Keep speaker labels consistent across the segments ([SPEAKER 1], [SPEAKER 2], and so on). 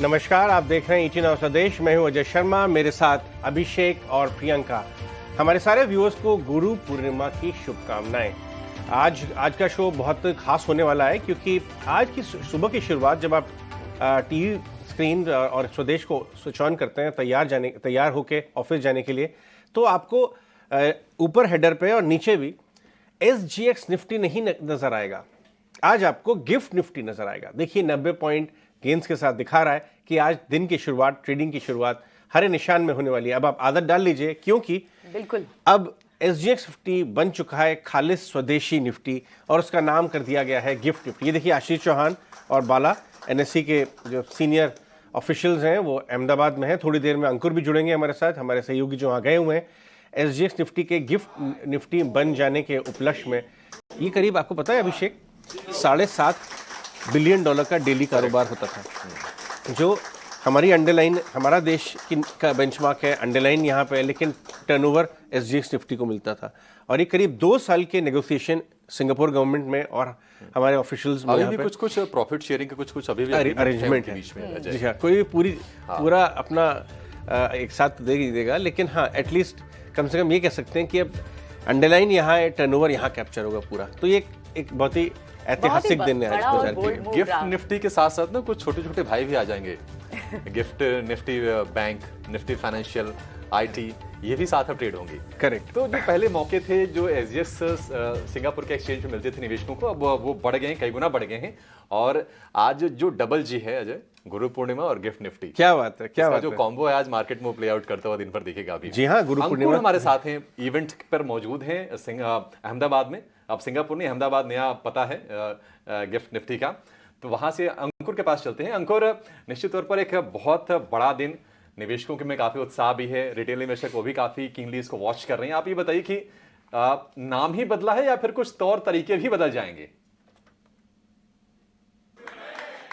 [SPEAKER 1] नमस्कार, आप देख रहे हैं ET नाउ स्वदेश। मैं हूं अजय शर्मा, मेरे साथ अभिषेक और प्रियंका। हमारे सारे व्यूअर्स को गुरु पूर्णिमा की शुभकामनाएं। आज का शो बहुत खास होने वाला है क्योंकि आज की सुबह की शुरुआत जब आप टीवी स्क्रीन और स्वदेश को स्विच ऑन करते हैं तैयार होके ऑफिस जाने के लिए, तो आपको ऊपर हेडर पे और नीचे भी SGX निफ्टी नहीं नजर आएगा। आज आपको गिफ्ट निफ्टी नजर आएगा। देखिए 90 पॉइंट गेंस के साथ दिखा रहा है कि आज दिन की शुरुआत, ट्रेडिंग की शुरुआत हरे निशान में होने वाली है। अब आप आदत डाल लीजिए क्योंकि
[SPEAKER 2] बिल्कुल
[SPEAKER 1] अब SGX निफ्टी बन चुका है खालिस स्वदेशी निफ्टी और उसका नाम कर दिया गया है गिफ्ट निफ्टी। ये देखिए आशीष चौहान और बाला NSE के जो सीनियर ऑफिशियल्स हैं वो अहमदाबाद में हैं। थोड़ी देर में अंकुर भी जुड़ेंगे हमारे साथ, हमारे सहयोगी जो वहाँ गए हुए हैं। SGX निफ्टी के गिफ्ट निफ्टी बन जाने के उपलक्ष्य में ये करीब, आपको पता है अभिषेक, $7.5 बिलियन का डेली कारोबार होता था, जो हमारी अंडरलाइन, हमारा देश का बेंचमार्क है अंडरलाइन यहाँ पे, लेकिन टर्नओवर SGX निफ्टी को मिलता था। और ये करीब 2 साल के नेगोशिएशन सिंगापुर गवर्नमेंट में और हमारे ऑफिशियल्स में
[SPEAKER 3] अभी भी कुछ प्रॉफिट शेयरिंग के कुछ अभी भी
[SPEAKER 1] अरेंजमेंट है
[SPEAKER 3] बीच में।
[SPEAKER 1] जी हाँ, कोई पूरा अपना एक साथ दे ही देगा, लेकिन हाँ एटलीस्ट कम से कम ये कह सकते हैं कि अब अंडरलाइन यहाँ है, टर्नओवर यहाँ कैप्चर होगा पूरा। तो ये एक बहुत ही ऐतिहासिक दिन है आज बाजार के।
[SPEAKER 3] गिफ्ट निफ्टी के साथ साथ ना कुछ छोटे छोटे भाई भी आ जाएंगे। Gift Nifty Bank, Nifty financial, IT, ये भी साथ में ट्रेड होंगी।
[SPEAKER 1] करेक्ट।
[SPEAKER 3] तो जो पहले मौके थे जो SGX सिंगापुर के एक्सचेंज में मिलते थे निवेशकों को, अब वो बढ़ गए हैं, कई गुना बढ़ गए हैं। और आज जो डबल G है अजय, गुरु पूर्णिमा और गिफ्ट निफ्टी,
[SPEAKER 1] क्या बात है, क्या बात
[SPEAKER 3] जो
[SPEAKER 1] है।
[SPEAKER 3] कॉम्बो है आज मार्केट में प्ले आउट करता हुआ दिन भर दिखेगा अभी।
[SPEAKER 1] जी हाँ, गुरु पूर्णिमा
[SPEAKER 3] हमारे साथ हैं, इवेंट पर मौजूद हैं अहमदाबाद में। अब सिंगापुर नहीं, अहमदाबाद नया पता है गिफ्ट निफ्टी का। तो वहां से अंकुर के पास चलते हैं। अंकुर, निश्चित तौर पर एक बहुत बड़ा दिन, निवेशकों के में काफी उत्साह भी है, रिटेल निवेशक वो भी काफी कीनली इसको वॉच कर रहे हैं। आप ये बताइए कि नाम ही बदला है या फिर कुछ तौर तरीके भी बदल जाएंगे?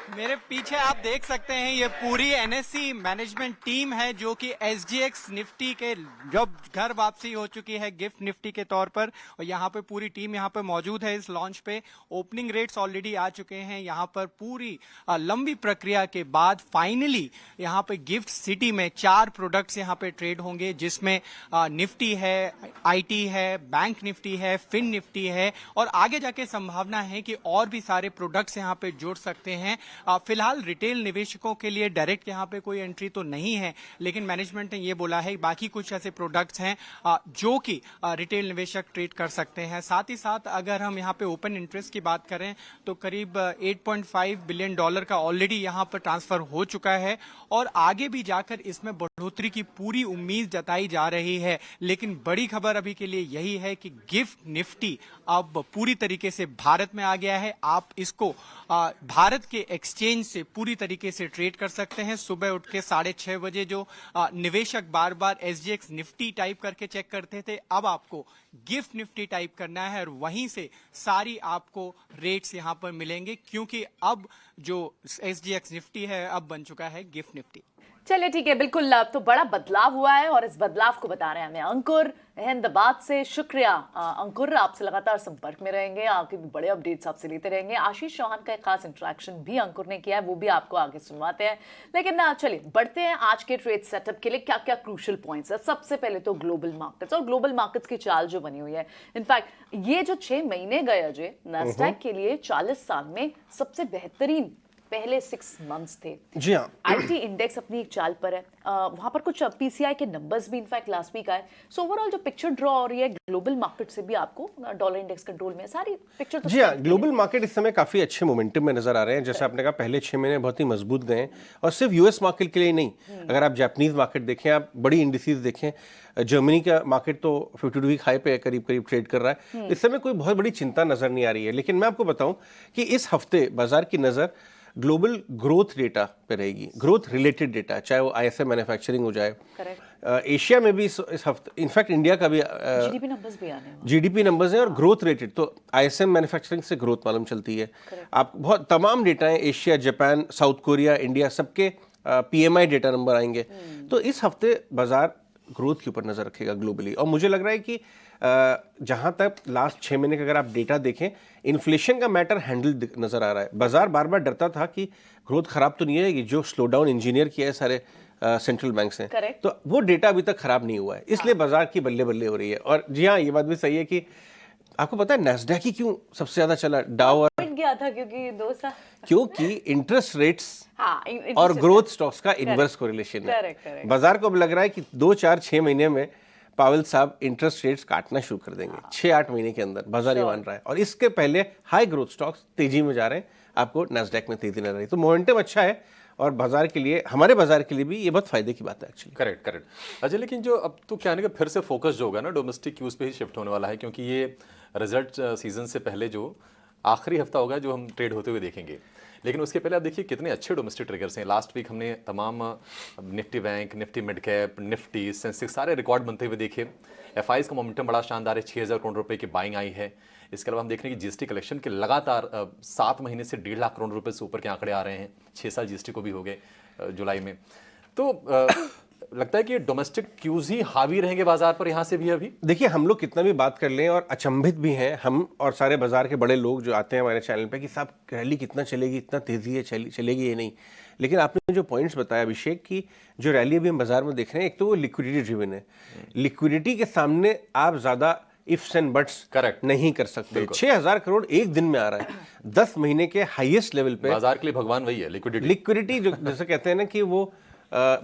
[SPEAKER 4] मेरे पीछे आप देख सकते हैं ये पूरी NSE मैनेजमेंट टीम है जो कि SGX निफ्टी के जब घर वापसी हो चुकी है गिफ्ट निफ्टी के तौर पर, और यहाँ पे पूरी टीम यहाँ पे मौजूद है इस लॉन्च पे। ओपनिंग रेट्स ऑलरेडी आ चुके हैं यहाँ पर। पूरी लंबी प्रक्रिया के बाद फाइनली यहाँ पे गिफ्ट सिटी में 4 प्रोडक्ट्स यहाँ पे ट्रेड होंगे, जिसमें निफ्टी है, IT है, बैंक निफ्टी है, फिन निफ्टी है, और आगे जाके संभावना है कि और भी सारे प्रोडक्ट्स यहाँ पे जुड़ सकते हैं। फिलहाल रिटेल निवेशकों के लिए डायरेक्ट यहाँ पे कोई एंट्री तो नहीं है, लेकिन मैनेजमेंट ने ये बोला है बाकी कुछ ऐसे प्रोडक्ट्स हैं जो कि रिटेल निवेशक ट्रेड कर सकते हैं। साथ ही साथ अगर हम यहाँ पे ओपन इंटरेस्ट की बात करें तो करीब $8.5 बिलियन का ऑलरेडी यहाँ पर ट्रांसफर हो चुका है, और आगे भी जाकर इसमें बढ़ोतरी की पूरी उम्मीद जताई जा रही है। लेकिन बड़ी खबर अभी के लिए यही है कि गिफ्ट निफ्टी अब पूरी तरीके से भारत में आ गया है। आप इसको भारत के एक्सचेंज से पूरी तरीके से ट्रेड कर सकते हैं। सुबह उठ के 6:30 बजे जो निवेशक बार बार SGX निफ्टी टाइप करके चेक करते थे, अब आपको गिफ्ट निफ्टी टाइप करना है और वहीं से सारी आपको रेट्स यहां पर मिलेंगे, क्योंकि अब जो SGX निफ्टी है अब बन चुका है गिफ्ट निफ्टी।
[SPEAKER 2] चलिए ठीक है, बिल्कुल। अब तो बड़ा बदलाव हुआ है और इस बदलाव को बता रहे हैं हमें अंकुर अहमदाबाद से। शुक्रिया अंकुर, आपसे लगातार संपर्क में रहेंगे, आपके बड़े अपडेट्स आपसे लेते रहेंगे। आशीष चौहान का एक खास इंटरेक्शन भी अंकुर ने किया है, वो भी आपको आगे सुनवाते हैं। लेकिन चलिए बढ़ते हैं आज के ट्रेड सेटअप के लिए क्या क्या क्रूशियल पॉइंट्स है। सबसे पहले तो ग्लोबल मार्केट्स, और ग्लोबल मार्केट्स की चाल जो बनी हुई है, इनफैक्ट ये जो 6 महीने गए अजय, नैस्डैक के लिए 40 साल में सबसे बेहतरीन पहले 6 मंथ्स थे।
[SPEAKER 1] जी हाँ,
[SPEAKER 2] IT इंडेक्स अपनी एक चाल पर है। वहां पर कुछ PCI के नंबर्स भी इनफैक्ट लास्ट वीक आए। सो ओवरऑल जो पिक्चर ड्रॉ हो रही है ग्लोबल मार्केट से भी, आपको डॉलर इंडेक्स कंट्रोल में सारी पिक्चर तो
[SPEAKER 1] जी हाँ, ग्लोबल मार्केट इस समय काफी अच्छे मोमेंटम में नजर आ रहे हैं। जैसे आपने कहा, पहले 6 महीने बहुत ही मजबूत गए हैं, और सिर्फ US मार्केट के लिए नहीं, अगर आप जापानीज मार्केट देखें, आप बड़ी इंडिसेस देखें, जर्मनी का मार्केट तो 52 वीक हाई पे करीब करीब ट्रेड कर रहा है। इस समय कोई बहुत बड़ी चिंता नजर नहीं आ रही है। लेकिन मैं आपको बताऊं कि इस हफ्ते बाजार की नजर ग्लोबल ग्रोथ डेटा पे रहेगी, ग्रोथ रिलेटेड डेटा, चाहे वो ISM मैन्युफैक्चरिंग हो जाए, एशिया में भी इस हफ्ते, इनफैक्ट इंडिया का भी
[SPEAKER 2] GDP नंबर्स भी आने हैं।
[SPEAKER 1] GDP नंबर्स हैं और ग्रोथ रेटेड, तो ISM मैन्युफैक्चरिंग से ग्रोथ मालूम चलती है। आप बहुत तमाम डेटा हैं, Asia, Japan, south Korea, India, सबके PMI डेटा नंबर आएंगे। तो इस हफ्ते बाजार ग्रोथ के ऊपर नज़र रखेगा ग्लोबली। और मुझे लग रहा है कि जहाँ तक लास्ट 6 महीने का अगर आप डेटा देखें, इन्फ्लेशन का मैटर हैंडल नज़र आ रहा है। बाजार बार बार डरता था कि ग्रोथ खराब तो नहीं है, जो स्लो डाउन इंजीनियर किया है सारे सेंट्रल बैंक ने, तो वो डेटा अभी तक खराब नहीं हुआ है, इसलिए बाजार की बल्ले बल्ले हो रही है। और जी हाँ, ये बात भी सही है कि आपको पता है नैस्डैक ही क्यों सबसे ज्यादा चला, डाउ और
[SPEAKER 2] गया था
[SPEAKER 1] क्योंकि इंटरेस्ट रेट्स और ग्रोथ स्टॉक्स का इनवर्स कोरिलेशन है। बाजार को अब लग रहा है कि 2, 4, 6 महीने में पावेल साहब इंटरेस्ट रेट्स काटना शुरू कर देंगे। 6-8 महीने के अंदर बाजार ये मान रहा है। और इसके पहले हाई ग्रोथ स्टॉक्स तेजी में जा रहे हैं, आपको नैस्डैक में तेजी नजर आ रही है। तो मोमेंटम अच्छा है और बाजार के लिए, हमारे बाजार के लिए भी ये बहुत फायदे की बात है एक्चुअली।
[SPEAKER 3] करेक्ट। अच्छा, लेकिन जो अब तो क्या है कि फिर से फोकस जो होगा ना डोमेस्टिक क्यूज पे ही शिफ्ट होने वाला है, क्योंकि ये रिजल्ट सीजन से पहले जो आखिरी हफ्ता होगा जो हम ट्रेड होते हुए देखेंगे। लेकिन उसके पहले आप देखिए कितने अच्छे डोमेस्टिक ट्रिगर्स हैं। लास्ट वीक हमने तमाम Nifty Bank, Nifty mid cap, Nifty, Sensex सारे रिकॉर्ड बनते हुए देखे। एफआईज का मोमेंटम बड़ा शानदार है, 6000 करोड़ रुपए की बाइंग आई है। इसके अलावा हम देख रहे हैं कि जीएसटी कलेक्शन के लगातार 7 महीने से 1.5 लाख करोड़ रुपए से ऊपर के आंकड़े आ रहे हैं। 6 साल जीएसटी को भी हो गए जुलाई में। तो लगता है कि डोमेस्टिक क्यूज ही हावी रहेंगे बाजार पर यहाँ से भी। अभी
[SPEAKER 1] देखिए, हम लोग कितना भी बात कर लें और अचंभित भी हैं हम और सारे बाजार के बड़े लोग जो आते हैं हमारे चैनल पे कि साहब रैली कितना चलेगी, इतना तेजी है चलेगी ये नहीं। लेकिन आपने जो पॉइंट्स बताया अभिषेक की, जो रैली अभी हम बाजार में देख रहे हैं, एक तो वो लिक्विडिटी ड्रिवन है। लिक्विडिटी के सामने आप ज्यादा इफ्स एंड बट्स
[SPEAKER 3] करेक्ट
[SPEAKER 1] नहीं कर सकते। 6000 करोड़ एक दिन में आ रहा है 10 महीने के हाईएस्ट लेवल पे।
[SPEAKER 3] बाजार के लिए भगवान वही है
[SPEAKER 1] लिक्विडिटी जो जैसे कहते हैं ना कि वो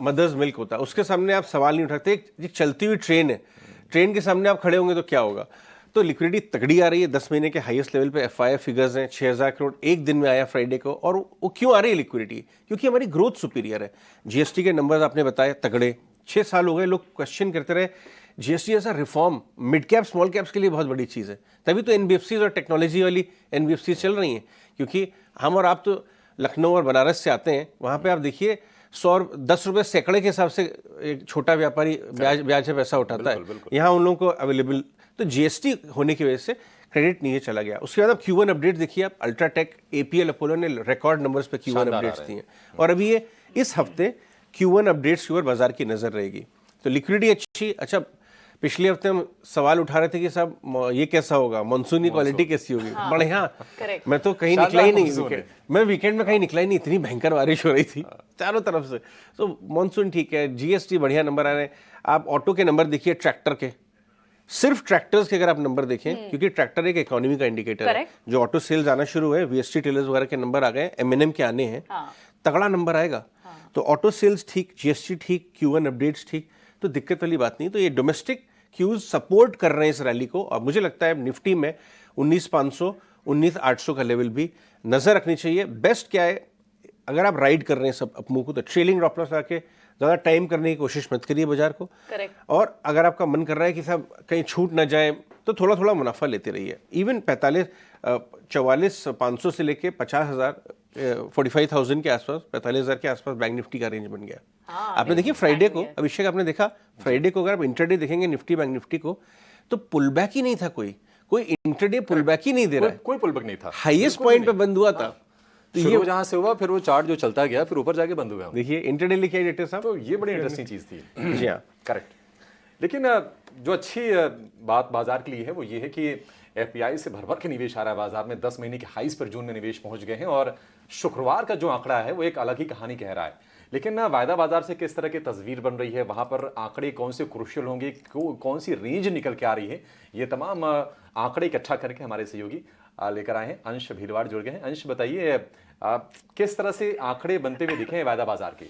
[SPEAKER 1] मदर्स मिल्क होता है, उसके सामने आप सवाल नहीं उठाते। एक चलती हुई ट्रेन है, ट्रेन के सामने आप खड़े होंगे तो क्या होगा। तो लिक्विडिटी तगड़ी आ रही है, 10 महीने के हाईएस्ट लेवल पे एफआई फिगर्स हैं। 6000 करोड़ एक दिन में आया फ्राइडे को। और वो क्यों आ रही है लिक्विडिटी? क्योंकि हमारी ग्रोथ सुपीरियर है। जीएसटी के नंबर्स आपने बताए तगड़े, 6 साल हो गए लोग क्वेश्चन करते रहे जीएसटी ऐसा reform mid cap small caps के लिए बहुत बड़ी चीज़ है। तभी तो एनबीएफसी और टेक्नोलॉजी वाली एनबीएफसी चल रही हैं। क्योंकि हम और आप तो लखनऊ और बनारस से आते हैं, वहाँ पे आप देखिए 110 रुपये सैकड़े के हिसाब से एक छोटा व्यापारी ब्याज से पैसा उठाता है। यहाँ उन लोगों को अवेलेबल, तो जीएसटी होने की वजह से क्रेडिट नीचे चला गया। उसके बाद आप Q1 अपडेट देखिए, आप अल्ट्राटेक, एपीएल, अपोलो ने रिकॉर्ड नंबर्स पे Q1 अपडेट्स दिए। और अभी ये इस हफ्ते Q1 अपडेट्स की ओर बाजार की नजर रहेगी। तो लिक्विडिटी अच्छी। अच्छा, पिछले हफ्ते हम सवाल उठा रहे थे कि साहब ये कैसा होगा, मानसून की क्वालिटी कैसी होगी। बढ़िया, मैं तो कहीं निकला ही नहीं, मैं वीकेंड में कहीं निकला ही नहीं, इतनी भयंकर बारिश हो रही थी चारों तरफ से। तो मानसून ठीक है, जीएसटी बढ़िया नंबर आ रहे हैं। आप ऑटो के नंबर देखिए, ट्रैक्टर के, सिर्फ ट्रैक्टर्स के अगर आप नंबर देखें, क्योंकि ट्रैक्टर एक इकोनॉमी का इंडिकेटर है। जो ऑटो सेल्स आना शुरू है, वीएसटी टेलर्स वगैरह के नंबर आ गए, एमएनएम के आने हैं, तगड़ा नंबर आएगा। तो ऑटो सेल्स ठीक, जीएसटी ठीक, Q1 अपडेट्स ठीक, तो दिक्कत वाली बात नहीं। तो ये डोमेस्टिक क्यूज सपोर्ट कर रहे हैं इस रैली को। और मुझे लगता है निफ्टी में 19,500, 19,800 का लेवल भी नजर रखनी चाहिए। बेस्ट क्या है, अगर आप राइड कर रहे हैं सब अपनों को, तो ट्रेलिंग ड्रॉप लॉस आके ज़्यादा टाइम करने की कोशिश मत करिए बाजार को। और अगर आपका मन कर रहा है कि साहब कहीं छूट ना जाए, तो थोड़ा थोड़ा मुनाफा लेते रहिए। इवन 44,500 से लेके 50,000, 45,000 के आसपास, 45,000 के आसपास बैंक निफ्टी का रेंज बन गया। आपने देखिए फ्राइडे को, अभिषेक आपने देखा फ्राइडे को, अगर आप इंटरडे देखेंगे निफ्टी बैंक निफ्टी को, तो पुल बैक ही नहीं था। कोई इंटरडे पुल बैक ही नहीं दे रहा है,
[SPEAKER 3] कोई पुल बैक नहीं था,
[SPEAKER 1] हाईएस्ट पॉइंट पे बंद हुआ था।
[SPEAKER 3] तो ये जहां से हुआ, फिर वो चार्ट जो चलता गया, फिर ऊपर जाके बंद हुआ।
[SPEAKER 1] देखिए इंटरडे लिखिए डेटा साहब,
[SPEAKER 3] तो ये बड़ी इंटरेस्टिंग चीज थी।
[SPEAKER 1] जी हाँ,
[SPEAKER 3] करेक्ट। लेकिन जो अच्छी बात बाजार के लिए है वो ये है कि एफपीआई से भर भर के निवेश आ रहा है बाजार में। 10 महीने के हाईस पर जून में निवेश पहुंच गए हैं और शुक्रवार का जो आंकड़ा है वो एक अलग ही कहानी कह रहा है। लेकिन वायदा बाजार से किस तरह की तस्वीर बन रही है, वहां पर आंकड़े कौन से क्रूशियल होंगे, कौन सी रेंज निकल के आ रही है, ये तमाम आंकड़े इकट्ठा करके हमारे सहयोगी लेकर आए हैं। अंश भीलवाड़ जुड़ गए हैं। अंश, बताइए किस तरह से आंकड़े बनते हुए दिखे हैं वायदा बाजार के?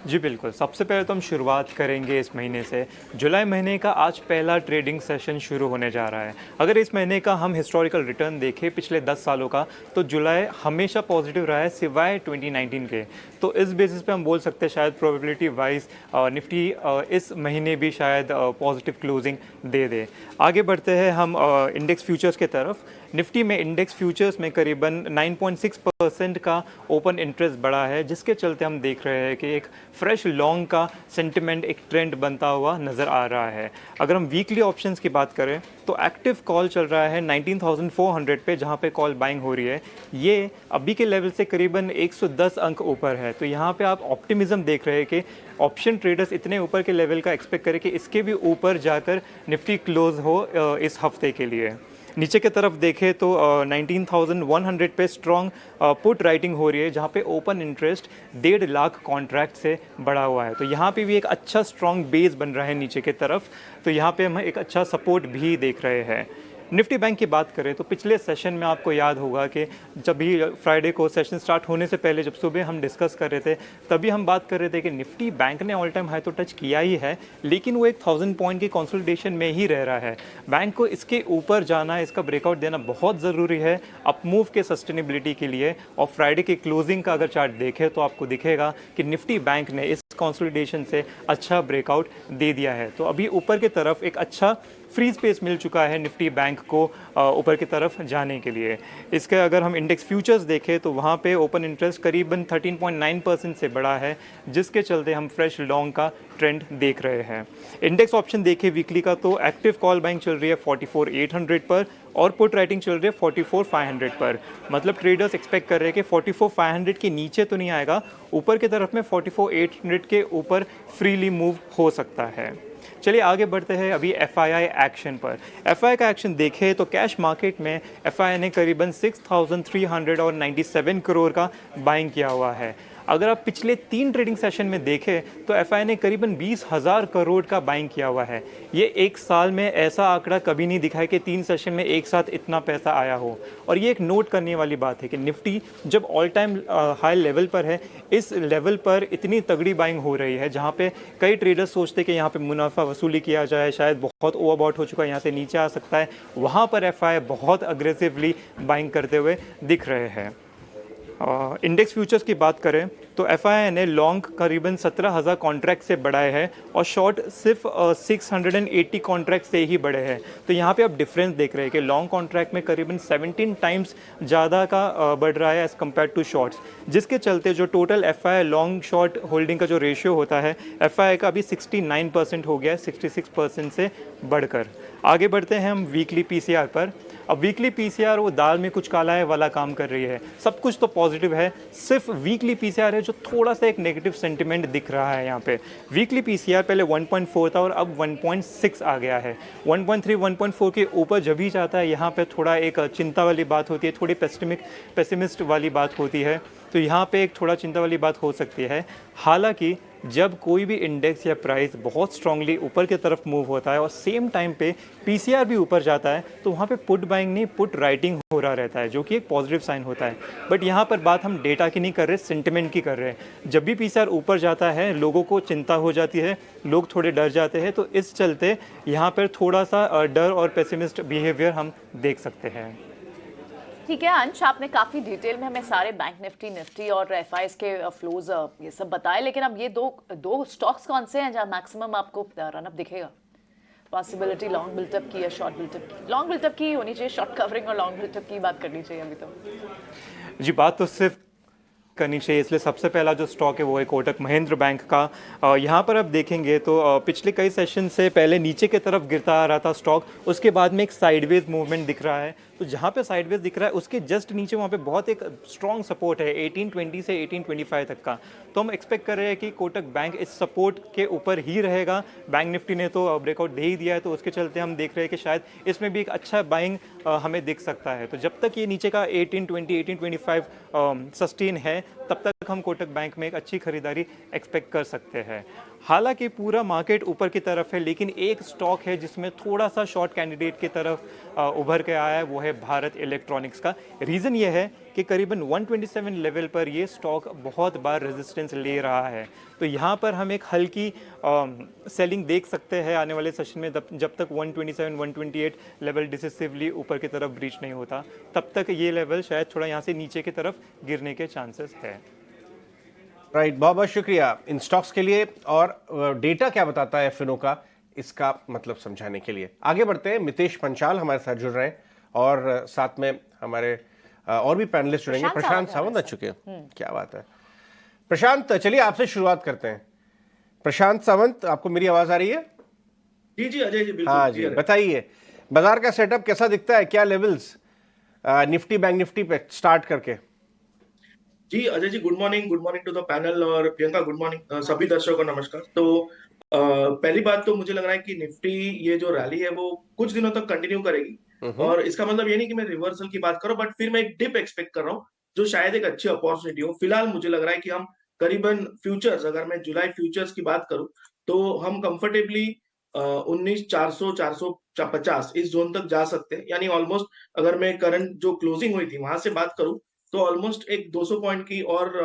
[SPEAKER 5] जी बिल्कुल, सबसे पहले तो हम शुरुआत करेंगे इस महीने से। जुलाई महीने का आज पहला ट्रेडिंग सेशन शुरू होने जा रहा है। अगर इस महीने का हम हिस्टोरिकल रिटर्न देखें पिछले 10 सालों का, तो जुलाई हमेशा पॉजिटिव रहा है सिवाय 2019 के। तो इस बेसिस पे हम बोल सकते हैं शायद प्रोबेबिलिटी वाइज निफ्टी इस महीने भी शायद पॉजिटिव क्लोजिंग दे दे। आगे बढ़ते हैं हम इंडेक्स फ्यूचर्स के तरफ। निफ्टी में इंडेक्स फ्यूचर्स में करीबन 9.6% का ओपन इंटरेस्ट बढ़ा है, जिसके चलते हम देख रहे हैं कि एक फ्रेश लॉन्ग का सेंटिमेंट, एक ट्रेंड बनता हुआ नज़र आ रहा है। अगर हम वीकली ऑप्शंस की बात करें तो एक्टिव कॉल चल रहा है 19,400 पे, जहाँ पे कॉल बाइंग हो रही है। ये अभी के लेवल से करीबन 110 अंक ऊपर है। तो यहाँ पे आप ऑप्टिमिज्म देख रहे हैं कि ऑप्शन ट्रेडर्स इतने ऊपर के लेवल का एक्सपेक्ट करें कि इसके भी ऊपर जाकर निफ्टी क्लोज हो इस हफ्ते के लिए। नीचे की तरफ देखें तो 19,100 पे स्ट्रॉन्ग पुट राइटिंग हो रही है, जहाँ पे ओपन इंटरेस्ट 1.5 लाख कॉन्ट्रैक्ट से बढ़ा हुआ है। तो यहाँ पे भी एक अच्छा स्ट्रॉन्ग बेस बन रहा है नीचे की तरफ, तो यहाँ पे हम एक अच्छा सपोर्ट भी देख रहे हैं। निफ्टी बैंक की बात करें तो पिछले सेशन में आपको याद होगा कि जब भी फ्राइडे को सेशन स्टार्ट होने से पहले जब सुबह हम डिस्कस कर रहे थे, तभी हम बात कर रहे थे कि निफ्टी बैंक ने ऑल टाइम हाई तो टच किया ही है, लेकिन वो एक 1000 पॉइंट की कंसोलिडेशन में ही रह रहा है। बैंक को इसके ऊपर जाना, इसका ब्रेकआउट देना बहुत ज़रूरी है अपमूव के सस्टेनेबिलिटी के लिए। और फ्राइडे की क्लोजिंग का अगर चार्ट देखें तो आपको दिखेगा कि निफ्टी बैंक ने इस कंसोलिडेशन से अच्छा ब्रेकआउट दे दिया है। तो अभी ऊपर की तरफ एक अच्छा फ्री स्पेस मिल चुका है निफ्टी बैंक को ऊपर की तरफ जाने के लिए। इसके अगर हम इंडेक्स फ्यूचर्स देखें तो वहाँ पे ओपन इंटरेस्ट करीबन 13.9% से बढ़ा है, जिसके चलते हम फ्रेश लॉन्ग का ट्रेंड देख रहे हैं। इंडेक्स ऑप्शन देखें वीकली का तो एक्टिव कॉल बाइंग चल रही है 44,800 पर और पुट राइटिंग चल रही है 44,500 पर। मतलब ट्रेडर्स एक्सपेक्ट कर रहे हैं कि 44,500 के नीचे तो नहीं आएगा, ऊपर की तरफ में 44,800 के ऊपर फ्रीली मूव हो सकता है। चलिए आगे बढ़ते हैं अभी FII एक्शन पर। FII का एक्शन देखें तो कैश मार्केट में FII ने करीबन 6,397 करोड़ का बाइंग किया हुआ है। अगर आप पिछले 3 ट्रेडिंग सेशन में देखें तो FII ने करीबन 20,000 करोड़ का बाइंग किया हुआ है। ये एक साल में ऐसा आंकड़ा कभी नहीं दिखा है कि 3 सेशन में एक साथ इतना पैसा आया हो। और ये एक नोट करने वाली बात है कि निफ्टी जब ऑल टाइम हाई लेवल पर है, इस लेवल पर इतनी तगड़ी बाइंग हो रही है, जहाँ पे कई ट्रेडर्स सोचते कि यहाँ पे मुनाफा वसूली किया जाए, शायद बहुत ओवरबॉट हो चुका है, यहाँ से नीचे आ सकता है, वहाँ पर FII बहुत अग्रेसिवली बाइंग करते हुए दिख रहे हैं। इंडेक्स फ्यूचर्स की बात करें तो FII ने लॉन्ग करीबन 17,000 कॉन्ट्रैक्ट से बढ़ाए हैं और शॉर्ट सिर्फ 680 कॉन्ट्रैक्ट से ही बढ़े हैं। तो यहाँ पे आप डिफरेंस देख रहे हैं कि लॉन्ग कॉन्ट्रैक्ट में करीबन 17 टाइम्स ज़्यादा का बढ़ रहा है एज़ कम्पेयर टू शॉर्ट्स, जिसके चलते जो total FII long short holding का जो रेशियो होता है FII का अभी 69% हो गया है 66% से बढ़कर। आगे बढ़ते हैं हम वीकली PCR पर। अब वीकली PCR वो दाल में कुछ काला है वाला काम कर रही है। सब कुछ तो पॉजिटिव है, सिर्फ वीकली PCR है जो थोड़ा सा एक नेगेटिव सेंटिमेंट दिख रहा है। यहाँ पे वीकली PCR पहले 1.4 था और अब 1.6 आ गया है। 1.3 1.4 के ऊपर जब भी जाता है यहाँ पे थोड़ा एक चिंता वाली बात होती है, थोड़ी पेसिमिस्ट वाली बात होती है। तो यहाँ पे एक थोड़ा चिंता वाली बात हो सकती है। हालांकि जब कोई भी इंडेक्स या प्राइस बहुत स्ट्रांगली ऊपर की तरफ मूव होता है और सेम टाइम पे PCR भी ऊपर जाता है, तो वहाँ पे पुट बाइंग नहीं पुट राइटिंग हो रहा रहता है, जो कि एक पॉजिटिव साइन होता है। बट यहाँ पर बात हम डेटा की नहीं कर रहे, सेंटिमेंट की कर रहे हैं। जब भी PCR ऊपर जाता है लोगों को चिंता हो जाती है, लोग थोड़े डर जाते हैं, तो इस चलते यहाँ पर थोड़ा सा डर और पेसिमिस्ट बिहेवियर हम देख सकते हैं।
[SPEAKER 2] ठीक है अंश, आपने काफी डिटेल में हमें सारे बैंक निफ्टी और FIs के फ्लोज ये सब बताए, लेकिन अब ये दो स्टॉक्स कौन से हैं जहां मैक्सिमम आपको रनअप दिखेगा? पॉसिबिलिटी लॉन्ग बिल्टअप की या शॉर्ट बिल्टअप की? लॉन्ग बिल्टअप की होनी चाहिए, शॉर्ट कवरिंग और लॉन्ग बिल्टअप की बात करनी चाहिए अभी तो।
[SPEAKER 5] जी बात तो सिर्फ करनी चाहिए, इसलिए सबसे पहला जो स्टॉक है वो है कोटक महिंद्रा बैंक का। यहाँ पर आप देखेंगे तो पिछले कई सेशन से पहले नीचे की तरफ गिरता आ रहा था स्टॉक, उसके बाद में एक साइडवेज मूवमेंट दिख रहा है। तो जहाँ पे साइडवेज दिख रहा है उसके जस्ट नीचे वहाँ पे बहुत एक स्ट्रॉन्ग सपोर्ट है 1820 से 1825 तक का। तो हम एक्सपेक्ट कर रहे हैं कि कोटक बैंक इस सपोर्ट के ऊपर ही रहेगा। बैंक निफ्टी ने तो ब्रेकआउट दे ही दिया है, तो उसके चलते हम देख रहे हैं कि शायद इसमें भी एक अच्छा बाइंग हमें दिख सकता है। तो जब तक ये नीचे का 1820 1825 सस्टेन है, तब तक हम कोटक बैंक में एक अच्छी खरीदारी एक्सपेक्ट कर सकते हैं। हालांकि पूरा मार्केट ऊपर की तरफ है, लेकिन एक स्टॉक है जिसमें थोड़ा सा शॉर्ट कैंडिडेट की तरफ उभर के आया है, वो है भारत इलेक्ट्रॉनिक्स का। रीज़न ये है कि करीबन 127 लेवल पर ये स्टॉक बहुत बार रेजिस्टेंस ले रहा है। तो यहाँ पर हम एक हल्की सेलिंग देख सकते हैं आने वाले सेशन में, जब तक 127 128 लेवल डिसिसिवली ऊपर की तरफ ब्रीच नहीं होता, तब तक ये लेवल शायद थोड़ा यहाँ से नीचे की तरफ गिरने के चांसेस है।
[SPEAKER 1] राइट, बहुत बहुत शुक्रिया इन स्टॉक्स के लिए। और डेटा क्या बताता है फिनो का, इसका मतलब समझाने के लिए आगे बढ़ते हैं। मितेश पंचाल हमारे साथ जुड़ रहे हैं और साथ में हमारे और भी पैनलिस्ट जुड़ेंगे।
[SPEAKER 2] प्रशांत
[SPEAKER 1] प्रशांत
[SPEAKER 2] सावंत
[SPEAKER 1] सावंत आ चुके हैं, क्या बात है। प्रशांत, चलिए आपसे शुरुआत करते हैं। प्रशांत सावंत, आपको मेरी आवाज आ रही है?
[SPEAKER 6] जी जी अजय जी, बिल्कुल
[SPEAKER 1] हाँ जी,
[SPEAKER 6] clear है।
[SPEAKER 1] बताइए बाजार का सेटअप कैसा दिखता है, क्या लेवल्स निफ्टी बैंक निफ्टी पे स्टार्ट करके?
[SPEAKER 6] जी Ajay ji, good morning to the panel, और प्रियंका गुड मॉर्निंग, सभी दर्शकों को नमस्कार। तो पहली बात तो मुझे लग रहा है कि निफ्टी ये जो रैली है वो कुछ दिनों तक कंटिन्यू करेगी, और इसका मतलब ये नहीं कि मैं रिवर्सल की बात करूं, बट फिर मैं एक डिप एक्सपेक्ट कर रहा हूं जो शायद एक अच्छी अपॉर्चुनिटी हो। फिलहाल मुझे लग रहा है कि हम करीबन फ्यूचर्स, अगर मैं जुलाई फ्यूचर्स की बात करूं तो हम कंफर्टेबली 19,400 450 इस जोन तक जा सकते हैं। यानी ऑलमोस्ट अगर मैं करंट जो क्लोजिंग हुई थी वहां से बात करूं तो ऑलमोस्ट एक 200 पॉइंट की और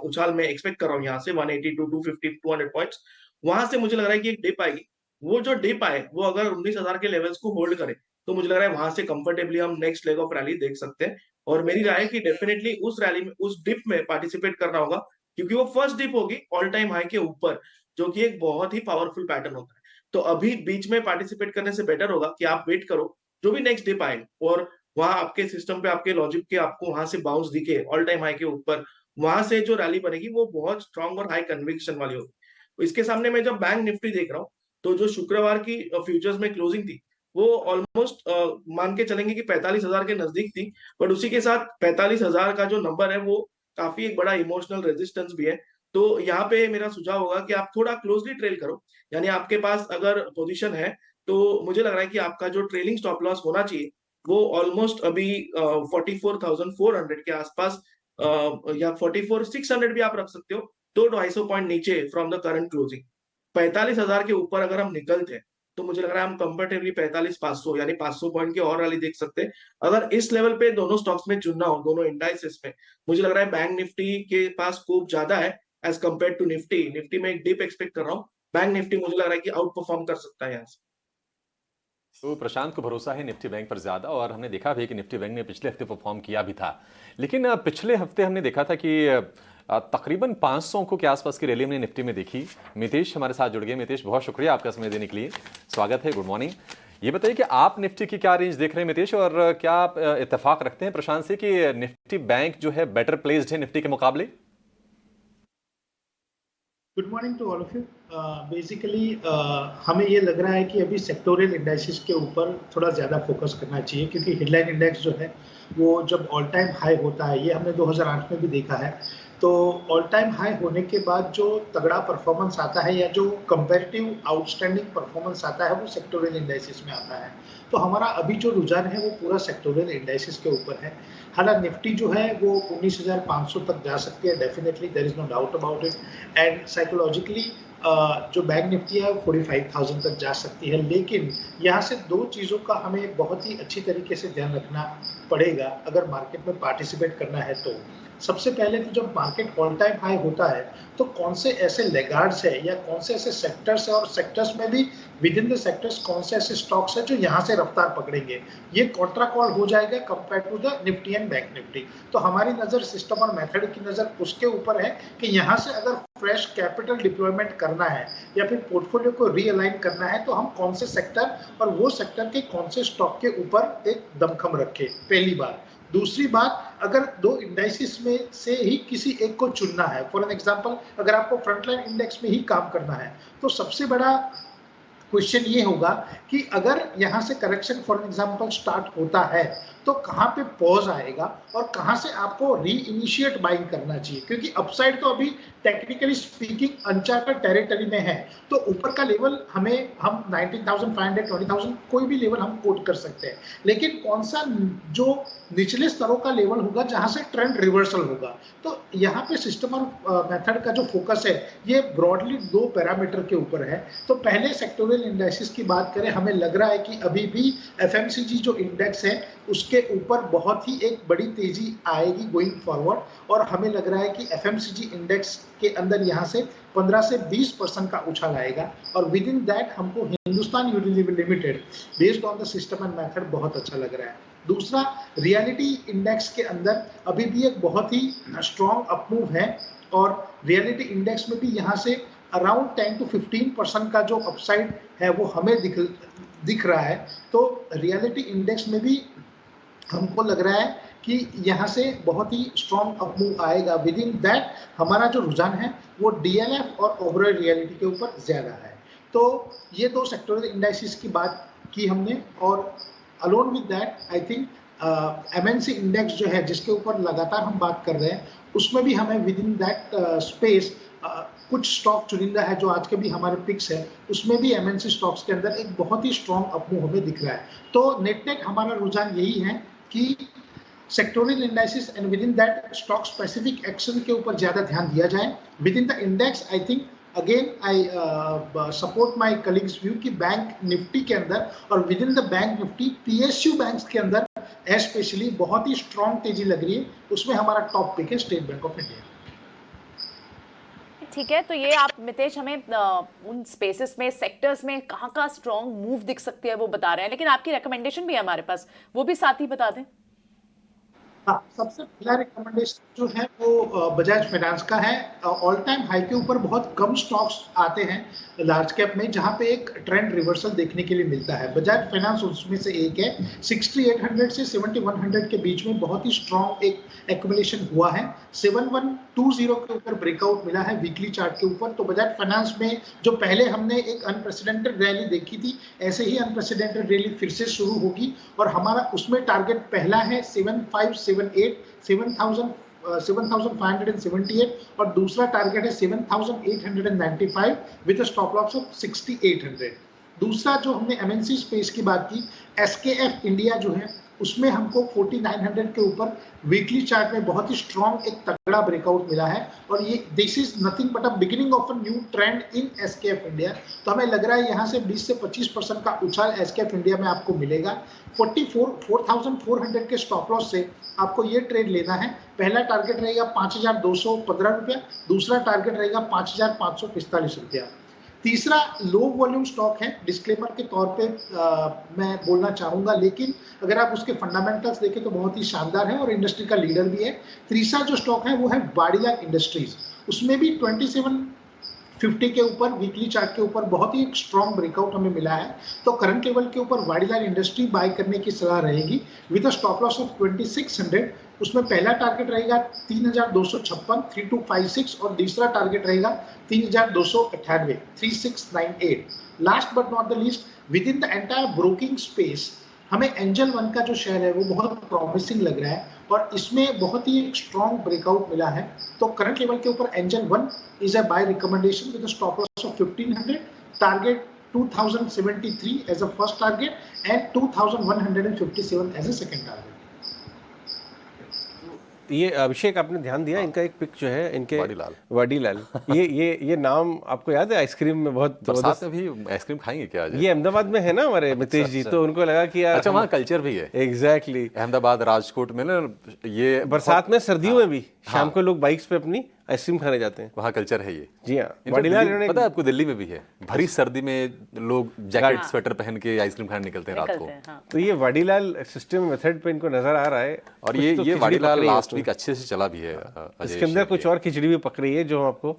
[SPEAKER 6] उछाल मैं एक्सपेक्ट कर रहा हूँ यहाँ से, 180 टू 250 200 पॉइंट्स। वहां से मुझे लग रहा है कि एक डिप आएगी। वो जो डिप आए वो अगर 19,000 के लेवल्स को होल्ड करे तो मुझे लग रहा है वहां से कंफर्टेबली हम नेक्स्ट लेग ऑफ रैली देख सकते हैं। और मेरी राय है कि डेफिनेटली उस रैली में, उस डिप में पार्टिसिपेट करना होगा, क्योंकि वो फर्स्ट डिप होगी ऑल टाइम हाई के ऊपर, जो कि एक बहुत ही पावरफुल पैटर्न होता है। तो अभी बीच में पार्टिसिपेट करने से बेटर होगा कि आप वेट करो जो भी नेक्स्ट डिप आए, और वहां आपके सिस्टम पे, आपके लॉजिक के आपको वहां से बाउंस दिखे ऑल टाइम हाई के ऊपर, वहां से जो रैली बनेगी वो बहुत स्ट्रांग और हाई कन्विक्शन वाली होगी। इसके सामने मैं जब बैंक निफ्टी देख रहा हूँ तो जो शुक्रवार की फ्यूचर्स में क्लोजिंग थी वो ऑलमोस्ट मान के चलेंगे कि 45,000 के नजदीक थी, बट उसी के साथ 45,000 का जो नंबर है वो काफी एक बड़ा इमोशनल रेजिस्टेंस भी है। तो यहाँ पे मेरा सुझाव होगा कि आप थोड़ा क्लोजली ट्रेल करो। यानी आपके पास अगर पोजीशन है तो मुझे लग रहा है कि आपका जो ट्रेलिंग स्टॉप लॉस होना चाहिए वो ऑलमोस्ट अभी 44,400 के आसपास, या 44,600 भी आप रख सकते हो, तो 250 पॉइंट नीचे फ्रॉम द करंट क्लोजिंग। 45,000 के ऊपर अगर हम निकलते हैं तो मुझे लग रहा है हम कंफर्टेबली 45,500 यानी 500 पॉइंट की और रैली देख सकते हैं। अगर इस लेवल पे दोनों स्टॉक्स में चुनना हो, दोनों इंडाइसेस में, मुझे लग रहा है बैंक निफ्टी के पास स्कोप ज्यादा है as compare to Nifty. Nifty में एक डिप एक्सपेक्ट कर रहा हूँ, बैंक निफ्टी मुझे लग रहा है कि आउट परफॉर्म कर सकता है यहाँ से।
[SPEAKER 3] तो प्रशांत को भरोसा है निफ्टी बैंक पर ज्यादा, और हमने देखा भी कि निफ्टी बैंक ने पिछले हफ्ते परफॉर्म किया भी था। लेकिन पिछले हफ्ते हमने देखा था कि तकरीबन 500 अंकों के आसपास की रैली हमने निफ्टी में देखी। मितेश हमारे साथ जुड़ गए। मितेश, बहुत शुक्रिया आपका समय देने के लिए, स्वागत है, गुड मॉर्निंग। ये बताइए कि आप निफ्टी की क्या रेंज देख रहे हैं मितेश, और क्या आप इत्तेफाक रखते हैं प्रशांत से कि निफ्टी बैंक जो है बेटर प्लेस्ड है निफ्टी के मुकाबले?
[SPEAKER 7] Good morning to all of you. Basically हमें ये लग रहा है कि अभी सेक्टोरियल इंडाइसिस के ऊपर थोड़ा ज़्यादा फोकस करना चाहिए, क्योंकि हेडलाइन इंडेक्स जो है वो जब ऑल टाइम हाई होता है, ये हमने 2008 में भी देखा है, तो ऑल टाइम हाई होने के बाद जो तगड़ा परफॉर्मेंस आता है या जो कंपैरेटिव आउटस्टैंडिंग परफॉर्मेंस आता है वो सेक्टोरियल इंडाइसिस में आता है। तो हमारा अभी जो रुझान है वो पूरा सेक्टोरियल इंडाइसिस के ऊपर है। हालांकि निफ्टी जो है वो 19,500 तक जा सकती है, definitely, there is no doubt about it. And psychologically जो बैंक निफ्टी है वो 45,000 तक जा सकती है। लेकिन यहाँ से दो चीज़ों का हमें बहुत ही अच्छी तरीके से ध्यान रखना पड़ेगा अगर मार्केट में पार्टिसिपेट करना है तो। सबसे पहले तो जब मार्केट ऑल टाइम हाई होता है तो कौन से ऐसे लेगार्ड्स है या कौन से ऐसे सेक्टर्स है, और सेक्टर्स में भी विद इन द सेक्टर्स कौन से ऐसे स्टॉक्स है जो यहाँ से रफ्तार पकड़ेंगे, ये कॉन्ट्रा कॉल हो जाएगा compare to the Nifty and bank Nifty. तो हमारी नज़र, सिस्टम और मेथड की नज़र उसके ऊपर है कि यहाँ से अगर फ्रेश कैपिटल डिप्लॉयमेंट करना है या फिर पोर्टफोलियो को रीअलाइन करना है तो हम कौन से सेक्टर और वो सेक्टर के कौन से स्टॉक के ऊपर एक दमखम रखें, पहली बात। दूसरी बात, अगर दो इंडाइसिस में से ही किसी एक को चुनना है, फॉर एन एग्जांपल अगर आपको फ्रंटलाइन इंडेक्स में ही काम करना है तो सबसे बड़ा क्वेश्चन ये होगा कि अगर यहाँ से करेक्शन फॉर एग्जांपल स्टार्ट होता है तो कहाँ पे पॉज आएगा और कहाँ से आपको री इनिशिएट बाइंग करना चाहिए, क्योंकि अपसाइड तो अभी टेक्निकली स्पीकिंग अनचार्टेड टेरिटरी में है। तो ऊपर का लेवल हम 19,500 20,000 कोई भी लेवल हम कोट कर सकते हैं, लेकिन कौन सा जो निचले स्तरों का लेवल होगा जहां से ट्रेंड रिवर्सल होगा। तो यहाँ पे सिस्टम और मेथड का जो फोकस है ये ब्रॉडली दो पैरामीटर के ऊपर है। तो पहले सेक्टोरियल इंडेक्सेस की बात करें, हमें लग रहा है कि अभी भी FMCG जो इंडेक्स है उसके ऊपर बहुत ही एक बड़ी तेजी आएगी गोइंग फॉरवर्ड, और हमें लग रहा है कि FMCG इंडेक्स के अंदर यहाँ से 15 से 20% का उछाल आएगा, और विद इन दैट हमको Hindustan Unilever limited based on the system and method बहुत अच्छा लग रहा है। दूसरा, रियलिटी इंडेक्स के अंदर अभी भी एक बहुत ही स्ट्रॉन्ग अपमूव है, और रियलिटी इंडेक्स में भी यहाँ से अराउंड 10 to 15% का जो अपसाइड है वो हमें दिख रहा है। तो रियलिटी इंडेक्स में भी हमको लग रहा है कि यहाँ से बहुत ही स्ट्रॉन्ग अप मूव आएगा। विद इन दैट हमारा जो रुझान है वो डीएलएफ और ओवरऑल रियलिटी के ऊपर ज्यादा है। तो ये दो सेक्टोरल इंडाइसिस की बात की हमने, और alone with that I think MNC index जो है जिसके ऊपर लगातार हम बात कर रहे हैं, उसमें भी हमें विद इन दैट स्पेस कुछ स्टॉक चुनिंदा है जो आज के भी हमारे पिक्स है, उसमें भी एमएनसी स्टॉक्स के अंदर एक बहुत ही स्ट्रॉन्ग अप मूव हमें दिख रहा है। तो नेट नेट हमारा रुझान यही है कि sectoral indices and with in that stock specific action के ऊपर ज्यादा ध्यान दिया जाए। With in the index I think again I support my colleagues view कि बैंक निफ्टी के अंदर और with in the bank Nifty PSU banks के अंदर स्पेशली बहुत ही स्ट्रॉन्ग तेजी लग रही है। उसमें हमारा टॉप पिक है स्टेट बैंक ऑफ इंडिया।
[SPEAKER 2] ठीक है, तो ये आप मितेश हमें उन स्पेसेस में, सेक्टर्स में कहाँ स्ट्रॉन्ग मूव दिख सकती है वो बता रहे हैं, लेकिन आपकी रिकमेंडेशन भी है हमारे पास, वो भी साथ ही बता दें।
[SPEAKER 7] हाँ, सबसे पहला रिकमेंडेशन जो है वो बजाज फाइनेंस का है। ऑल टाइम हाई के ऊपर बहुत कम स्टॉक्स आते हैं लार्ज कैप में जहां पे एक ट्रेंड रिवर्सल देखने के लिए मिलता है। बजाज फाइनेंस उसमें से एक है। 6800 से 7100 के बीच में बहुत ही स्ट्रॉन्ग एक एक्यूमुलेशन हुआ है। 7120 के ऊपर ब्रेकआउट मिला है वीकली चार्ट के ऊपर। तो बजाज फाइनेंस में जो पहले हमने एक अनप्रेसिडेंटेड रैली देखी थी, ऐसे ही अनप्रेसिडेंटेड रैली फिर से शुरू होगी और हमारा उसमें टारगेट पहला है 7578 7,578 और दूसरा टारगेट है 7,895 विद स्टॉप लॉस ऑफ 6,800। दूसरा जो हमने एमएनसी स्पेस की बात की, एसकेएफ इंडिया जो है उसमें हमको 4900 के ऊपर वीकली चार्ट में बहुत ही स्ट्रॉन्ग एक तगड़ा ब्रेकआउट मिला है और ये this is nothing but a beginning of a new trend in SKF India. तो हमें लग रहा है यहाँ से 20 से 25% का उछाल एसकेएफ इंडिया में आपको मिलेगा। 4400 के स्टॉप लॉस से आपको ये ट्रेड लेना है। पहला टारगेट रहेगा 5215 रुपया, दूसरा टारगेट रहेगा 5545 रुपया। तीसरा लो वॉल्यूम स्टॉक है, डिस्क्लेमर के तौर पे मैं बोलना चाहूंगा, लेकिन अगर आप उसके फंडामेंटल्स देखें तो बहुत ही शानदार है और इंडस्ट्री का लीडर भी है। तीसरा जो स्टॉक है वो है वाडीलाल इंडस्ट्रीज। उसमें भी 2750 के ऊपर वीकली चार्ट के ऊपर बहुत ही स्ट्रॉन्ग ब्रेकआउट हमें मिला है। तो करंट लेवल के ऊपर वाडीलाल इंडस्ट्री बाय करने की सलाह रहेगी with a stop loss of 2600। उसमें पहला टारगेट रहेगा 3256 3256 और दूसरा टारगेट रहेगा 3298 3698। Last but not the least, with in the entire broking space हमें एंजल वन का जो शेयर है वो बहुत प्रॉमिसिंग लग रहा है और इसमें बहुत ही एक स्ट्रॉन्ग ब्रेकआउट मिला है। तो करंट लेवल के ऊपर Angel One is a buy recommendation with a stop loss of 1500, target 2073 as a first target and 2157 as a second target.
[SPEAKER 1] ये अभिषेक आपने ध्यान दिया, इनका एक पिक जो है इनके
[SPEAKER 3] वाडीलाल।
[SPEAKER 1] वाडीलाल, ये नाम आपको याद है आइसक्रीम में बहुत
[SPEAKER 3] बरसात में भी आइसक्रीम खाएंगे क्या आज?
[SPEAKER 1] ये अहमदाबाद में है ना हमारे मितेश जी, तो उनको लगा कि यार
[SPEAKER 3] अच्छा, वहाँ कल्चर भी है।
[SPEAKER 1] एग्जैक्टली
[SPEAKER 3] अहमदाबाद, राजकोट में ना ये
[SPEAKER 1] बरसात में, सर्दियों में भी शाम को लोग बाइक्स पे अपनी आइसक्रीम खाने जाते हैं।
[SPEAKER 3] वहाँ कल्चर है ये।
[SPEAKER 1] जी हाँ,
[SPEAKER 3] इनफैक्ट
[SPEAKER 1] वाडीलाल
[SPEAKER 3] दिल्ली- पता है आपको, दिल्ली में भी है। भरी सर्दी में लोग जैकेट स्वेटर पहन के आइसक्रीम खाने निकलते हैं रात को।
[SPEAKER 2] हाँ।
[SPEAKER 1] तो ये वाडीलाल सिस्टम मेथड पे इनको नजर आ रहा है।
[SPEAKER 3] और
[SPEAKER 1] कुछ
[SPEAKER 3] ये
[SPEAKER 1] तो
[SPEAKER 3] ये
[SPEAKER 1] खिचड़ी
[SPEAKER 3] वाडीलाल
[SPEAKER 1] पक रही है
[SPEAKER 3] लास्ट
[SPEAKER 1] उसमें।
[SPEAKER 3] वीक अच्छे से चला भी है। अजय
[SPEAKER 1] इसके अंदर
[SPEAKER 3] शेयर
[SPEAKER 1] कुछ
[SPEAKER 3] के।
[SPEAKER 1] और खिचड़ी भी पक रही है जो हम आपको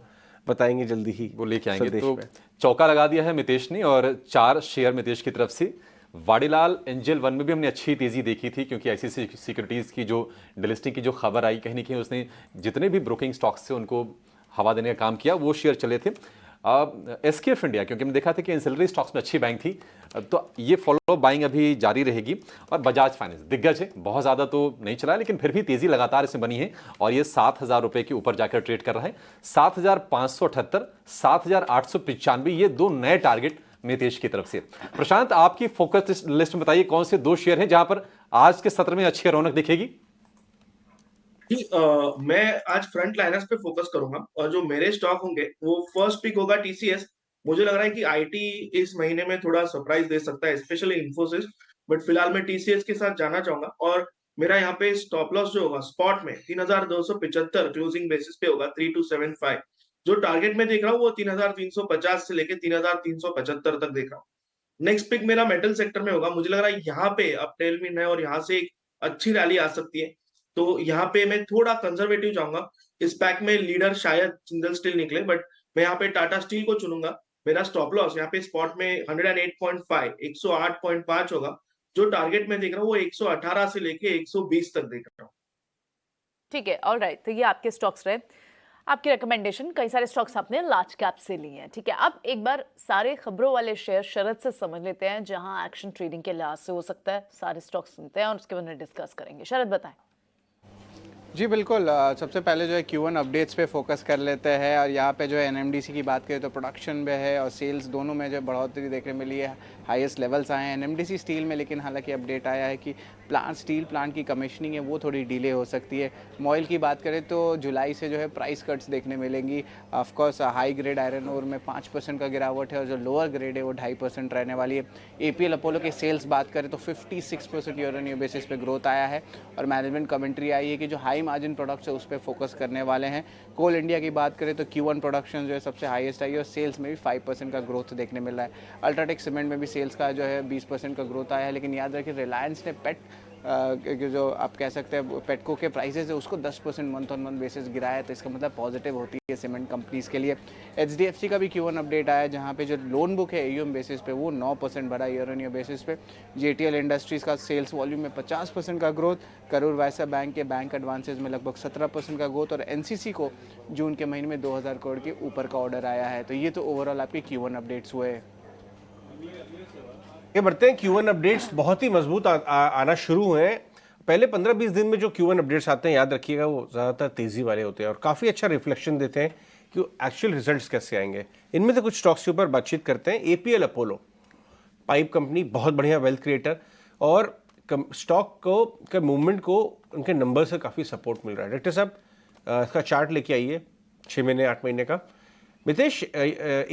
[SPEAKER 1] बताएंगे जल्दी ही,
[SPEAKER 3] वो लेके आएंगे।
[SPEAKER 1] संदेश
[SPEAKER 3] तो
[SPEAKER 1] पे।
[SPEAKER 3] चौका लगा दिया है मितेश ने और 4 शेयर मितेश की तरफ से। वाडीलाल एंजल वन में भी हमने अच्छी तेजी देखी थी क्योंकि आईसीसी सिक्योरिटीज की जो डिलिस्टिंग की जो खबर आई, कहीं ना कहीं उसने जितने भी ब्रोकिंग स्टॉक्स थे उनको हवा देने का काम किया, वो शेयर चले थे। एसकेएफ इंडिया, क्योंकि हमने देखा था कि एंसिलरी स्टॉक्स में अच्छी बाइंग थी, तो ये फॉलो बाइंग अभी जारी रहेगी। और बजाज फाइनेंस दिग्गज है, बहुत ज़्यादा तो नहीं चला है लेकिन फिर भी तेज़ी लगातार इसमें बनी है और ये 7,000 रुपये के ऊपर जाकर ट्रेड कर रहा है। 7,578, 7,895, ये 2 नए टारगेट मितेश की तरफ से। प्रशांत, आपकी फोकस लिस्ट में बताइए कौन से 2 शेयर हैं जहां पर आज के सत्र में अच्छी रौनक दिखेगी?
[SPEAKER 6] जी, मैं आज फ्रंट लाइनर्स पे फोकस करूंगा और जो मेरे स्टॉक होंगे वो फर्स्ट पिक होगा टीसीएस। मुझे लग रहा है कि आईटी इस महीने में थोड़ा सरप्राइज दे सकता है, स्पेशली इंफोसिस, बट फिलहाल मैं टीसीएस के साथ जाना चाहूंगा। और मेरा यहाँ पे स्टॉप लॉस जो होगा स्पॉट में 3275 क्लोजिंग बेसिस पे होगा 3275। जो टारगेट में देख रहा हूँ वो 3350 से लेके 3375 तक देख रहा हूँ। नेक्स्ट पिक मेरा मेटल सेक्टर में होगा। मुझे लग रहा है यहाँ पे अब टेलमिन है और यहाँ से एक अच्छी रैली आ सकती है, तो यहाँ पे मैं थोड़ा कंजर्वेटिव जाऊंगा। इस पैक में लीडर शायद जिंदल स्टील निकले, बट मैं यहाँ पे टाटा स्टील को चुनूंगा। मेरा स्टॉप लॉस यहाँ पे स्पॉट में 108.5 108.5 होगा जो टारगेट मैं देख रहा हूँ वो 118 से लेके 120 तक देख रहा हूँ।
[SPEAKER 2] ठीक है, ऑल राइट। तो ये आपके स्टॉक्स रहे, आपकी रिकमेंडेशन। कई सारे स्टॉक्स आपने लार्ज कैप से लिए हैं, ठीक है। अब एक बार सारे खबरों वाले शेयर शरद से समझ लेते हैं, जहां एक्शन ट्रेडिंग के लिहाज से हो सकता है। सारे स्टॉक्स सुनते हैं और उसके बाद में डिस्कस करेंगे। शरद बताएं।
[SPEAKER 8] जी बिल्कुल, सबसे पहले जो है Q1 अपडेट्स पे फोकस कर लेते हैं। और यहाँ पे जो है NMDC की बात करें तो प्रोडक्शन में है और सेल्स दोनों में जो है बढ़ोतरी देखने मिली है, हाईएस्ट लेवल्स आए हैं NMDC स्टील में। लेकिन हालांकि अपडेट आया है कि स्टील प्लांट की कमिश्निंग है वो थोड़ी डिले हो सकती है। मॉइल की बात करें तो जुलाई से जो है प्राइस कट्स देखने मिलेंगी। Of course high grade iron ore में 5% का गिरावट है और जो लोअर ग्रेड है वो 2.5% रहने वाली है। APL अपोलो के सेल्स बात करें तो 56% ईयर ऑन ईयर बेसिस पे ग्रोथ आया है और मैनेजमेंट कमेंट्री आई है कि जो हाई मार्जिन प्रोडक्ट्स है उस पर फोकस करने वाले हैं। कोल इंडिया की बात करें तो Q1 प्रोडक्शन जो है सबसे हाईएस्ट आई है और सेल्स में भी 5% का ग्रोथ देखने मिल रहा है। अल्ट्राटेक सीमेंट में भी सेल्स का जो है 20% का ग्रोथ आया है। लेकिन याद रखिए रिलायंस ने जो आप कह सकते हैं पेटको के प्राइसेस है उसको 10% मंथ ऑन मंथ बेसिस गिराया है, तो इसका मतलब पॉजिटिव होती है सीमेंट कंपनीज के लिए। HDFC का भी Q1 अपडेट आया जहां पे जो लोन बुक है AUM बेसिस पे वो 9% बढ़ा ईयर ऑन ईयर बेसिस पे। JTL इंडस्ट्रीज का सेल्स वॉल्यूम में 50% का ग्रोथ। करूर वैसा बैंक के बैंक एडवांसेज में लगभग 17% का ग्रोथ और NCC को जून के महीने में 2000 करोड़ के ऊपर का ऑर्डर आया है। तो ये तो ओवरऑल आपके Q1 अपडेट्स हुए हैं।
[SPEAKER 1] ये बढ़ते हैं। Q1 अपडेट्स बहुत ही मजबूत आना शुरू हुए हैं। पहले 15-20 दिन में जो Q1 अपडेट्स आते हैं याद रखिएगा वो ज़्यादातर तेज़ी वाले होते हैं और काफ़ी अच्छा रिफ्लेक्शन देते हैं कि एक्चुअल रिजल्ट्स कैसे आएंगे। इनमें से कुछ स्टॉक्स के ऊपर बातचीत करते हैं। APL अपोलो पाइप कंपनी, बहुत बढ़िया वेल्थ क्रिएटर और स्टॉक को के मूवमेंट को उनके नंबर से काफ़ी सपोर्ट मिल रहा है। डायरेक्टर साहब इसका चार्ट लेके आइए 6 महीने 8 महीने का। मितेश,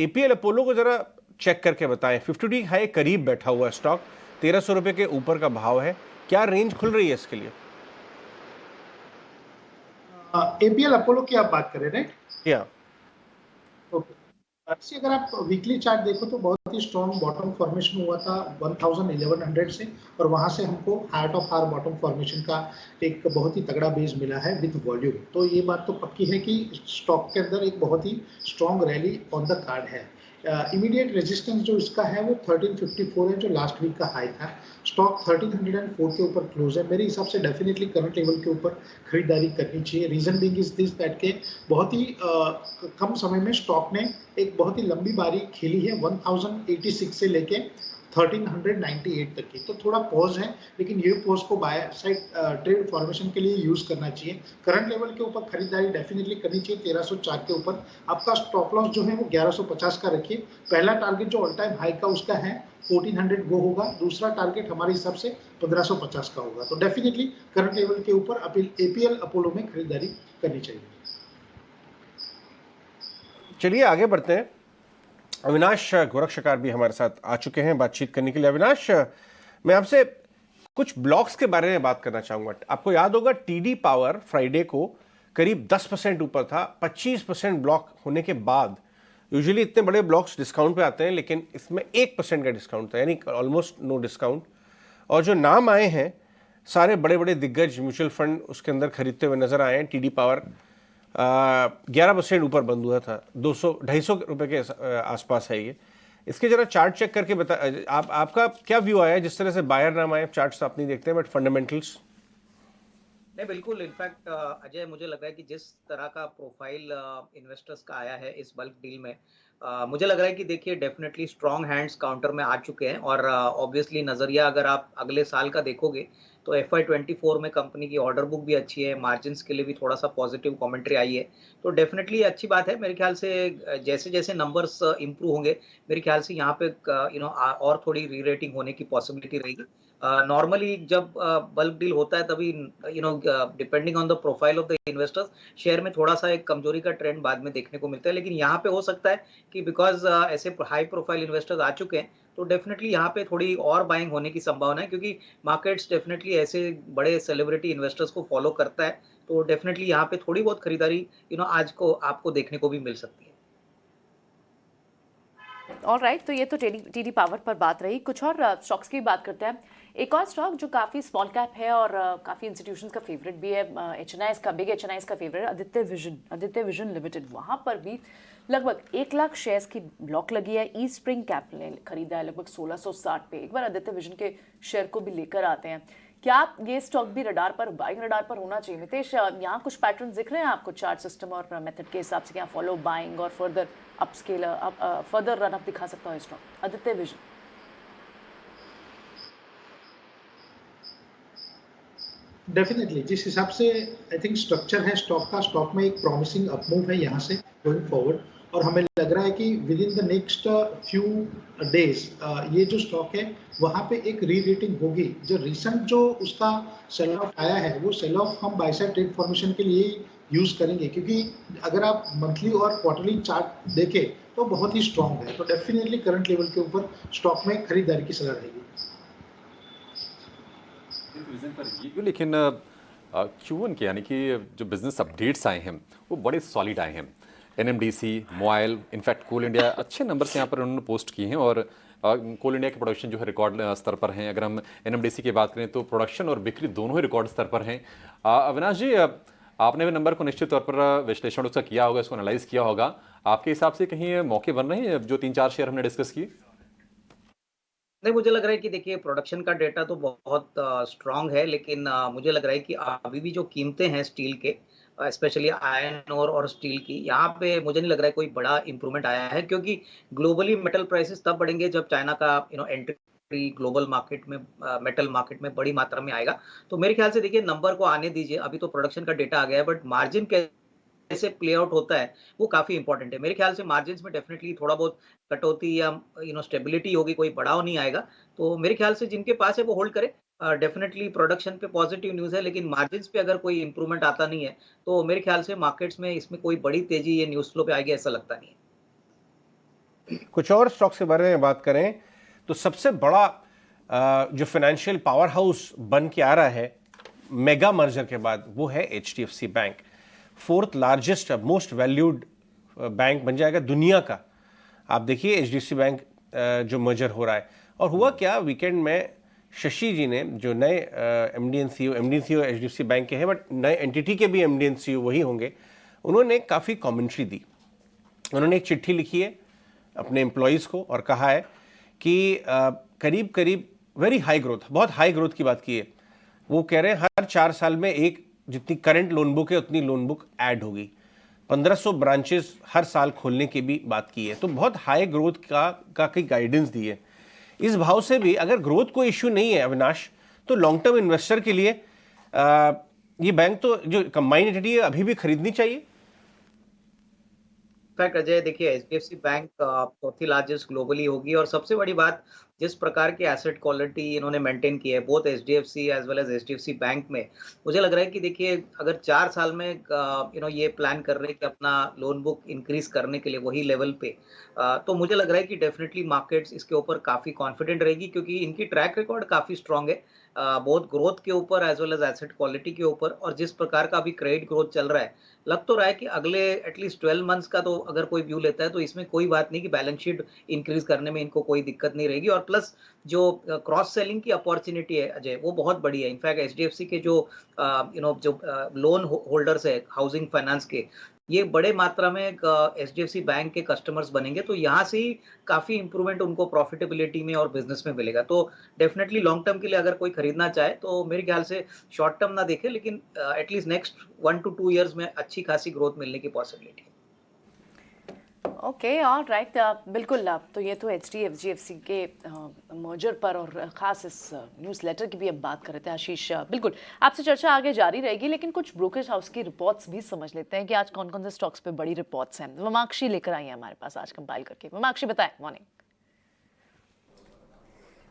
[SPEAKER 1] APL अपोलो को ज़रा चेक करके बताएं। 50 हाई करीब बैठा हुआ स्टॉक, 1300 रुपये के ऊपर का भाव है, क्या रेंज खुल रही है इसके लिए?
[SPEAKER 7] APL अपोलो की आप बात करें राइट?
[SPEAKER 1] या
[SPEAKER 7] ओके। अगर आप वीकली चार्ट देखो तो बहुत ही स्ट्रॉन्ग बॉटम फॉर्मेशन हुआ था 1100 से और वहां से हमको हार्ट ऑफ हार बॉटम फॉर्मेशन का एक बहुत ही तगड़ा बेस मिला है विद वॉल्यूम। तो ये बात तो पक्की है कि स्टॉक के अंदर एक बहुत ही strong rally on the card है। इमीडिएट रेजिस्टेंस जो इसका है वो 1354 है जो लास्ट वीक का हाई था। स्टॉक 1304 के ऊपर क्लोज है। मेरे हिसाब से डेफिनेटली करंट लेवल के ऊपर खरीदारी करनी चाहिए। Reason being is this that के बहुत ही कम समय में स्टॉक ने एक बहुत ही लंबी बारी खेली है 1086 से लेके 1398 तक की। तो थोड़ा पॉज है लेकिन ये पॉज को बाय साइड ट्रेड फॉर्मेशन के लिए यूज करना चाहिए। करंट लेवल के ऊपर खरीदारी डेफिनेटली करनी चाहिए 1304 के ऊपर। आपका स्टॉप लॉस जो है वो 1150 का रखिए। पहला टारगेट जो ऑल टाइम हाई का उसका है 1400 वो होगा। दूसरा टारगेट हमारे हिसाब से 1550 का होगा। तो डेफिनेटली करंट लेवल के ऊपर APL अपोलो में खरीदारी करनी चाहिए।
[SPEAKER 1] चलिए आगे बढ़ते हैं। अविनाश गोरक्षकार भी हमारे साथ आ चुके हैं बातचीत करने के लिए। अविनाश, मैं आपसे कुछ ब्लॉक्स के बारे में बात करना चाहूंगा। आपको याद होगा TD पावर फ्राइडे को करीब 10% ऊपर था। 25% ब्लॉक होने के बाद यूजुअली इतने बड़े ब्लॉक्स डिस्काउंट पे आते हैं, लेकिन इसमें 1% का डिस्काउंट था, यानी ऑलमोस्ट नो डिस्काउंट। और जो नाम आए हैं सारे बड़े बड़े दिग्गज म्यूचुअल फंड उसके अंदर खरीदते हुए नजर आए हैं। TD पावर 11% ऊपर बंद हुआ था, 200-250 रुपए के आसपास है ये। इसके जरा चार्ट चेक करके बता, आपका क्या व्यू आया है? जिस तरह से बायर नाम आए, चार्ट्स आप नहीं देखते हैं बट फंडामेंटल्स।
[SPEAKER 9] नहीं बिल्कुल, इनफैक्ट अजय मुझे लग रहा है कि जिस तरह का प्रोफाइल इन्वेस्टर्स का आया है इस बल्क डील में, मुझे लग रहा है कि देखिए डेफिनेटली स्ट्रॉन्ग हैंड्स काउंटर में आ चुके हैं। और ऑब्वियसली नज़रिया अगर आप अगले साल का देखोगे तो FY24 में कंपनी की ऑर्डर बुक भी अच्छी है, मार्जिन्स के लिए भी थोड़ा सा पॉजिटिव कमेंट्री आई है। तो डेफिनेटली अच्छी बात है। मेरे ख्याल से जैसे जैसे नंबर्स इंप्रूव होंगे मेरे ख्याल से यहाँ पे और थोड़ी री रेटिंग होने की पॉसिबिलिटी रहेगी। नॉर्मली जब बल्क डील होता है तभी depending on the profile of the investors share में थोड़ा सा एक कमजोरी का ट्रेंड बाद में देखने को मिलता है। लेकिन यहाँ पे हो सकता है कि बिकॉज ऐसे हाई प्रोफाइल इन्वेस्टर्स आ चुके हैं तो डेफिनेटली यहाँ पे थोड़ी और बाइंग होने की संभावना है, क्योंकि मार्केट्स डेफिनेटली ऐसे बड़े सेलिब्रिटी इन्वेस्टर्स को फॉलो करता है। तो डेफिनेटली यहाँ पे थोड़ी बहुत खरीदारी आज को आपको देखने को भी मिल सकती है।
[SPEAKER 2] ऑलराइट, तो ये तो टीडी पावर पर बात रही। कुछ और स्टॉक्स की बात करते हैं। एक और स्टॉक जो काफ़ी स्मॉल कैप है और काफ़ी इंस्टीट्यूशंस का फेवरेट भी है, एचएनआईएस का, बिग एचएनआईएस का फेवरेट है, आदित्य विजन लिमिटेड। वहाँ पर भी लगभग 1 लाख शेयर्स की ब्लॉक लगी है। ई स्प्रिंग कैप ने खरीदा है लगभग 1660 पे। एक बार आदित्य विजन के शेयर को भी लेकर आते हैं। क्या ये स्टॉक भी रडार पर, बाइंग रडार पर होना चाहिए? मितेश, यहाँ कुछ पैटर्न दिख रहे हैं आपको चार्ट सिस्टम और मेथड के हिसाब से? क्या फॉलो बाइंग और further upscale further run up दिखा सकता है स्टॉक आदित्य विजन?
[SPEAKER 7] डेफिनेटली जिस हिसाब से आई थिंक स्ट्रक्चर है स्टॉक का, स्टॉक में एक प्रॉमिसिंग अपमूव है यहाँ से गोइंग फॉरवर्ड, और हमें लग रहा है कि with in the next few days ये जो स्टॉक है वहाँ पे एक री रेटिंग होगी। जो रिसेंट जो उसका सेल ऑफ आया है वो सेल ऑफ हम बाय साइड ट्रेड फॉर्मेशन के लिए यूज करेंगे, क्योंकि अगर आप मंथली और क्वार्टरली चार्ट देखें तो बहुत ही स्ट्रांग है। तो डेफिनेटली करंट लेवल के ऊपर स्टॉक में खरीदारी की सलाह रहेगी।
[SPEAKER 3] लेकिन Q1 के यानी कि जो बिजनेस अपडेट्स आए हैं वो बड़े सॉलिड आए हैं। NMDC, मोबाइल, इनफैक्ट कोल इंडिया अच्छे नंबर्स यहाँ पर उन्होंने पोस्ट किए हैं और कोल इंडिया के प्रोडक्शन जो है रिकॉर्ड स्तर पर हैं। अगर हम NMDC की बात करें तो प्रोडक्शन और बिक्री दोनों ही रिकॉर्ड स्तर पर हैं। अविनाश जी, आपने भी नंबर को निश्चित तौर पर विश्लेषण उसका किया होगा, इसको एनालाइज किया होगा। आपके हिसाब से कहीं मौके बन रहे हैं जो 3-4 शेयर हमने डिस्कस किए?
[SPEAKER 9] नहीं, मुझे लग रहा है कि देखिए प्रोडक्शन का डेटा तो बहुत स्ट्रांग है, लेकिन मुझे लग रहा है कि अभी भी जो कीमतें हैं स्टील के, स्पेशली आयरन और स्टील की, यहाँ पे मुझे नहीं लग रहा है कोई बड़ा इंप्रूवमेंट आया है, क्योंकि ग्लोबली मेटल प्राइसेस तब बढ़ेंगे जब चाइना का एंट्री ग्लोबल मार्केट में, मेटल मार्केट में बड़ी मात्रा में आएगा। तो मेरे ख्याल से देखिए नंबर को आने दीजिए, अभी तो प्रोडक्शन का डेटा आ गया है, बट मार्जिन कैसे प्ले आउट होता है वो काफी इंपॉर्टेंट है। मेरे ख्याल से मार्जिन्स में डेफिनेटली थोड़ा बहुत कटौती या स्टेबिलिटी होगी, कोई बढ़ाव नहीं आएगा। तो मेरे ख्याल से जिनके पास है वो होल्ड करे। डेफिनेटली प्रोडक्शन पे पॉजिटिव न्यूज़ है, लेकिन मार्जिन्स पे अगर कोई इंप्रूवमेंट आता नहीं है तो मेरे ख्याल से मार्केट्स में इसमें कोई बड़ी तेजी ये न्यूज़ फ्लो पे आएगी ऐसा लगता नहीं है।
[SPEAKER 1] कुछ और स्टॉक्स के बारे में बात करें तो सबसे बड़ा जो फाइनेंशियल पावर हाउस बन के आ रहा है मेगा मर्जर के बाद वो है HDFC bank. 4th largest most valued bank बन जाएगा दुनिया का। आप देखिए HDFC बैंक जो मर्जर हो रहा है। और हुआ क्या, वीकेंड में शशि जी ने, जो नए MD and CEO HDFC bank के हैं बट नए एंटिटी के भी MD and CEO वही होंगे, उन्होंने काफ़ी कमेंट्री दी। उन्होंने एक चिट्ठी लिखी है अपने एम्प्लॉयज़ को और कहा है कि करीब करीब वेरी हाई ग्रोथ, बहुत हाई ग्रोथ की बात की है। वो कह रहे हैं हर 4 साल में एक जितनी करंट लोन बुक है उतनी लोन बुक ऐड होगी। 1500 ब्रांचेस हर साल खोलने की भी बात की है। तो बहुत हाई ग्रोथ का की गाइडेंस दी है। इस भाव से भी अगर ग्रोथ कोई इश्यू नहीं है अविनाश, तो लॉन्ग टर्म इन्वेस्टर के लिए ये बैंक तो जो कंबाइंड एंटिटी है अभी भी खरीदनी चाहिए।
[SPEAKER 9] इनफैक्ट अजय देखिए HDFC बैंक चौथी लार्जेस्ट ग्लोबली होगी, और सबसे बड़ी बात जिस प्रकार की एसेट क्वालिटी इन्होंने मेंटेन की है both HDFC as well as HDFC bank में, मुझे लग रहा है कि देखिए अगर 4 साल में ये प्लान कर रहे हैं कि अपना लोन बुक इंक्रीज करने के लिए वही लेवल पे, तो मुझे लग रहा है कि डेफिनेटली मार्केट्स इसके ऊपर काफी कॉन्फिडेंट रहेगी, क्योंकि इनकी ट्रैक रिकॉर्ड काफी स्ट्रांग है बहुत ग्रोथ के ऊपर as well as asset quality के ऊपर। और जिस प्रकार का अभी क्रेडिट ग्रोथ चल रहा है, लग तो रहा है कि अगले एटलीस्ट 12 मंथ्स का तो अगर कोई व्यू लेता है तो इसमें कोई बात नहीं कि बैलेंस शीट इंक्रीज करने में इनको कोई दिक्कत नहीं रहेगी। और प्लस जो क्रॉस सेलिंग की अपॉर्चुनिटी है अजय, वो बहुत बड़ी है। इनफैक्ट HDFC के जो जो लोन होल्डर्स है हाउसिंग फाइनेंस के, ये बड़े मात्रा में HDFC बैंक के कस्टमर्स बनेंगे, तो यहाँ से ही काफी इंप्रूवमेंट उनको प्रॉफिटेबिलिटी में और बिजनेस में मिलेगा। तो डेफिनेटली लॉन्ग टर्म के लिए अगर कोई खरीदना चाहे तो मेरे ख्याल से शॉर्ट टर्म ना देखे, लेकिन एटलीस्ट नेक्स्ट 1 to 2 ईयर्स में अच्छी खासी ग्रोथ मिलने की पॉसिबिलिटी है।
[SPEAKER 2] ओके, ऑल राइट, बिल्कुल। तो ये तो HDFC के मर्जर पर और ख़ास इस न्यूज़ लेटर की भी अब बात कर रहे थे आशीष। बिल्कुल आपसे चर्चा आगे जारी रहेगी, लेकिन कुछ ब्रोकरेज हाउस की रिपोर्ट्स भी समझ लेते हैं कि आज कौन कौन से स्टॉक्स पे बड़ी रिपोर्ट्स हैं। ममाक्षी लेकर आई है हमारे पास आज कंपाइल करके। ममाक्षी बताएं। मॉर्निंग।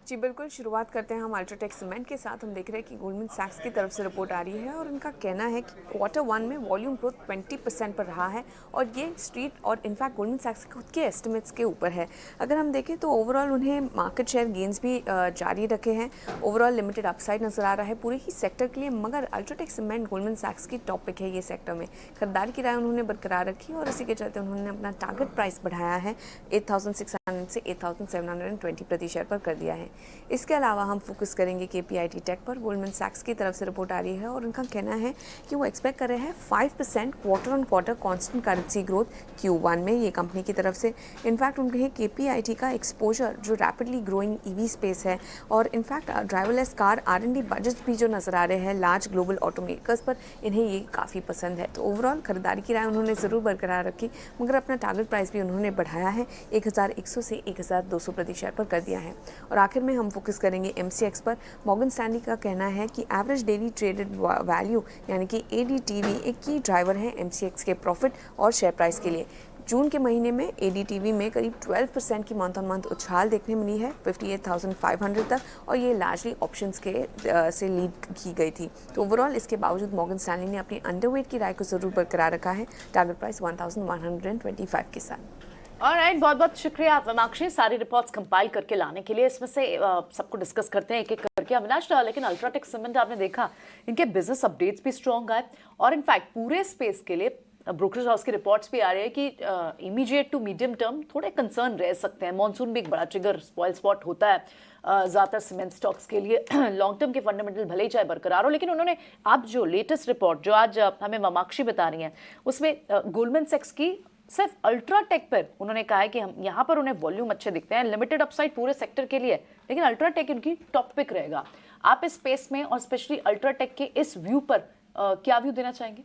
[SPEAKER 10] जी बिल्कुल, शुरुआत करते हैं हम अल्ट्राटेक सीमेंट के साथ। हम देख रहे हैं कि गोल्डमैन सैक्स की तरफ से रिपोर्ट आ रही है और उनका कहना है कि क्वार्टर 1 में वॉल्यूम ग्रोथ 20% पर रहा है और ये स्ट्रीट और इनफैक्ट गोल्डमैन सैक्स के खुद के एस्टिमेट्स के ऊपर है। अगर हम देखें तो ओवरऑल उन्हें मार्केट शेयर गेंस भी जारी रखे हैं। ओवरऑल लिमिटेड अपसाइड नजर आ रहा है पूरे ही सेक्टर के लिए, मगर अल्ट्राटेक सीमेंट गोल्डमैन सैक्स की टॉपिक है ये सेक्टर में। खरीदारी की राय उन्होंने बरकरार रखी और इसी के चलते उन्होंने अपना टारगेट प्राइस बढ़ाया है 8600 से 8720 प्रति शेयर पर कर दिया है। इसके अलावा हम फोकस करेंगे KPIT टेक पर। गोल्डमैन सैक्स की तरफ से रिपोर्ट आ रही है और उनका कहना है कि वो एक्सपेक्ट कर रहे हैं 5% quarter on quarter constant currency growth Q1 में, ये कंपनी की तरफ से। इनफैक्ट उनके KPIT का एक्सपोजर जो रैपिडली ग्रोइंग EV स्पेस है और in fact driverless car R&D budget भी जो नज़र आ रहे हैं लार्ज ग्लोबल ऑटोमेकर्स पर, इन्हें ये काफ़ी पसंद है। तो ओवरऑल खरीदारी की राय उन्होंने ज़रूर बरकरार रखी, मगर अपना टारगेट प्राइस भी उन्होंने बढ़ाया है 1100 से 1200 प्रति शेयर पर कर दिया है। और आखिर में हम फोकस करेंगे MCX पर। मॉर्गन स्टैनली का कहना है कि एवरेज डेली ट्रेडेड वैल्यू यानी कि ADTV एक की ड्राइवर है MCX के प्रॉफिट और शेयर प्राइस के लिए। जून के महीने में ADTV में करीब 12% की मंथ ऑन मंथ उछाल देखने मिली है 58,500 तक, और ये लार्जली ऑप्शंस के से लीड की गई थी। तो ओवरऑल इसके बावजूद मॉर्गन स्टैनली ने अपनी अंडरवेट की राय को ज़रूर बरकरार रखा है टारगेट प्राइस 1125 के साथ।
[SPEAKER 2] ऑलराइट, बहुत बहुत शुक्रिया वमाक्षी सारी रिपोर्ट्स कंपाइल करके लाने के लिए। इसमें से सबको डिस्कस करते हैं एक एक करके। अविनाश, लेकिन अल्ट्राटेक सीमेंट आपने देखा इनके बिजनेस अपडेट्स भी स्ट्रॉन्ग आए और इनफैक्ट पूरे स्पेस के लिए ब्रोकरेज हाउस की रिपोर्ट्स भी आ रही है कि इमीडिएट टू मीडियम टर्म थोड़े कंसर्न रह सकते हैं। मॉनसून भी एक बड़ा ट्रिगर स्पॉइल स्पॉट होता है ज़्यादातर सीमेंट स्टॉक्स के लिए। लॉन्ग टर्म के फंडामेंटल भले ही चाहे बरकरार हो, लेकिन उन्होंने आप जो लेटेस्ट रिपोर्ट जो आज हमें वमाक्षी बता रही हैं उसमें गोल्डमैन सैक्स की सिर्फ अल्ट्राटेक पर उन्होंने कहा है कि हम यहाँ पर उन्हें वॉल्यूम अच्छे दिखते हैं, लिमिटेड अपसाइड पूरे सेक्टर के लिए, लेकिन अल्ट्राटेक उनकी टॉप पिक रहेगा। आप इस स्पेस में और स्पेशली अल्ट्राटेक के इस व्यू पर क्या व्यू देना चाहेंगे?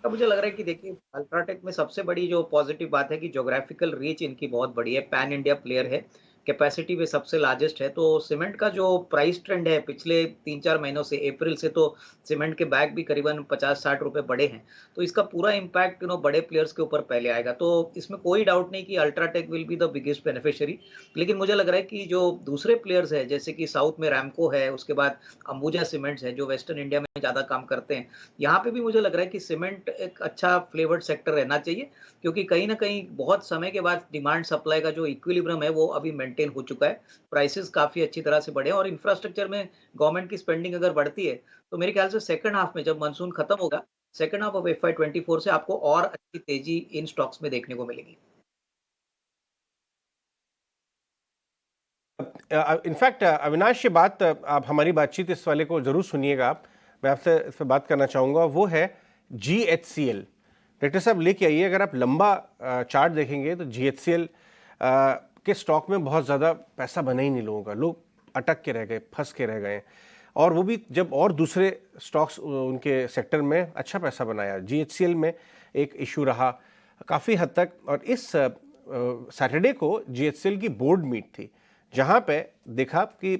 [SPEAKER 9] अब मुझे लग रहा है कि देखिए अल्ट्राटेक में सबसे बड़ी जो पॉजिटिव बात है कि ज्योग्राफिकल रीच इनकी बहुत बड़ी है, पैन इंडिया प्लेयर है, कैपेसिटी भी सबसे लार्जेस्ट है। तो सीमेंट का जो प्राइस ट्रेंड है पिछले 3-4 महीनों से, अप्रैल से तो सीमेंट के बैग भी करीबन 50-60 रुपए बढ़े हैं। तो इसका पूरा इम्पैक्ट बड़े प्लेयर्स के ऊपर पहले आएगा। तो इसमें कोई डाउट नहीं कि UltraTech will be the biggest beneficiary. लेकिन मुझे लग रहा है कि जो दूसरे प्लेयर्स है, जैसे कि साउथ में रैमको है, उसके बाद अंबुजा सीमेंट्स है जो वेस्टर्न इंडिया में ज़्यादा काम करते हैं, यहाँ पे भी मुझे लग रहा है कि सीमेंट एक अच्छा फ्लेवर्ड सेक्टर रहना चाहिए, क्योंकि कहीं ना कहीं बहुत समय के बाद डिमांड सप्लाई का जो इक्विलिब्रियम है वो अभी मेंटेन हो चुका है। प्राइसेस काफ़ी अच्छी तरह से बढ़े और इंफ्रास्ट्रक्चर में गवर्नमेंट की स्पेंडिंग अगर बढ़ती है तो मेरे ख्याल से सेकंड हाफ में जब मानसून खत्म होगा, सेकंड हाफ ऑफ FY24 से आपको और अच्छी तेजी इन स्टॉक्स में देखने को मिलेगी।
[SPEAKER 1] इनफैक्ट अविनाश, ये बात आप हमारी बातचीत इस वाले को जरूर सुनिएगा। आप, मैं आपसे इस पर बात करना चाहूँगा, वो है GHCL। डायरेक्टर साहब लेके आइए। अगर आप लंबा चार्ट देखेंगे तो GHCL के स्टॉक में बहुत ज़्यादा पैसा बना ही नहीं लोगों का, लोग अटक के रह गए, फंस के रह गए, और वो भी जब और दूसरे स्टॉक्स उनके सेक्टर में अच्छा पैसा बनाया। GHCL में एक इशू रहा काफ़ी हद तक, और इस सैटरडे को GHCL की बोर्ड मीट थी जहाँ पे देखा कि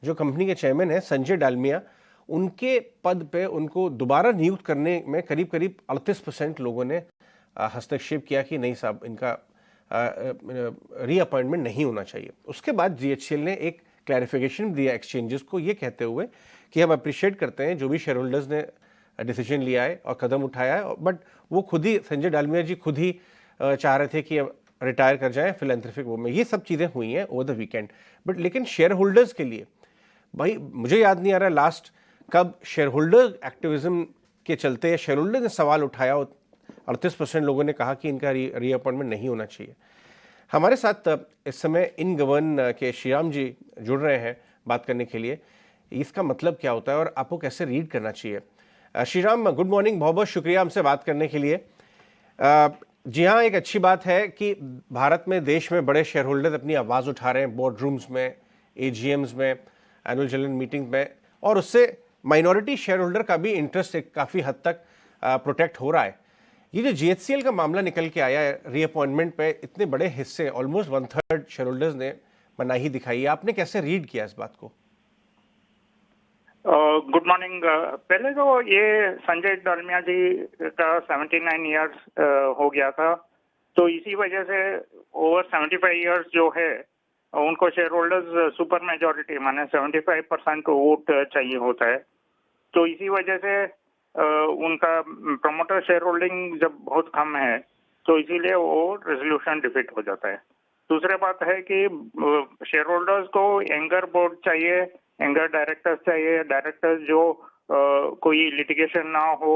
[SPEAKER 1] जो कंपनी के चेयरमैन हैं संजय डालमिया, उनके पद पे उनको दोबारा नियुक्त करने में करीब करीब 38% लोगों ने हस्तक्षेप किया कि नहीं साहब, इनका रीअपॉइंटमेंट नहीं होना चाहिए। उसके बाद GHCL ने एक क्लैरिफिकेशन दिया एक्सचेंजेस को, ये कहते हुए कि हम अप्रिशिएट करते हैं जो भी शेयर होल्डर्स ने डिसीजन लिया है और कदम उठाया है, बट वो खुद ही, संजय डालमिया जी खुद ही चाह रहे थे कि अब रिटायर कर जाएं फिलैंथ्रोपिक वो में। ये सब चीज़ें हुई हैं ओवर द वीकेंड, बट लेकिन शेयर होल्डर्स के लिए भाई मुझे याद नहीं आ रहा लास्ट कब शेयर होल्डर एक्टिविज्म के चलते शेयर होल्डर ने सवाल उठाया। 38% लोगों ने कहा कि इनका रीअपॉइंटमेंट नहीं होना चाहिए। हमारे साथ इस समय इन गवर्न के श्रीराम जी जुड़ रहे हैं बात करने के लिए। इसका मतलब क्या होता है और आपको कैसे रीड करना चाहिए? श्रीराम, गुड मॉर्निंग, बहुत बहुत शुक्रिया हमसे बात करने के लिए। जी हाँ, एक अच्छी बात है कि भारत में, देश में बड़े शेयर होल्डर्स अपनी आवाज़ उठा रहे हैं बोर्ड रूम्स में, AGMs में, एनुअल जनरल मीटिंग में, और उससे माइनॉरिटी शेयर होल्डर का भी इंटरेस्ट काफ़ी हद तक प्रोटेक्ट हो रहा है। ये जो GHCL का मामला निकल के आया है रीअपॉइंटमेंट पे, इतने बड़े हिस्से, ऑलमोस्ट 1/3 शेयर होल्डर्स ने मनाही दिखाई है, आपने कैसे रीड किया इस बात को?
[SPEAKER 11] Good morning. पहले तो ये संजय डालमिया जी का 79 इयर्स हो गया था, तो इसी वजह से ओवर 75 इयर्स जो है उनको शेयर होल्डर्स सुपर मेजोरिटी माने 75% वोट चाहिए होता है। तो इसी वजह से उनका प्रमोटर शेयर होल्डिंग जब बहुत कम है तो इसीलिए वो रेजोल्यूशन डिफीट हो जाता है। दूसरी बात है कि शेयर होल्डर्स को एंगर बोर्ड चाहिए, एंगर डायरेक्टर्स चाहिए, डायरेक्टर्स जो कोई लिटिगेशन ना हो,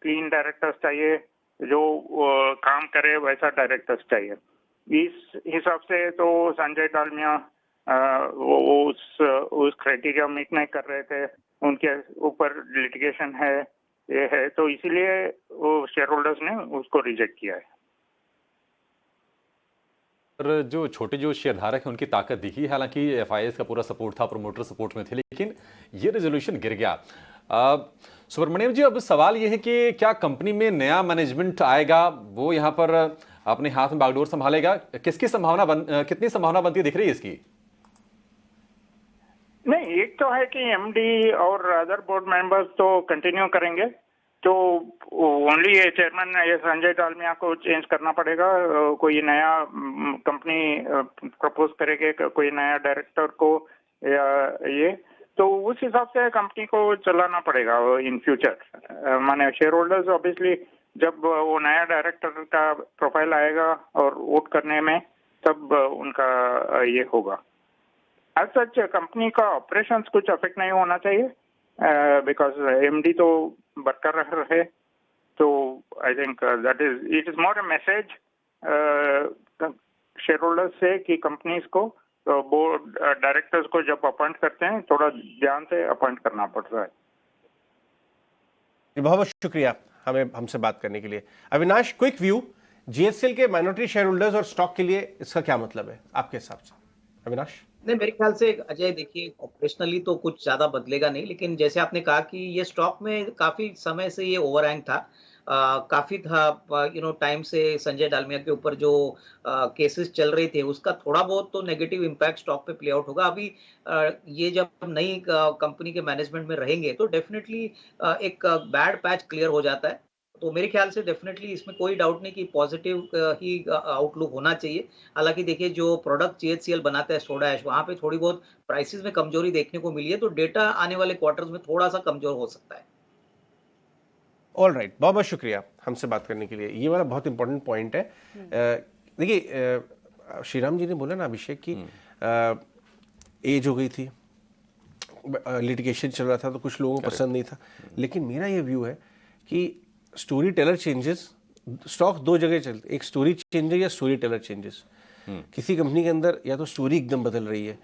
[SPEAKER 11] क्लीन डायरेक्टर्स चाहिए, जो काम करे वैसा डायरेक्टर्स चाहिए। इस हिसाब से तो संजय डालमिया वो उस क्राइटेरिया मीट नहीं कर रहे थे, उनके ऊपर लिटिगेशन है, ये है, तो इसीलिए वो शेयर होल्डर्स ने उसको रिजेक्ट किया है।
[SPEAKER 3] और जो छोटे जो शेयरधारक हैं उनकी ताकत दिखी, हालांकि एफआईएस का पूरा सपोर्ट था, प्रोमोटर सपोर्ट में थे, लेकिन ये रेजोल्यूशन गिर गया। सुब्रमण्यम जी, अब सवाल ये है कि क्या कंपनी में नया मैनेजमेंट आएगा, वो यहाँ पर अपने हाथ में बागडोर संभालेगा? कितनी संभावना बनती दिख रही है इसकी?
[SPEAKER 11] नहीं, एक तो है कि एमडी और अदर बोर्ड मेंबर्स तो कंटिन्यू करेंगे, तो ओनली ये चेयरमैन ये संजय डालमिया को चेंज करना पड़ेगा। कोई नया कंपनी प्रपोज करेंगे, कोई नया डायरेक्टर को, या ये तो उस हिसाब से कंपनी को चलाना पड़ेगा इन फ्यूचर। माने शेयर होल्डर्स ऑब्वियसली जब वो नया डायरेक्टर का प्रोफाइल आएगा और वोट करने में, तब उनका ये होगा। एज सच कंपनी का ऑपरेशंस कुछ अफेक्ट नहीं होना चाहिए, बिकॉज एमडी तो बरकरार रहे। तो I think that it is more a message share holders से कि कंपनीज को बोर्ड डायरेक्टर्स को जब अपॉइंट करते हैं थोड़ा ध्यान से अपॉइंट करना पड़ता है।
[SPEAKER 1] बहुत बहुत शुक्रिया हमसे बात करने के लिए। अविनाश, क्विक व्यू, जीएसएल के माइनॉरिटी शेयर होल्डर्स और स्टॉक के लिए इसका क्या मतलब है आपके हिसाब से? अविनाश?
[SPEAKER 9] नहीं, मेरे ख्याल से अजय देखिए, ऑपरेशनली तो कुछ ज्यादा बदलेगा नहीं, लेकिन जैसे आपने कहा कि ये स्टॉक में काफी समय से ये ओवरहैंग था, काफी था, टाइम से संजय डालमिया के ऊपर जो केसेस चल रहे थे उसका थोड़ा बहुत तो नेगेटिव इम्पैक्ट स्टॉक पे प्ले आउट होगा। अभी ये जब नई कंपनी के मैनेजमेंट में रहेंगे तो डेफिनेटली एक बैड पैच क्लियर हो जाता है। तो मेरे ख्याल से डेफिनेटली इसमें कोई डाउट नहीं कि पॉजिटिव ही आउटलुक होना चाहिए। हालांकि देखिए, जो प्रोडक्ट जीएचसीएल बनाता है सोडा ऐश, वहां पे थोड़ी बहुत प्राइसेस में कमजोरी देखने को मिली है, तो डेटा आने वाले क्वार्टर्स में थोड़ा सा कमजोर हो सकता है।
[SPEAKER 1] ऑल राइट, बहुत बहुत शुक्रिया हमसे बात करने के लिए। ये वाला बहुत इंपॉर्टेंट पॉइंट है। देखिए, श्रीराम जी ने बोला ना अभिषेक की एज हो गई थी, लिटिगेशन चल रहा था, तो कुछ लोगों को पसंद नहीं था, लेकिन मेरा ये व्यू है कि स्टोरी टेलर चेंजेस, स्टॉक दो जगह चलते, एक स्टोरी चेंजेस या स्टोरी टेलर चेंजेस। किसी कंपनी के अंदर या तो स्टोरी एकदम बदल रही है,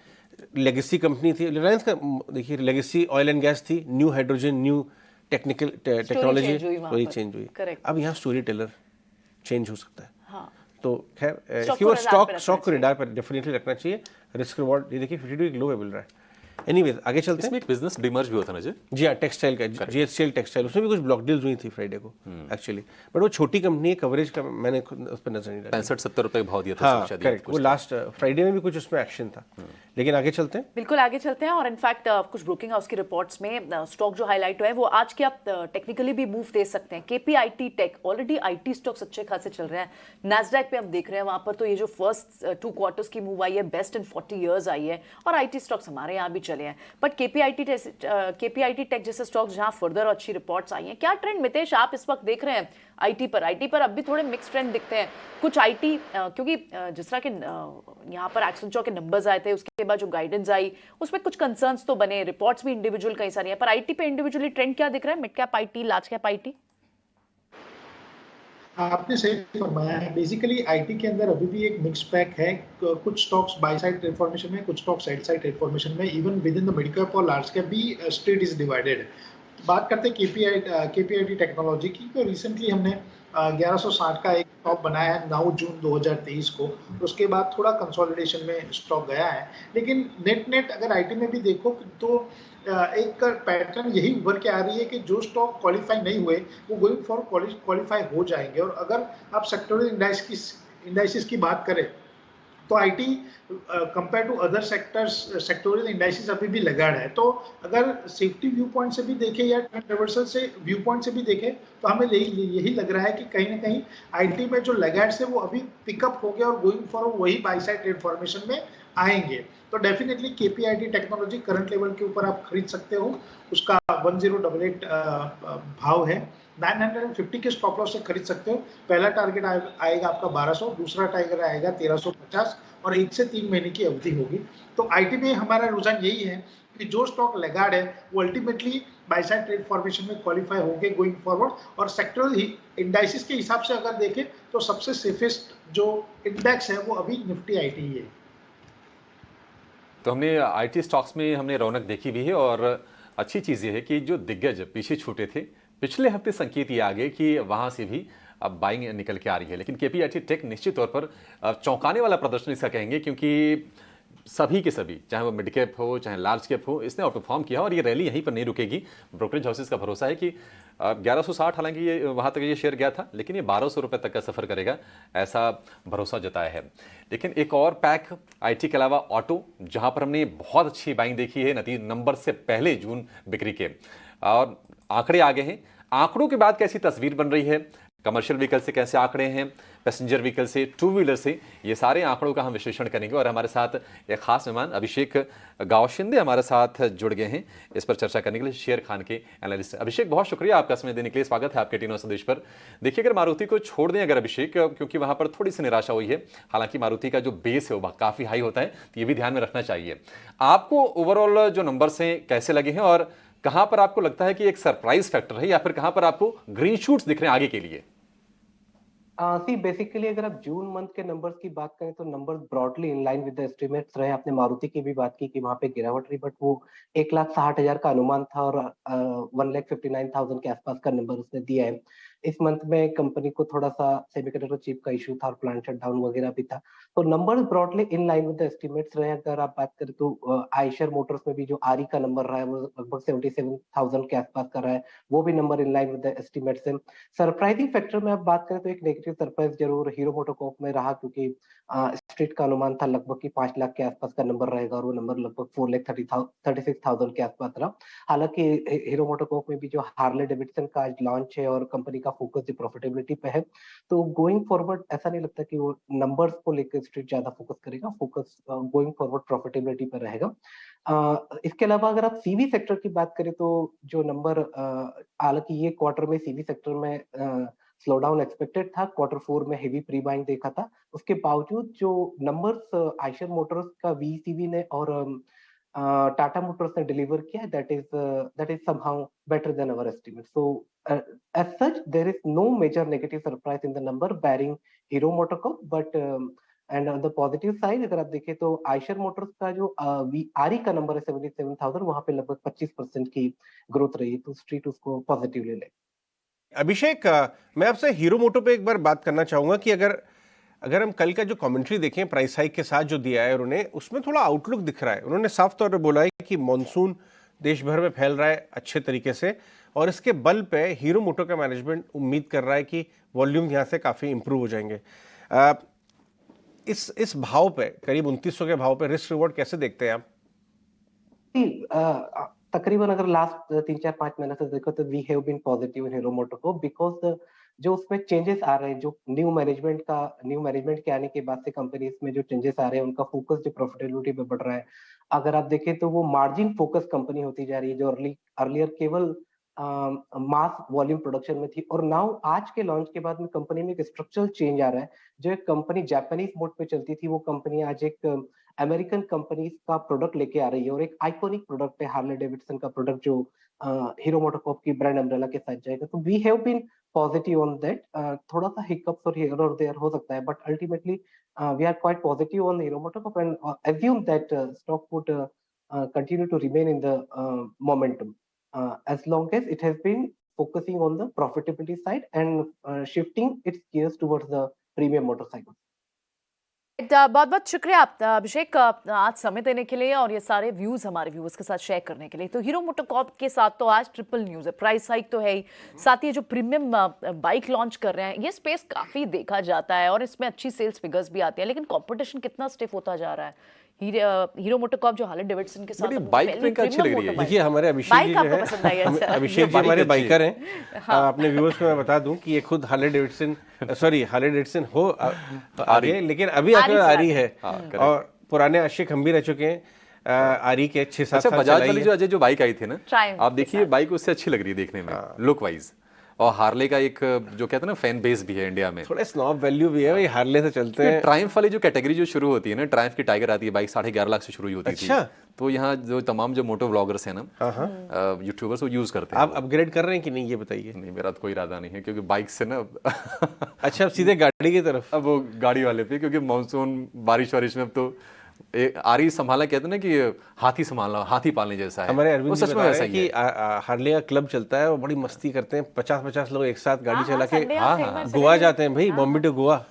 [SPEAKER 1] लेगेसी कंपनी थी रिलायंस का, देखिए लेगेसी ऑयल एंड गैस थी, new hydrogen, new technology, story change हुई। अब यहाँ स्टोरी टेलर चेंज हो सकता है। हाँ। तो खैर इसके वो स्टॉक को रडार पर डेफिनेटली रखना चाहिए। रिस्क रिवॉर्ड ये देखिए 52 एक लो है मिल रहा है। एनीवेज आगे चलते हैं।
[SPEAKER 3] इसमें एक बिजनेस डीमर्ज भी होता है ना जी?
[SPEAKER 1] जी हाँ, टेक्सटाइल का, जीएचसीएल टेक्सटाइल, उसमें भी कुछ ब्लॉक डील्स हुई थी फ्राइडे को एक्चुअली, बट वो छोटी कंपनी है, कवरेज का मैंने उस पर नजर नहीं डाला।
[SPEAKER 3] 65-70 रुपए का भाव दिया था।
[SPEAKER 1] हाँ करेक्ट, वो लास्ट फ्राइडे में भी कुछ उसमें एक्शन था। लेकिन आगे चलते हैं,
[SPEAKER 2] बिल्कुल आगे चलते हैं। और इनफैक्ट कुछ ब्रोकिंग हाउस की रिपोर्ट्स में स्टॉक जो हाईलाइट हुआ है वो आज के आप टेक्निकली भी मूव दे सकते हैं। KPIT Tech, already IT stocks अच्छे खासे चल रहे हैं। नैस्डैक पे हम देख रहे हैं, वहां पर तो ये जो फर्स्ट 2 क्वार्टर्स की मूव आई है बेस्ट इन 40 इयर्स आई है, और आईटी स्टॉक्स हमारे यहाँ भी चले हैं। बट केपीआईटी टेक जैसे स्टॉक्स जहां फर्दर अच्छी रिपोर्ट्स आई हैं, क्या ट्रेंड मितेश आप इस वक्त देख रहे हैं आईटी पर अब भी थोड़े मिक्स ट्रेंड दिखते हैं कुछ आईटी, क्योंकि जिस तरह के यहाँ पर एक्सेंचर के नंबर्स आए थे, उसके बाद जो गाइडेंस आई उसमें कुछ कंसर्न्स तो बने, रिपोर्ट्स भी इंडिविजुअल कई सारी हैं, पर आईटी पे इंडिविजुअली ट्रेंड क्या दिख रहा है? Mid cap IT, large cap IT?
[SPEAKER 7] आपने सही फरमाया है। बेसिकली आईटी के अंदर अभी भी एक मिक्स पैक है। कुछ स्टॉक्स बाय साइड इन्फॉर्मेशन में, कुछ स्टॉक्स सेल साइड इन्फॉर्मेशन में। Even with in the mid cap और लार्ज कैप भी स्ट्रीट इज डिवाइडेड। बात करते हैं केपीआईटी टेक्नोलॉजी की, तो रिसेंटली हमने 1160 का एक टॉप बनाया है 9 जून 2023 को। उसके बाद थोड़ा कंसोलिडेशन में स्टॉक गया है, लेकिन नेट अगर आईटी में भी देखो तो एक पैटर्न यही उभर के आ रही है कि जो स्टॉक क्वालिफाई नहीं हुए वो गोइंग फॉर क्वालिफाई हो जाएंगे। और अगर आप सेक्टोरल इंडाइसिस की बात करें तो IT compare to other sectoral indices अभी भी लगाड़ है। तो अगर सेफ्टी व्यू पॉइंट से भी देखें या रिवर्सल से व्यू पॉइंट से भी देखें तो हमें यही लग रहा है कि कहीं ना कहीं आईटी में जो लगाड़ है वो अभी पिकअप हो गया और गोइंग फॉर वही बाय साइड ट्रेड फॉर्मेशन में आएंगे तो definitely KPIT technology current level के ऊपर आप खरीद सकते हो, उसका 1088 भाव है, 950 के स्टॉप लॉस से खरीद सकते हो। पहला टारगेट आएगा आपका 1200, दूसरा टारगेट आएगा 1350 और 1 से 3 महीने की अवधि होगी। तो आईटी में हमारा रुझान यही है कि जो स्टॉक लेगार्ड है वो ultimately by side trade formation में क्वालिफाई होंगे गोइंग फॉरवर्ड। और सेक्टरल इंडाइसिस के हिसाब से अगर देखें तो सबसे सेफेस्ट जो इंडेक्स है वो अभी निफ्टी आईटी ही है।
[SPEAKER 3] तो हमने आईटी स्टॉक्स में हमने रौनक देखी भी है और अच्छी चीज़ ये है कि जो दिग्गज पीछे छूटे थे पिछले हफ्ते संकेत ये आ गए कि वहाँ से भी अब बाइंग निकल के आ रही है। लेकिन केपीआईटी टेक निश्चित तौर पर चौंकाने वाला प्रदर्शन इसका कहेंगे, क्योंकि सभी के सभी, चाहे वो मिड कैप हो चाहे लार्ज कैप हो, इसने आउट परफॉर्म किया और ये रैली यहीं पर नहीं रुकेगी। ब्रोकरेज हाउसेस का भरोसा है कि 1160 हालांकि ये वहाँ तक ये शेयर गया था, लेकिन ये 1200 रुपये तक का सफ़र करेगा, ऐसा भरोसा जताया है। लेकिन एक और पैक आईटी के अलावा ऑटो, जहाँ पर हमने बहुत अच्छी बाइंग देखी है नंबर से पहले जून बिक्री के, और आंकड़े आगे हैं। आंकड़ों के बाद कैसी तस्वीर बन रही है, कमर्शियल व्हीकल से कैसे आंकड़े हैं, पैसेंजर व्हीकल से, टू व्हीलर से, ये सारे आंकड़ों का हम विश्लेषण करेंगे। और हमारे साथ एक खास मेहमान अभिषेक गाव शिंदे हमारे साथ जुड़ गए हैं इस पर चर्चा करने के लिए, शेयर खान के एनालिस्ट। अभिषेक, बहुत शुक्रिया आपका समय देने के लिए, स्वागत है आपके टीनो संदेश पर। देखिए, अगर मारुति को छोड़ दें अगर अभिषेक, क्योंकि वहां पर थोड़ी सी निराशा हुई है, हालांकि मारुति का जो बेस है वो काफी हाई होता है, तो ये भी ध्यान में रखना चाहिए। आपको ओवरऑल जो नंबर्स हैं कैसे लगे हैं और कहां पर आपको लगता है कि एक सरप्राइज फैक्टर है या फिर कहां पर आपको ग्रीन शूट्स दिख रहे हैं आगे के लिए?
[SPEAKER 12] बेसिकली अगर आप जून मंथ के नंबर्स की बात करें तो numbers broadly in line with the estimates रहे। आपने मारुति की भी बात की कि वहां पे गिरावट रही, बट वो 1,60,000 का अनुमान था और 1,59,000 के आसपास का नंबर उसने दिया है। इस मंथ में कंपनी को थोड़ा सा सेमीकंडक्टर चिप का इशू था और प्लांट शटडाउन वगैरह भी था, तो numbers broadly in line with the estimates रहे। अगर आप बात करें तो आयशर मोटर्स में भी जो आरई का नंबर रहा है वो लगभग 77,000 के आसपास का रहा है, वो भी number in line with the estimates है। सरप्राइजिंग फैक्टर में आप बात करें तो एक नेगेटिव सरप्राइज जरूर हीरो मोटोकॉर्प में रहा, क्योंकि स्ट्रीट का अनुमान था लगभग कि 5 लाख के आसपास का नंबर रहेगा और वो नंबर लगभग 4,36,000 के आसपास रहा। हालांकि हीरो मोटोकॉर्प में भी जो हार्ले डेविडसन का आज लॉन्च है और कंपनी का फोकस जो प्रॉफिटेबिलिटी पे है, तो गोइंग फॉरवर्ड ऐसा नहीं लगता कि वो नंबर्स को लेकर स्ट्रीट ज्यादा फोकस करेगा, फोकस गोइंग फॉरवर्ड प्रॉफिटेबिलिटी पर रहेगा। इसके अलावा अगर आप सीवी सेक्टर की बात करें तो जो नंबर, हालांकि ये क्वार्टर में सीवी सेक्टर में स्लो डाउन एक्सपेक्टेड था, क्वार्टर 4 में हेवी प्री बाइंग देखा था, उसके बावजूद जो नंबर्स आयशर मोटर्स का वीसीवी ने और टाटा मोटर्स ने डिलीवर किया, that is somehow better than our estimate. So as such there is no major negative surprise in the number barring Hero MotoCorp, but and on the positive side अगर आप देखें तो Eicher Motors का जो आरई का number है 77,000, वहां पे लगभग 25% की ग्रोथ रही, तो स्ट्रीट उसको पॉजिटिवली ले।
[SPEAKER 1] अभिषेक, मैं आपसे हीरो मोटो पे एक बार बात करना चाहूंगा कि अगर हम कल का जो कमेंट्री देखें प्राइस हाइक के साथ जो दिया है उन्होंने, उसमें थोड़ा आउटलुक दिख रहा है। उन्होंने साफ तौर पे बोला है कि मॉनसून देश भर में फैल रहा है अच्छे तरीके से, और इसके बल पे हीरो मोटो का मैनेजमेंट उम्मीद कर रहा है कि वॉल्यूम यहाँ से काफ़ी इंप्रूव हो जाएंगे। इस भाव पे, करीब 2900 के भाव पे रिस्क रिवॉर्ड कैसे देखते हैं आप?
[SPEAKER 12] तकरीबन अगर लास्ट 3-4-5 महीने से देखो तो we have been positive in Hero MotoCorp, because जो उसमें चेंजेस आ रहे हैं, जो न्यू मैनेजमेंट के आने के बाद से कंपनीज में जो चेंजेस आ रहे हैं, उनका फोकस जो प्रॉफिटेबिलिटी पे बढ़ रहा है। अगर आप देखें तो वो मार्जिन फोकस कंपनी होती जा रही है, जो अर्लियर केवल मास वॉल्यूम प्रोडक्शन में थी, और नाउ आज के लॉन्च के बाद में कंपनी में एक स्ट्रक्चरल चेंज आ रहा है। जो एक कंपनी जापानीज मोड पे चलती थी, वो कंपनी आज एक अमेरिकन कंपनीज का प्रोडक्ट लेके आ रही है, और एक आइकॉनिक प्रोडक्ट है हार्ले डेविडसन का प्रोडक्ट जो हीरो मोटोकॉर्प की ब्रांड अम्ब्रेला के साथ जाएगा। तो we have been positive on that. थोड़ा सा हिकअप्स और हियर और देयर हो सकता है, but ultimately we are quite positive on Hero MotoCorp and assume that stock would continue to remain in the momentum as long as it has been focusing on the profitability side and shifting its gears towards the premium motorcycles.
[SPEAKER 2] बहुत बहुत शुक्रिया आप अभिषेक आज समय देने के लिए और ये सारे व्यूज हमारे व्यूअर्स के साथ शेयर करने के लिए। तो हीरो मोटोकॉर्प के साथ तो आज ट्रिपल न्यूज है, प्राइस हाइक तो है ही, साथ ही जो प्रीमियम बाइक लॉन्च कर रहे हैं, ये स्पेस काफी देखा जाता है और इसमें अच्छी सेल्स फिगर्स भी आती है, लेकिन कंपटीशन कितना स्टिफ होता जा रहा है। हीरो मोटोकॉर्प जो हार्ले डेविडसन के साथ
[SPEAKER 3] बाइक प्रिंट अच्छी लग रही है।
[SPEAKER 1] देखिए, हमारे अभिषेक जी जो है, अभिषेक जी हमारे बाइकर हैं। अपने व्यूअर्स को मैं बता दूं कि ये खुद हार्ले डेविडसन हो आगे, लेकिन अभी आकर आ रही है, और पुराने आशिक हम भी रह चुके हैं आरी के 6-7
[SPEAKER 3] अच्छा,
[SPEAKER 1] साल
[SPEAKER 3] बजाज
[SPEAKER 1] चलाई
[SPEAKER 3] वाली
[SPEAKER 1] है।
[SPEAKER 3] जो अजय जो बाइक आई थी ना,
[SPEAKER 2] Triumph
[SPEAKER 3] आप देखिए बाइक उससे अच्छी लग रही है देखने में लुक वाइज, और हार्ले का एक जो कहते हैं ना फैन बेस भी है इंडिया में।
[SPEAKER 1] थोड़े स्नॉब वैल्यू भी है भाई, हार्ले से चलते हैं।
[SPEAKER 3] ट्रायम्फ वाली जो कैटेगरी जो शुरू होती है ना, ट्रायम्फ की टाइगर आती है बाइक 11.5 लाख से शुरू होती
[SPEAKER 1] अच्छा।
[SPEAKER 3] थी। तो यहाँ जो तमाम जो मोटो व्लॉगर्स हैं ना, यूट्यूबर्स, वो यूज करते हैं।
[SPEAKER 1] आप अपग्रेड कर रहे हैं कि नहीं, ये बताइए।
[SPEAKER 3] नहीं, मेरा तो कोई इरादा नहीं है, क्योंकि बाइक से ना
[SPEAKER 1] अच्छा, अब सीधे गाड़ी की तरफ।
[SPEAKER 3] अब वो गाड़ी वाले पे, क्योंकि मानसून बारिश वारिश में अब तो आरी संभालना, कहते हैं ना कि हाथी संभालना, हाथी पालने जैसा है।
[SPEAKER 1] हमारे
[SPEAKER 3] वो
[SPEAKER 1] अरविंद जी
[SPEAKER 3] सच में
[SPEAKER 1] बता
[SPEAKER 3] वैसा
[SPEAKER 1] रहे हैं
[SPEAKER 3] ही
[SPEAKER 1] कि
[SPEAKER 3] है।
[SPEAKER 1] हार्ले का क्लब चलता है, वो बड़ी मस्ती करते हैं, 50-50 लोग एक साथ गाड़ी चला के
[SPEAKER 2] Sunday आप famous
[SPEAKER 1] गोवा
[SPEAKER 2] है।
[SPEAKER 1] जाते हैं भाई, बॉम्बे टू गोवा।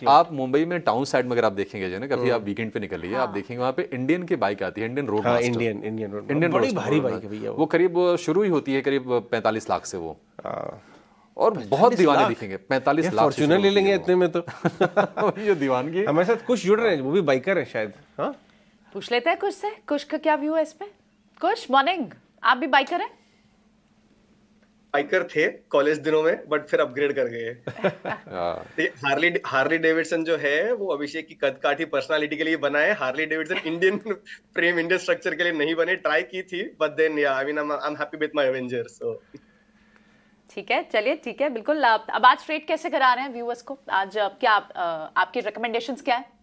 [SPEAKER 3] आप मुंबई में टाउन साइड में अगर आप देखेंगे जो ना, कभी आप वीकेंड पे निकलिए, आप देखेंगे वहाँ पे इंडियन की बाइक आती है, इंडियन रोड
[SPEAKER 1] हाँ,
[SPEAKER 3] मास्टर।
[SPEAKER 1] इंडियन रोड,
[SPEAKER 3] इंडियन
[SPEAKER 1] बड़ी
[SPEAKER 3] रोड
[SPEAKER 1] भारी
[SPEAKER 3] मास्टर
[SPEAKER 1] बाइक है भैया
[SPEAKER 3] वो करीब शुरू ही होती है करीब 45 लाख से वो, और बहुत दीवाने दिखेंगे। 45 लाख
[SPEAKER 1] फॉर्च्यूनर ले लेंगे इतने में तो।
[SPEAKER 3] ये दीवानगी।
[SPEAKER 1] हमारे साथ कुछ जुड़ रहे हैं, वो भी बाइकर है शायद। हाँ,
[SPEAKER 2] पूछ लेते हैं कुछ से, कुछ का क्या व्यू है इस पे। कुछ मॉर्निंग, आप भी बाइकर हैं?
[SPEAKER 13] बाइकर थे कॉलेज दिनों में, बट फिर अपग्रेड कर गए। हार्ली डेविडसन जो है वो अभिषेक की कदकाठी पर्सनालिटी के लिए बना है। Harley Davidson Indian frame, Indian structure के लिए नहीं बने। ट्राई की थी, but then yeah I mean I am happy with my avenger. So
[SPEAKER 2] ठीक है, चलिए ठीक है, बिल्कुल। अब आज ट्रेड कैसे करा रहे हैं व्यूअर्स को? आज क्या आपके रिकमेंडेशंस क्या है?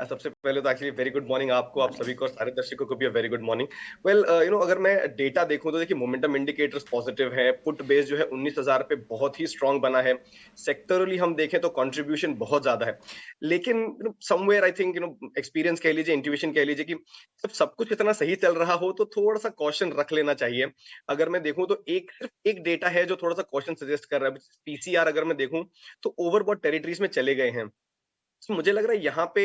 [SPEAKER 13] सबसे पहले तो एक्चुअली वेरी गुड मॉर्निंग आपको, आप सभी को और सारे दर्शकों को भी वेरी गुड मॉर्निंग। वेल अगर मैं डेटा देखूं तो देखिए मोमेंटम इंडिकेटर्स पॉजिटिव है। पुट बेस जो है 19,000 पे बहुत ही स्ट्रांग बना है। सेक्टरली हम देखें तो कंट्रीब्यूशन बहुत ज्यादा है, लेकिन समवेयर आई थिंक एक्सपीरियंस कह लीजिए, इंट्यूशन कह लीजिए, कि जब सब कुछ इतना सही चल रहा हो तो थोड़ा सा कॉशन रख लेना चाहिए। अगर मैं देखूं तो एक डेटा है जो थोड़ा सा कॉशन सजेस्ट कर रहा है। पीसीआर अगर मैं देखूं तो ओवरबॉट टेरिटरीज में चले गए हैं। तो मुझे लग रहा है यहाँ पे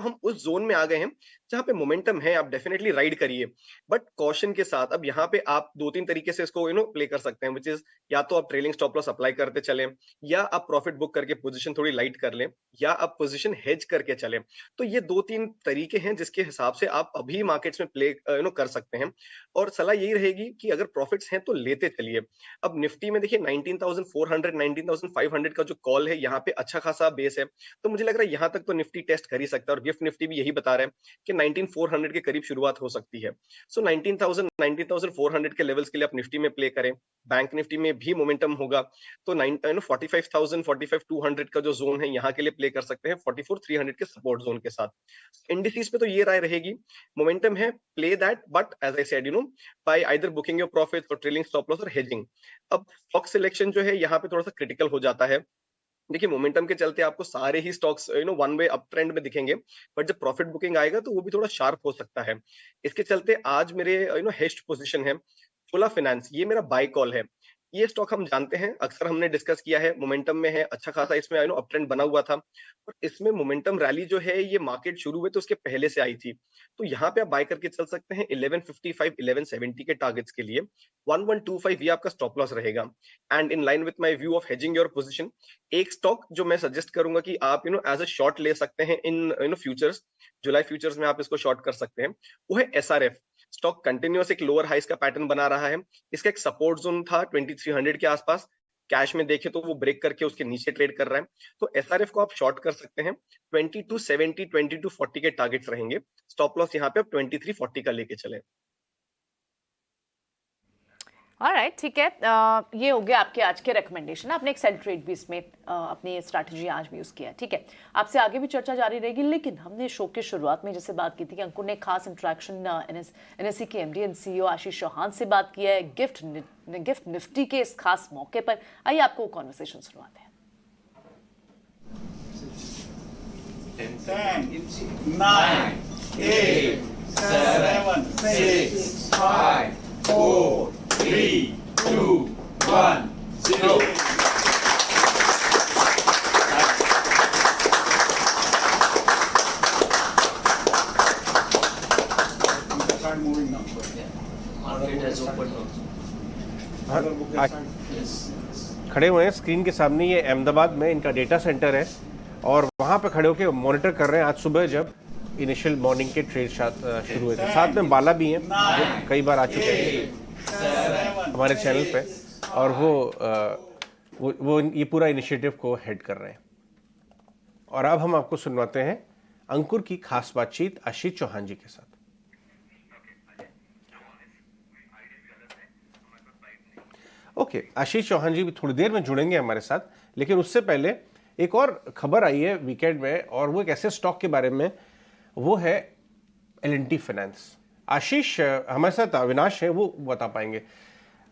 [SPEAKER 13] हम उस जोन में आ गए हैं जहाँ पे मोमेंटम है। आप डेफिनेटली राइड करिए, बट कॉशन के साथ। अब यहाँ पे आप 2-3 तरीके से इसको प्ले कर सकते हैं, विच इज या तो आप ट्रेलिंग स्टॉप लॉस अप्लाई करते चलें, या आप प्रॉफिट बुक करके पोजीशन थोड़ी लाइट कर लें, या आप पोजीशन हेज करके चलें। तो ये 2-3 तरीके हैं जिसके हिसाब से आप अभी मार्केट्स में प्ले कर सकते हैं। और सलाह यही रहेगी कि अगर प्रॉफिट्स हैं तो लेते चलिए। अब निफ्टी में देखिए 19,400 19,500 का जो कॉल है, यहाँ पे अच्छा खासा बेस है। तो मुझे लग रहा है यहाँ तक तो निफ्टी टेस्ट कर ही सकता है, और गिफ्ट निफ्टी भी यही बता रहे हैं कि 19,400 के करीब शुरुआत हो सकती है। सो 19,400 के लेवल्स के लिए आप निफ्टी में प्ले करें। बैंक निफ्टी में भी मोमेंटम होगा तो 45,000 45,200 का जो जोन है यहाँ के लिए प्ले कर सकते हैं 44,300 के सपोर्ट जोन के साथ। इंडिसेस पे तो ये राय रहेगी, मोमेंटम है, play that, but as I said buy either booking your profits और ट्रेलिंग स्टॉप लॉस और हेजिंग। अब स्टॉक सिलेक्शन जो है यहाँ पे थोड़ा सा क्रिटिकल हो जाता है। देखिए मोमेंटम के चलते आपको सारे ही stocks one way up trend में दिखेंगे, बट जब प्रॉफिट बुकिंग आएगा तो वो भी थोड़ा शार्प हो सकता है। इसके चलते आज मेरे हेज्ड पोजीशन है चोला फाइनेंस, ये मेरा बाय कॉल है। ये स्टॉक हम जानते हैं, अक्सर हमने डिस्कस किया है, मोमेंटम में है, अच्छा खासा इसमें अप ट्रेंड बना हुआ था, और इसमें मोमेंटम रैली जो है ये मार्केट शुरू हुए तो उसके पहले से आई थी। तो यहाँ पे आप बाय करके चल सकते हैं 1155 1170 के टारगेट्स के लिए। 1125 ये आपका स्टॉप लॉस रहेगा। And in line with my view of hedging your position, एक स्टॉक जो मैं सजेस्ट करूंगा कि आप एज अ शॉर्ट ले सकते हैं इन फ्यूचर्स, जुलाई फ्यूचर्स में आप इसको शॉर्ट कर सकते हैं, वो है एसआरएफ। स्टॉक कंटिन्यूअस एक लोअर हाइस का पैटर्न बना रहा है। इसका एक सपोर्ट जोन था 2300 के आसपास, कैश में देखे तो वो ब्रेक करके उसके नीचे ट्रेड कर रहा है। तो एसआरएफ को आप शॉर्ट कर सकते हैं। 2270 2240 के टारगेट्स रहेंगे। स्टॉप लॉस यहाँ पे आप 2340 का लेके चले।
[SPEAKER 2] ऑलराइट, ठीक है। ये हो गया आपके आज के रिकमेंडेशन। आपने एक सेल ट्रेड भी इसमें अपनी स्ट्रैटेजी आज भी यूज़ किया है, ठीक है। आपसे आगे भी चर्चा जारी रहेगी, लेकिन हमने शो के शुरुआत में जैसे बात की थी कि अंकुर ने खास इंटरेक्शन एनएससी के MD and CEO Ashish Chauhan से बात किया है गिफ्ट निफ्टी के इस खास मौके पर। आइए आपको कॉन्वर्सेशन सुनवाते हैं।
[SPEAKER 14] 10, 9, 8, 7, 6, 5, 4, 3, 2, 1, 0. Start moving now. Market has opened also.
[SPEAKER 1] खड़े हुए हैं स्क्रीन के सामने, ये अहमदाबाद में इनका डेटा सेंटर है, और वहाँ पे खड़े होकर मॉनिटर कर रहे हैं आज सुबह जब इनिशियल मॉर्निंग के ट्रेड शुरू हुए थे। साथ में बाला भी हैं जो कई बार आ चुके हैं हमारे चैनल पे, और वो ये पूरा इनिशिएटिव को हेड कर रहे हैं। और अब हम आपको सुनवाते हैं अंकुर की खास बातचीत आशीष चौहान जी के साथ। ओके, आशीष चौहान जी भी थोड़ी देर में जुड़ेंगे हमारे साथ, लेकिन उससे पहले एक और खबर आई है वीकेंड में, और वो एक ऐसे स्टॉक के बारे में, वो है L&T फाइनेंस। आशीष हमारे साथ अविनाश है, वो बता पाएंगे।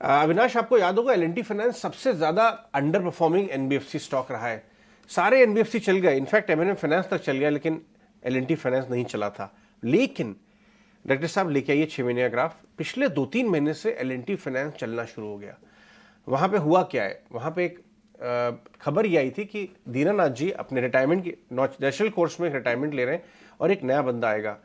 [SPEAKER 1] अविनाश, आपको याद होगा L&T फाइनेंस सबसे ज्यादा अंडर परफॉर्मिंग NBFC स्टॉक रहा है। सारे NBFC चल गए, इनफैक्ट M&M फाइनेंस तक चल गया, लेकिन L&T फाइनेंस नहीं चला था। लेकिन डायरेक्टर साहब लेके आइए 6 महीने का ग्राफ। पिछले 2-3 महीने से L&T फाइनेंस चलना शुरू हो गया। वहां पे हुआ क्या है, वहां पे एक खबर ये आई थी कि दीनानाथ जी अपने रिटायरमेंट की नेशनल कोर्स में रिटायरमेंट ले रहे हैं और एक नया बंदा आएगा,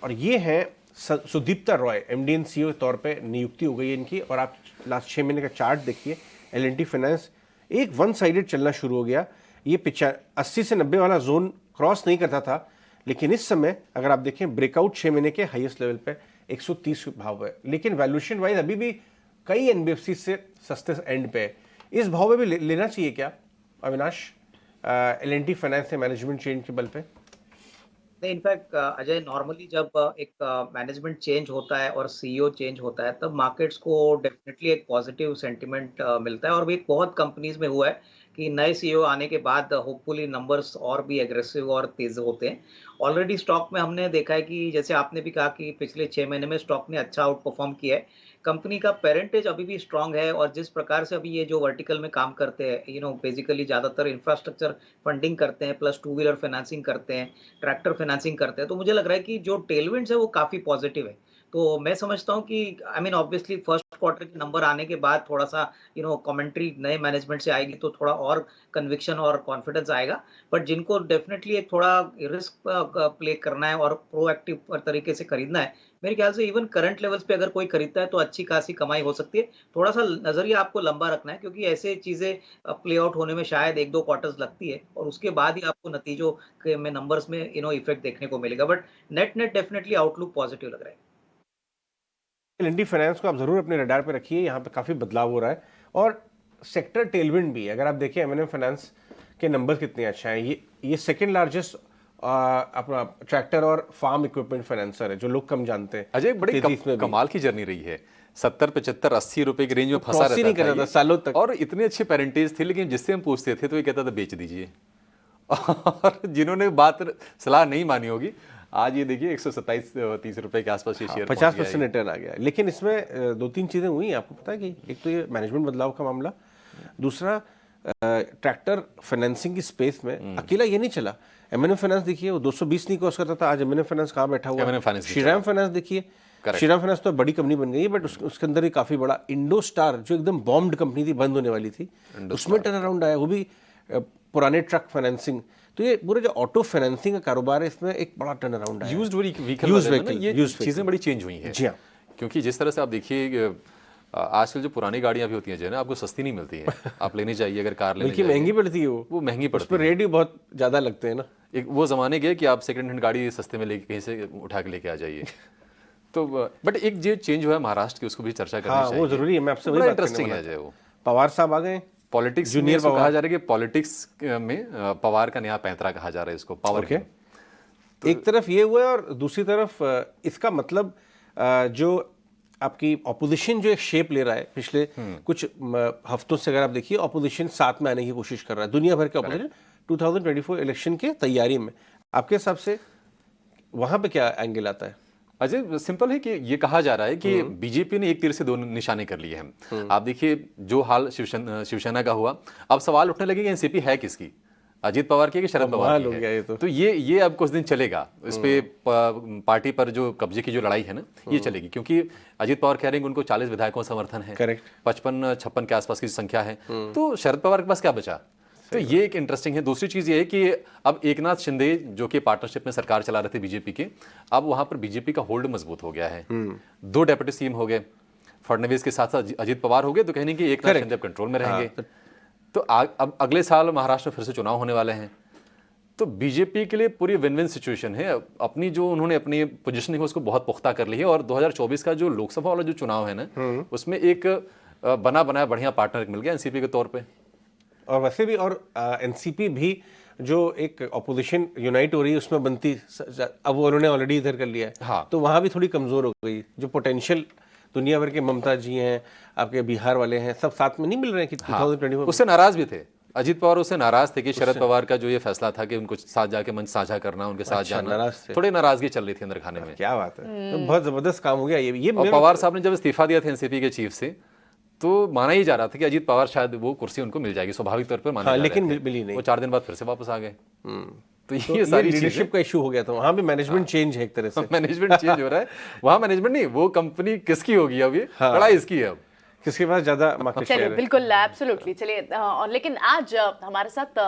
[SPEAKER 1] और ये है Sudipta Roy, MD and CEO के तौर पे नियुक्ति हो गई है इनकी। और आप लास्ट 6 महीने का चार्ट देखिए, L&T फाइनेंस एक वन साइडेड चलना शुरू हो गया। ये 80 से 90 वाला जोन क्रॉस नहीं करता था, लेकिन इस समय अगर आप देखें ब्रेकआउट 6 महीने के हाईएस्ट लेवल पे 130 भाव है, लेकिन वैल्यूएशन वाइज अभी भी कई NBFC से सस्ते एंड पे है। इस भाव में भी लेना चाहिए क्या अविनाश L&T फाइनेंस से मैनेजमेंट चेंज के बल पे?
[SPEAKER 9] नहीं, इनफैक्ट अजय, नॉर्मली जब एक मैनेजमेंट चेंज होता है और CEO चेंज होता है, तब मार्केट्स को डेफिनेटली एक पॉजिटिव सेंटिमेंट मिलता है। और भी बहुत कंपनीज में हुआ है कि नए CEO आने के बाद होपफुली नंबर्स और भी एग्रेसिव और तेज होते हैं। ऑलरेडी स्टॉक में हमने देखा है कि जैसे आपने भी कहा कि पिछले 6 महीने में स्टॉक ने अच्छा आउट परफॉर्म किया है। कंपनी का पेरेंटेज अभी भी स्ट्रांग है, और जिस प्रकार से अभी ये जो वर्टिकल में काम करते हैं, बेसिकली ज़्यादातर इंफ्रास्ट्रक्चर फंडिंग करते हैं, प्लस 2 व्हीलर फाइनेंसिंग करते हैं, ट्रैक्टर फाइनेंसिंग करते हैं, तो मुझे लग रहा है कि जो टेलविंड्स है वो काफ़ी पॉजिटिव है। तो मैं समझता हूँ कि ऑब्वियसली फर्स्ट क्वार्टर के नंबर आने के बाद थोड़ा सा कमेंट्री नए मैनेजमेंट से आएगी, तो थोड़ा और कन्विक्शन और कॉन्फिडेंस आएगा। बट जिनको डेफिनेटली एक थोड़ा रिस्क प्ले करना है और प्रोएक्टिव तरीके से खरीदना है, मेरे ख्याल से इवन करंट लेवल्स पे अगर कोई खरीदता है तो अच्छी खासी कमाई हो सकती है। थोड़ा सा नजरिया आपको लंबा रखना है, क्योंकि ऐसे चीजें प्ले आउट होने में शायद 1-2 क्वार्टर्स लगती है, और उसके बाद ही आपको नतीजों के में नंबर्स में इफेक्ट देखने को मिलेगा। But net definitely outlook positive लग रहा है।
[SPEAKER 1] L&T फाइनेंस को आप जरूर अपने रडार पे रखिए, यहाँ पे काफी बदलाव हो रहा है, और सेक्टर टेलविंड भी है। अगर आप देखें M&M फाइनेंस के नंबर कितने अच्छे हैं, ये सेकंड लार्जेस्ट अपना ट्रैक्टर और फार्म इक्विपमेंट फाइनेंसर है, जो लोग कम जानते हैं।
[SPEAKER 3] अजय, बड़ी कमाल की जर्नी रही है। 70, 75, 80 रुपए की रेंज में फंसा रहता था
[SPEAKER 1] सालों तक,
[SPEAKER 3] और इतने अच्छे पेरेंटेज थे, लेकिन जिससे हम पूछते थे तो ये कहता था बेच दीजिए। और जिन्होंने बात सलाह नहीं मानी होगी, आज ये देखिए 127-30 रुपए के आसपास ये शेयर
[SPEAKER 1] 50% रिटर्न आ गया। लेकिन इसमें 2-3 चीजें हुई, आपको पता है कि एक तो ये मैनेजमेंट बदलाव का मामला, दूसरा ट्रैक्टर फाइनेंसिंग की स्पेस में अकेला ये नहीं चला। M&M फाइनेंस देखिए, वो 220 नहीं क्रॉस करता था, आज M&M फाइनेंस कहाँ बैठा हुआ है। श्रीराम फाइनेंस देखिए, श्रीराम फाइनेंस तो बड़ी कंपनी बन गई है, बट उसके अंदर ही काफी बड़ा इंडो स्टार, जो एकदम बॉम्ब्ड कंपनी थी, बंद होने वाली थी, उसमें टर्न अराउंड आया, वो भी पुराने ट्रक फाइनेंसिंग। तो ये पूरा जो ऑटो फाइनेंसिंग का कारोबार है, इसमें एक बड़ा टर्न अराउंड आया।
[SPEAKER 3] यूज्ड व्हीकल, ये चीजें बड़ी चेंज हुई हैं।
[SPEAKER 1] जी हाँ,
[SPEAKER 3] क्योंकि जिस तरह से आप देखिए आजकल जो पुरानी गाड़ियां भी होती हैं जो है ना, आपको सस्ती नहीं मिलती हैं। आप लेने जाइए, अगर कार लेने
[SPEAKER 1] बल्कि महंगी पड़ती है, वो महंगी पड़ती है, उस पर रेट भी बहुत ज्यादा लगते हैं ना।
[SPEAKER 3] एक वो जमाने गए कि आप सेकंड हैंड गाड़ी सस्ते में लेके कहीं से उठा के लेके आ जाइए। तो बट एक जो चेंज हुआ है महाराष्ट्र की, उसको भी चर्चा करनी चाहिए।
[SPEAKER 1] वो जरूरी है, मैं आपसे वही बात
[SPEAKER 3] इंटरेस्टिंग है। वो
[SPEAKER 1] पवार साहब आ गए,
[SPEAKER 3] पॉलिटिक्स जूनियर कहा जा रहा है कि पॉलिटिक्स में पवार का नया पैंतरा कहा जा रहा है इसको, पावर के।
[SPEAKER 1] तो एक तरफ ये हुआ है, और दूसरी तरफ इसका मतलब जो आपकी ऑपोजिशन जो एक शेप ले रहा है पिछले कुछ हफ्तों से, अगर आप देखिए ऑपोजिशन साथ में आने की कोशिश कर रहा है, दुनिया भर के ऑपोजिशन 2024 इलेक्शन के तैयारी में। आपके हिसाब से वहां पे क्या एंगल आता है?
[SPEAKER 3] अजय, सिंपल है कि ये कहा जा रहा है कि बीजेपी ने एक तीर से 2 निशाने कर लिए हैं। आप देखिए जो हाल शिवसेना का हुआ, अब सवाल उठने लगे कि एनसीपी है किसकी, अजीत पवार की कि शरद पवार की है। तो ये अब कुछ दिन चलेगा, इस पे पार्टी पर जो कब्जे की जो लड़ाई है ना, ये चलेगी। क्योंकि अजीत पवार कह रहे हैं कि उनको 40 विधायकों का समर्थन है, 55-56 के आसपास की संख्या है, तो शरद पवार के पास क्या बचा? तो ये एक इंटरेस्टिंग है। दूसरी चीज ये है कि अब एकनाथ शिंदे जो कि पार्टनरशिप में सरकार चला रहे थे बीजेपी के, अब वहां पर बीजेपी का होल्ड मजबूत हो गया है। 2 डेप्यूटी सीएम हो गए, फडणवीस के साथ साथ अजीत पवार हो गए, तो कहने की एकनाथ शिंदे कंट्रोल में रहेंगे। तो अब अगले साल महाराष्ट्र में फिर से चुनाव होने वाले हैं, तो बीजेपी के लिए पूरी विन विन सिचुएशन है। अपनी जो उन्होंने अपनी पोजीशनिंग है उसको बहुत पुख्ता कर ली है, और 2024 का जो लोकसभा वाला जो चुनाव है ना, उसमें एक बना बनाया बढ़िया पार्टनर मिल गया एनसीपी के तौर पे।
[SPEAKER 1] और वैसे भी और एनसीपी भी जो एक ऑपोजिशन यूनाइट हो रही है उसमें बनती, अब वो उन्होंने ऑलरेडी इधर कर लिया है,
[SPEAKER 3] हाँ।
[SPEAKER 1] तो वहाँ भी थोड़ी कमज़ोर हो गई। जो पोटेंशियल दुनिया भर के ममता जी हैं, आपके बिहार वाले हैं, सब साथ में नहीं मिल रहे हैं कि 2024
[SPEAKER 3] उससे नाराज भी थे। अजित पवार उससे नाराज थे कि शरद पवार का जो ये फैसला था कि उनको साथ जाके मंच साझा करना, उनके साथ जाना,
[SPEAKER 1] नाराज थे।
[SPEAKER 3] थोड़ी नाराजगी चल रही थी अंदर खाने में।
[SPEAKER 1] क्या बात है, तो बहुत जबरदस्त काम हो गया ये
[SPEAKER 3] और पवार साहब ने जब इस्तीफा दिया था एनसीपी के चीफ से, तो माना ही जा रहा था कि अजीत पवार शायद वो कुर्सी उनको मिल जाएगी, स्वाभाविक तौर पर माना जा
[SPEAKER 1] लेकिन
[SPEAKER 3] रहे थे।
[SPEAKER 1] मिली नहीं।
[SPEAKER 3] वो 4 दिन बाद फिर से वापस आ गए। तो
[SPEAKER 1] तो
[SPEAKER 3] ये सारी
[SPEAKER 1] लीडरशिप का इशू हो गया था, वहाँ भी मैनेजमेंट चेंज है एक तरह से।
[SPEAKER 3] मैनेजमेंट चेंज हो रहा है, वहाँ मैनेजमेंट नहीं, वो कंपनी किसकी होगी अब, ये लड़ाई इसकी है अब,
[SPEAKER 1] किसके पास ज्यादा मार्केट शेयर
[SPEAKER 2] चलिए
[SPEAKER 1] है।
[SPEAKER 2] बिल्कुल एब्सोल्युटली। चलिए और लेकिन आज हमारे साथ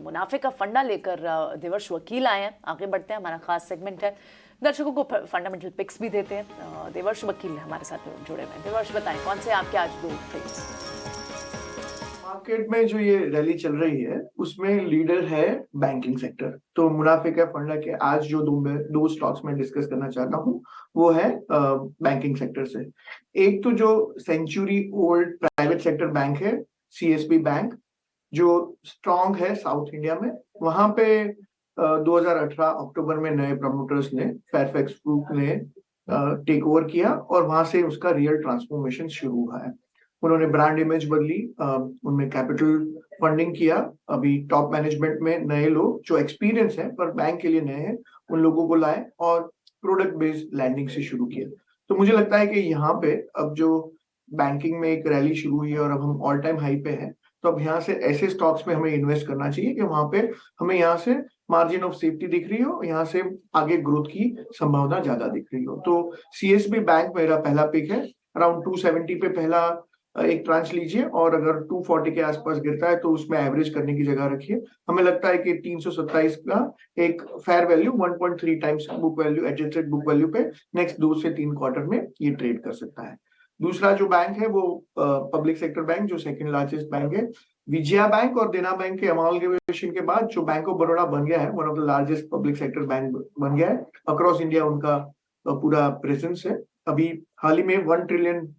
[SPEAKER 2] मुनाफे का फंडा लेकर देवर्ष वकील आए हैं। आगे बढ़ते हैं, हमारा खास सेगमेंट है, दर्शकों को फंडामेंटल पिक्स भी देते हैं। देवर्ष वकील हमारे साथ जुड़े हुए हैं। देवर्ष बताएं कौन से आपके आज 2 ट्रेड्स?
[SPEAKER 15] मार्केट में जो ये रैली चल रही है उसमें लीडर है बैंकिंग सेक्टर। तो मुनाफे का फंडा के आज जो दो स्टॉक्स में डिस्कस करना चाहता हूँ वो है बैंकिंग सेक्टर से। एक तो जो century old private sector bank है, सीएसबी बैंक, जो स्ट्रॉन्ग है साउथ इंडिया में। वहां पे 2018 अक्टूबर में नए प्रमोटर्स ने, फेयरफैक्स ग्रुप ने टेक ओवर किया और वहां से उसका रियल ट्रांसफॉर्मेशन शुरू हुआ है। उन्होंने ब्रांड इमेज बदली, उनमें कैपिटल फंडिंग किया। अभी टॉप मैनेजमेंट में नए लोग जो एक्सपीरियंस है पर बैंक के लिए नए हैं, उन लोगों को लाए और प्रोडक्ट बेस्ड लैंडिंग से शुरू किया। तो मुझे लगता है कि यहाँ पे अब जो बैंकिंग में एक रैली शुरू हुई है और अब हम ऑल टाइम हाई पे हैं, तो अब यहाँ से ऐसे स्टॉक्स में हमें इन्वेस्ट करना चाहिए कि वहां पे हमें यहाँ से मार्जिन ऑफ सेफ्टी दिख रही हो, यहाँ से आगे ग्रोथ की संभावना ज्यादा दिख रही हो। तो सीएसबी बैंक मेरा पहला पिक है। अराउंड 270 पे पहला एक ट्रांच लीजिए और अगर 240 के आसपास गिरता है तो उसमें एवरेज करने की जगह रखिए। हमें लगता है कि 327 का एक fair value 1.3 times book value, adjusted book value पे नेक्स्ट 2 से 3 क्वार्टर में ये ट्रेड कर सकता है। दूसरा जो बैंक है वो पब्लिक सेक्टर बैंक, जो सेकंड लार्जेस्ट बैंक है, विजया बैंक और देना बैंक के अमालगमेशन के बाद जो बैंक ऑफ बड़ौदा बन गया है, one of the largest public sector bank बन गया है। अक्रॉस इंडिया उनका पूरा प्रेजेंस है। अभी हाल ही में 1 ट्रिलियन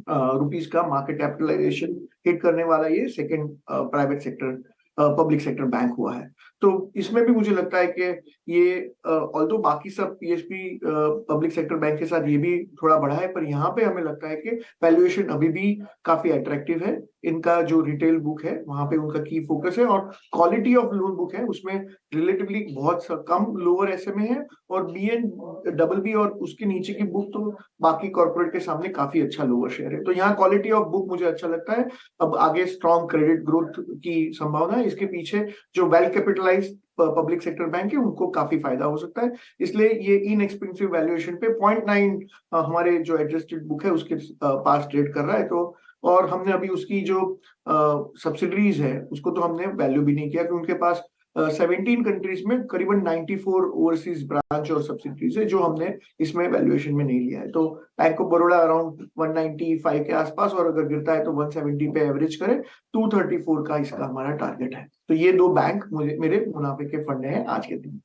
[SPEAKER 15] रुपीस का मार्केट कैपिटलाइजेशन हिट करने वाला ये second private sector public sector bank हुआ है। तो इसमें भी मुझे लगता है कि ये ऑल्दो बाकी सब पीएसपी पब्लिक सेक्टर बैंक के साथ ये भी थोड़ा बढ़ा है, पर यहाँ पे हमें लगता है कि वैल्यूएशन अभी भी काफी अट्रैक्टिव है। इनका जो रिटेल बुक है वहां पे उनका की फोकस है और क्वालिटी ऑफ लोन बुक है उसमें रिलेटिवली बहुत कम लोअर एसएमए है और BNBB और उसके नीचे की बुक तो बाकी कॉर्पोरेट के सामने काफी अच्छा लोअर शेयर है। तो यहाँ क्वालिटी ऑफ बुक मुझे अच्छा लगता है। अब आगे स्ट्रॉन्ग क्रेडिट ग्रोथ की संभावना है। इसके पीछे जो well capitalised public sector bank है उनको काफी फायदा हो सकता है, इसलिए ये इनएक्सपेंसिव वैल्यूएशन पे 0.9 हमारे जो एडजस्टेड बुक है उसके पास ट्रेड कर रहा है। तो और हमने अभी उसकी जो सब्सिडरीज है उसको तो हमने वैल्यू भी नहीं किया, क्योंकि उनके पास 17 कंट्रीज में करीबन 94 ओवरसीज ब्रांच और सब्सिडरीज है जो हमने इसमें वैल्यूएशन में नहीं लिया है। तो बैंक ऑफ बड़ौदा अराउंड 195 के आसपास और अगर गिरता है तो 170 पे एवरेज करें, 234 का इसका हमारा टारगेट है। तो ये 2 बैंक मुझे मेरे मुनाफे के फंड हैं आज के दिन।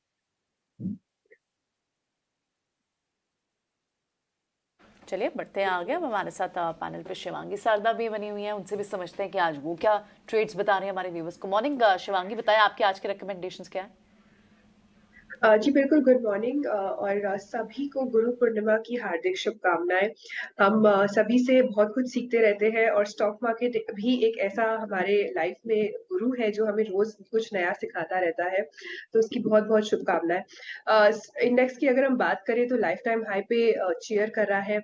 [SPEAKER 2] चलिए बढ़ते हैं आगे। अब हमारे साथ पैनल पे शिवांगी शारदा भी बनी हुई हैं, उनसे भी समझते हैं कि आज वो क्या ट्रेड्स बता रहे हैं हमारे व्यूवर्स को। मॉर्निंग शिवांगी, बताएं आपके आज के रिकमेंडेशंस क्या है?
[SPEAKER 16] जी बिल्कुल, गुड मॉर्निंग और सभी को गुरु पूर्णिमा की हार्दिक शुभकामनाएं। हम सभी से बहुत कुछ सीखते रहते हैं और स्टॉक मार्केट भी एक ऐसा हमारे लाइफ में गुरु है जो हमें रोज कुछ नया सिखाता रहता है, तो उसकी बहुत बहुत शुभकामनाएं। इंडेक्स की अगर हम बात करें तो लाइफ टाइम हाई पे चीयर कर रहा है।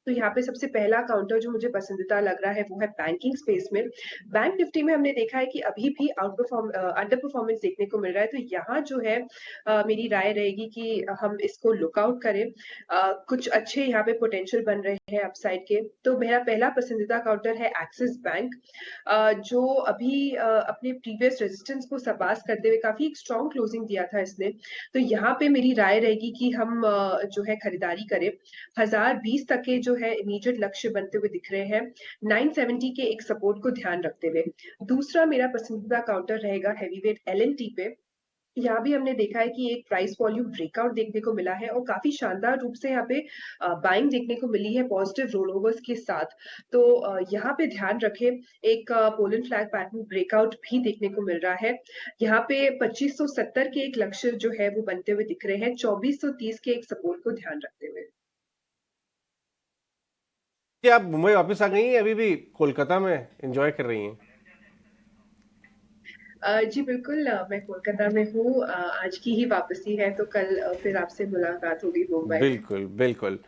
[SPEAKER 16] तो यहाँ पे सबसे पहला काउंटर जो मुझे पसंदीदा लग रहा है वो है बैंकिंग स्पेस में। बैंक निफ्टी में हमने देखा है कि अभी भी अंडर परफॉर्मेंस देखने को मिल रहा है, तो यहाँ जो है मेरी राय रहेगी कि हम इसको लुकआउट करें। कुछ अच्छे यहाँ पे पोटेंशियल बन रहे हैं अपसाइड के। तो मेरा पहला पसंदीदा काउंटर है एक्सिस बैंक, जो अभी अपने प्रीवियस रेजिस्टेंस को सरपास करते हुए काफी एक स्ट्रॉन्ग क्लोजिंग दिया था इसने। तो यहाँ पे मेरी राय रहेगी कि हम जो है खरीदारी करें। 1020 तक के जो है इमीडिएट लक्ष्य बनते हुए दिख रहे हैं, 970 के एक सपोर्ट को ध्यान रखते हुए। दूसरा मेरा पसंदीदा काउंटर रहेगा हैवीवेट LNT पे। यहाँ भी हमने देखा है कि एक प्राइस वॉल्यूम ब्रेकआउट देखने को मिला है और काफी शानदार रूप से यहाँ पे बाइंग देखने को मिली है पॉजिटिव रोलओवर्स के साथ। तो यहाँ पे ध्यान रखें, एक पोलन फ्लैग पैटर्न ब्रेकआउट भी देखने को मिल रहा है। यहाँ पे 2570 के एक लक्ष्य जो है वो बनते हुए दिख रहे हैं, 2430 के एक सपोर्ट को ध्यान रखते हुए।
[SPEAKER 1] क्या आप मुंबई वापस आ गई हैं, अभी भी कोलकाता में एंजॉय कर रही हैं?
[SPEAKER 16] जी बिल्कुल, मैं कोलकाता में हूँ। आज की ही वापसी है, तो कल फिर आपसे मुलाकात होगी मुंबई।
[SPEAKER 1] बिल्कुल बिल्कुल।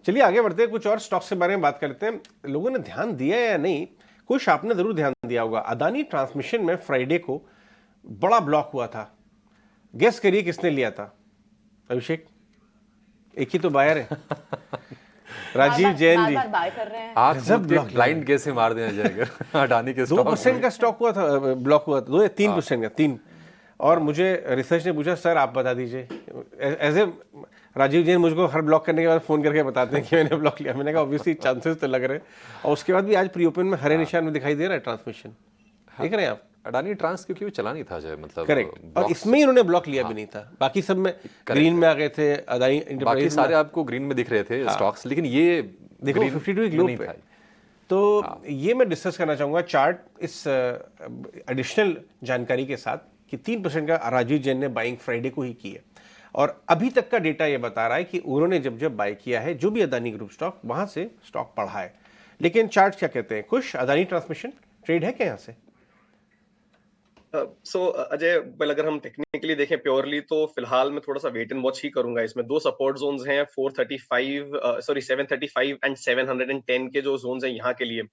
[SPEAKER 1] चलिए आगे बढ़ते हैं, कुछ और स्टॉक्स के बारे में बात करते हैं। लोगों ने ध्यान दिया या नहीं, कुछ आपने जरूर ध्यान दिया होगा, अदानी ट्रांसमिशन में फ्राइडे को बड़ा ब्लॉक हुआ था। गेस करिए किसने लिया था? अभिषेक, एक ही तो बायर है राजीव जैन जी।
[SPEAKER 2] बाय कर रहे हैं।
[SPEAKER 3] आप ब्लाइंड कैसे मार दिया जाएगा अडानी के स्टॉक
[SPEAKER 1] 2% का स्टॉक हुआ था, ब्लॉक हुआ था 2 या 3% का 3। और मुझे रिसर्च ने पूछा सर आप बता दीजिए, एज ए राजीव जैन मुझको हर ब्लॉक करने के बाद फोन करके बताते हैं कि मैंने ब्लॉक लिया। मैंने कहा ऑब्वियसली चांसेस तो लग रहे हैं। और उसके बाद भी आज प्री ओपन में हरे निशान में दिखाई दे रहा है ट्रांसमिशन, देख रहे हैं आप?
[SPEAKER 3] अडानी ट्रांस क्योंकि वो चला नहीं था जो मतलब
[SPEAKER 1] करेक्ट, और इसमें ही उन्होंने ब्लॉक लिया भी नहीं था। बाकी सब में ग्रीन में आ गए थे, अदानी
[SPEAKER 3] बाकी सारे आपको ग्रीन में दिख रहे थे स्टॉक्स, लेकिन ये
[SPEAKER 1] देखो 52 लो पे। तो ये मैं डिस्कस करना चाहूंगा चार्ट इस एडिशनल जानकारी के साथ कि 3% का राजीव जैन ने बाइंग फ्राइडे को ही की है। और अभी तक का डेटा ये बता रहा है कि उन्होंने जब जब बाय किया है जो भी अदानी ग्रुप स्टॉक, वहां से स्टॉक बढ़ा है। लेकिन चार्ट क्या कहते हैं? कुछ अदानी ट्रांसमिशन ट्रेड है क्या यहाँ से?
[SPEAKER 13] अजय, अगर हम टेक्निकली देखें प्योरली तो फिलहाल मैं थोड़ा सा वेट एंड वॉच ही करूंगा। इसमें 2 सपोर्ट जोन्स हैं, 735 एंड 710 के जो जोन्स हैं यहाँ के लिए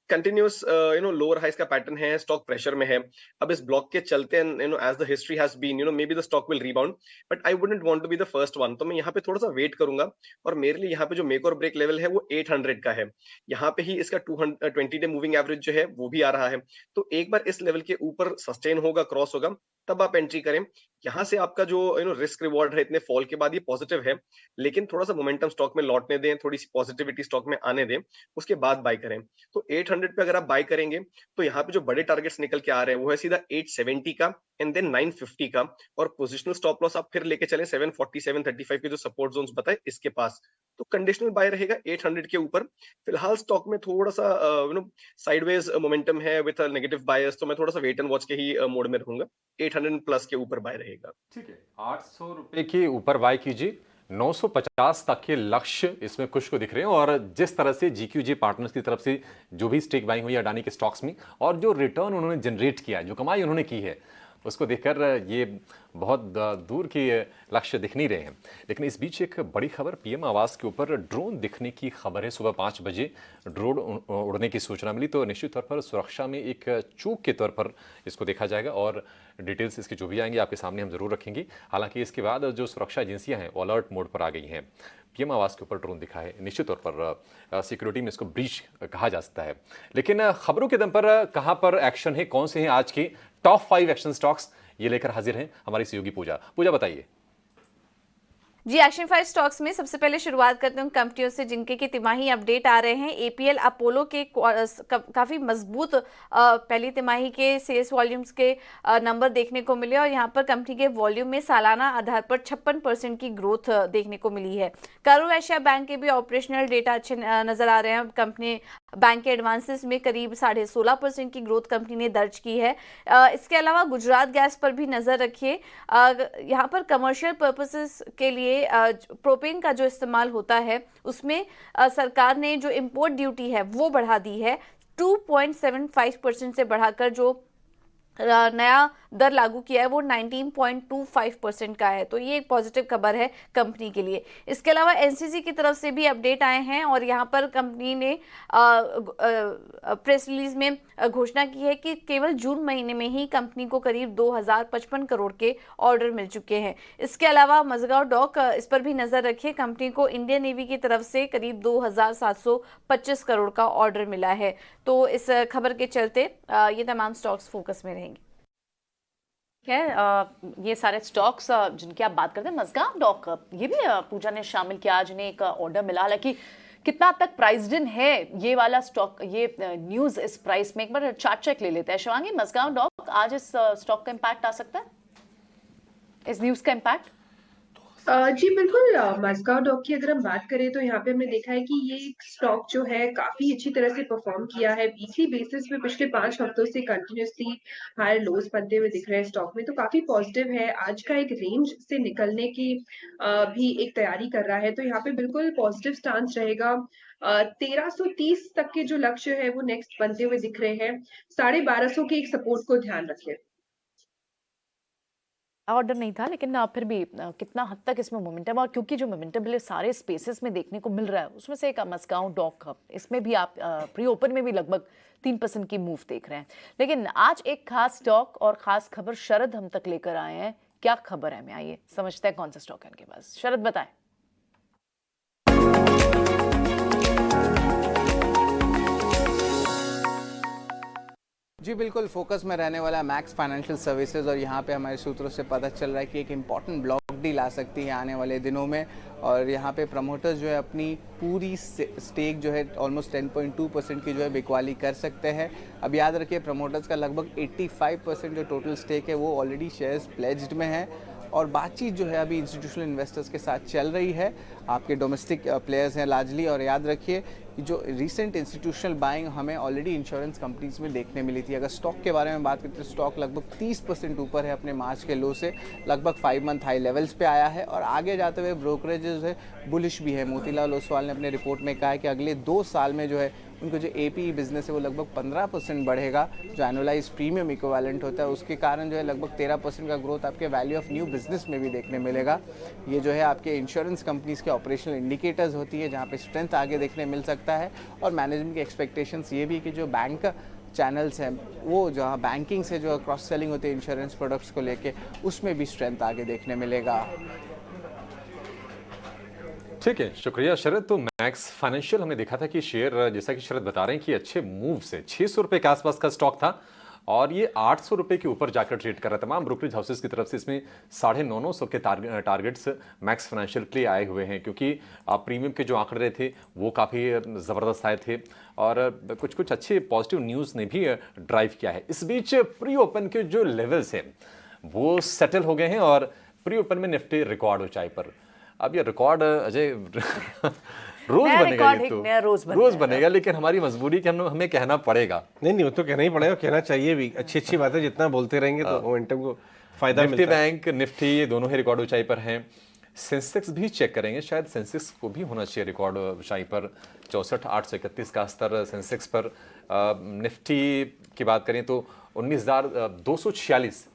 [SPEAKER 13] कंटिन्यूस लोअर हाइस का पैटर्न है, स्टॉक प्रेशर में है। अब इस ब्लॉक के चलते as the history has been may be the stock will rebound, but I wouldn't want to be the first one. तो मैं यहाँ पे थोड़ा सा वेट करूंगा और मेरे लिए यहाँ पे जो मेक और ब्रेक लेवल है वो 800 का है। यहाँ पे ही इसका 220 डे मूविंग एवरेज जो है वो भी आ रहा है। तो एक बार इस लेवल के ऊपर सस्टेन होगा, क्रॉस होगा, तब आप एंट्री करें। यहाँ से आपका जो रिस्क रिवॉर्ड है इतने फॉल के बाद ये पॉजिटिव है, लेकिन थोड़ा सा मोमेंटम स्टॉक में लौटने दें, थोड़ी सी पॉजिटिविटी स्टॉक में आने दें, उसके बाद बाय करें। तो 800 पे अगर आप बाय करेंगे तो यहाँ पे जो बड़े टारगेट्स निकल के आ रहे हैं वो है सीधा 870 का एंड देन 950 का, और पोजिशनल स्टॉप लॉस आप फिर लेके चले 740 735 के जो सपोर्ट जोन्स बताए इसके पास। तो कंडीशनल बाय रहेगा 800 के ऊपर। फिलहाल स्टॉक में थोड़ा सा साइडवेज मोमेंटम है विद नेगेटिव बायस, तो मैं थोड़ा सा वेट एंड वॉच के ही मोड में रहूंगा। 800 प्लस के ऊपर बाय रहेगा।
[SPEAKER 3] ठीक है, 800 रुपए के ऊपर बाय कीजिए। 950 तक के लक्ष्य इसमें कुछ को दिख रहे हैं। और जिस तरह से जीक्यूजी पार्टनर्स की तरफ से जो भी स्टेक बाइंग हुई है अडानी के स्टॉक्स में, और जो रिटर्न उन्होंने जनरेट किया, जो कमाई उन्होंने की है, उसको देखकर ये बहुत दूर के लक्ष्य दिख नहीं रहे हैं। लेकिन इस बीच एक बड़ी खबर, पीएम आवास के ऊपर ड्रोन दिखने की खबर है। सुबह 5 बजे ड्रोन उड़ने की सूचना मिली, तो निश्चित तौर पर सुरक्षा में एक चूक के तौर पर इसको देखा जाएगा और डिटेल्स इसके जो भी आएंगे आपके सामने हम जरूर रखेंगे। हालांकि इसके बाद जो सुरक्षा एजेंसियां हैं वो अलर्ट मोड पर आ गई हैं। पीएम आवास के ऊपर ड्रोन दिखा है, निश्चित तौर पर सिक्योरिटी में इसको ब्रीच कहा जा सकता है। लेकिन खबरों के दम पर कहां पर एक्शन है, कौन से हैं आज के टॉप 5 एक्शन स्टॉक्स, ये लेकर हाजिर हैं हमारी सहयोगी पूजा। पूजा बताइए।
[SPEAKER 10] जी, एक्शन 5 स्टॉक्स में सबसे पहले शुरुआत करते हैं कंपनियों से जिनके की तिमाही अपडेट आ रहे हैं। एपीएल अपोलो के काफ़ी मजबूत पहली तिमाही के सेल्स वॉल्यूम्स के नंबर देखने को मिले और यहाँ पर कंपनी के वॉल्यूम में सालाना आधार पर 56% की ग्रोथ देखने को मिली है। करूर वैश्य बैंक के भी ऑपरेशनल डेटा अच्छे नजर आ रहे हैं। कंपनी बैंक के एडवांसेस में करीब 16.5% की ग्रोथ कंपनी ने दर्ज की है। इसके अलावा गुजरात गैस पर भी नज़र रखिए। यहाँ पर कमर्शियल पर्पसेस के लिए प्रोपेन का जो इस्तेमाल होता है उसमें सरकार ने जो इंपोर्ट ड्यूटी है वो बढ़ा दी है। 2.75% से बढ़ाकर जो नया दर लागू किया है वो 19.25% का है। तो ये एक पॉजिटिव खबर है कंपनी के लिए। इसके अलावा एनसीसी की तरफ से भी अपडेट आए हैं और यहाँ पर कंपनी ने प्रेस रिलीज में घोषणा की है कि केवल जून महीने में ही कंपनी को करीब 2055 करोड़ के ऑर्डर मिल चुके हैं। इसके अलावा मजगांव डॉक, इस पर भी नजर रखिए। कंपनी को इंडियन नेवी की तरफ से करीब 2725 करोड़ का ऑर्डर मिला है। तो इस खबर के चलते ये तमाम स्टॉक्स फोकस में रहेंगे।
[SPEAKER 2] है ये सारे स्टॉक्स जिनकी आप बात करते हैं। मजगांव डॉक ये भी पूजा ने शामिल किया, आज ने एक ऑर्डर मिला। हालांकि कितना तक प्राइस्ड इन है ये वाला स्टॉक, ये न्यूज इस प्राइस में, एक बार चार्ट चेक ले लेते हैं। शिवांगी, मजगांव डॉक आज इस स्टॉक का इंपैक्ट आ सकता है? इस न्यूज का इम्पैक्ट?
[SPEAKER 16] जी बिल्कुल, मज़गांव डॉक की अगर हम बात करें तो यहाँ पे हमने देखा है कि ये स्टॉक जो है काफ़ी अच्छी तरह से परफ़ॉर्म किया है। वीकली बेसिस पे पिछले 5 हफ्तों से कंटिन्यूअसली हायर लोज़ बनते हुए दिख रहे हैं स्टॉक में, तो काफ़ी पॉज़िटिव है। आज का एक रेंज से निकलने की भी एक तैयारी कर रहा है, तो यहाँ पे बिल्कुल पॉज़िटिव स्टांस रहेगा। 1330 तक के जो लक्ष्य है वो नेक्स्ट बनते हुए दिख रहे हैं। 1250 के एक सपोर्ट को ध्यान रखें।
[SPEAKER 2] ऑर्डर नहीं था, लेकिन फिर भी कितना हद तक इसमें मोमेंटम, और क्योंकि जो मोमेंटम पहले सारे स्पेसेस में देखने को मिल रहा है उसमें से एक मज़गांव डॉक हब, इसमें भी आप प्री ओपन में भी लगभग 3% की मूव देख रहे हैं। लेकिन आज एक खास स्टॉक और खास खबर शरद हम तक लेकर आए हैं। क्या खबर है, मैं आइए समझते हैं कौन सा स्टॉक है इनके पास। शरद बताएं।
[SPEAKER 8] जी बिल्कुल, फोकस में रहने वाला मैक्स फाइनेंशियल सर्विसेज, और यहाँ पे हमारे सूत्रों से पता चल रहा है कि एक इम्पॉर्टेंट ब्लॉक डील आ सकती है आने वाले दिनों में, और यहाँ पे प्रमोटर्स जो है अपनी पूरी स्टेक जो है ऑलमोस्ट 10.2% की जो है बिकवाली कर सकते हैं। अब याद रखिए, प्रमोटर्स का लगभग 85% जो टोटल स्टेक है वो ऑलरेडी शेयर्स प्लेज्ड में है, और बातचीत जो है अभी इंस्टीट्यूशनल इन्वेस्टर्स के साथ चल रही है। आपके डोमेस्टिक प्लेयर्स हैं लार्जली, और याद रखिए कि जो रिसेंट इंस्टीट्यूशनल बाइंग हमें ऑलरेडी इंश्योरेंस कंपनीज में देखने मिली थी। अगर स्टॉक के बारे में बात करते हैं, स्टॉक लगभग 30% ऊपर है अपने मार्च के लो से, लगभग 5 मंथ हाई लेवल्स पे आया है, और आगे जाते हुए ब्रोकरेजेस है बुलिश भी है। मोतीलाल ओसवाल ने अपने रिपोर्ट में कहा है कि अगले 2 साल में जो है उनको जो एपी बिजनेस है वो लगभग 15% बढ़ेगा, जो एनुअलाइज प्रीमियम इक्विवेलेंट होता है उसके कारण जो है लगभग 13% का ग्रोथ आपके वैल्यू ऑफ न्यू बिजनेस में भी देखने मिलेगा। ये जो है आपके इंश्योरेंस कंपनीज के ऑपरेशनल इंडिकेटर्स होती है जहाँ पे स्ट्रेंथ आगे देखने मिल सकता है, और मैनेजमेंट की एक्सपेक्टेशंस ये भी कि जो बैंक चैनल्स हैं वो जहाँ बैंकिंग से जो क्रॉस सेलिंग होती है इंश्योरेंस प्रोडक्ट्स को लेके, उसमें भी स्ट्रेंथ आगे देखने मिलेगा।
[SPEAKER 3] ठीक है, शुक्रिया शरद। तो मैक्स फाइनेंशियल हमने देखा था कि शेयर, जैसा कि शरद बता रहे हैं कि अच्छे मूव से 600 रुपए के आसपास का स्टॉक था, और ये 800 रुपए के ऊपर जाकर ट्रेड कर रहा है। तमाम ब्रोकरेज हाउसेस की तरफ से इसमें 950 के टारगेट्स मैक्स फाइनेंशियल के लिए आए हुए हैं, क्योंकि प्रीमियम के जो आंकड़े थे वो काफ़ी ज़बरदस्त आए थे, और कुछ कुछ अच्छे पॉजिटिव न्यूज़ ने भी ड्राइव किया है। इस बीच प्री ओपन के जो लेवल्स हैं वो सेटल हो गए हैं, और प्री ओपन में निफ्टी रिकॉर्ड ऊंचाई पर। अब ये रिकॉर्ड अजय रोज बनेगा, ये तो रोज बनेगा, लेकिन हमारी मजबूरी कि हमें कहना पड़ेगा।
[SPEAKER 1] नहीं, वो तो कहना ही पड़ेगा, कहना चाहिए भी। अच्छी बात है, जितना बोलते रहेंगे तो मोमेंटम को फायदा मिलता है।
[SPEAKER 3] निफ्टी बैंक, निफ्टी, ये दोनों ही रिकॉर्ड ऊंचाई पर हैं। सेंसेक्स भी चेक करेंगे, शायद सेंसेक्स को भी होना चाहिए रिकॉर्ड ऊंचाई पर, 64,831 का स्तर सेंसेक्स पर। निफ्टी की बात करें तो 19,246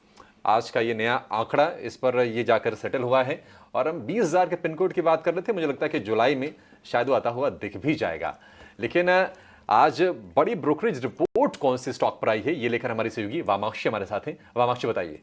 [SPEAKER 3] आज का ये नया आंकड़ा, इस पर ये जाकर सेटल हुआ है। और हम 20,000 के पिन कोड की बात कर रहे थे, मुझे लगता है कि जुलाई में शायद वो आता हुआ दिख भी जाएगा। लेकिन आज बड़ी ब्रोकरेज रिपोर्ट कौन से स्टॉक पर आई है, ये लेकर हमारी सहयोगी वामाक्षी हमारे साथ हैं। वामाक्षी, बताइए।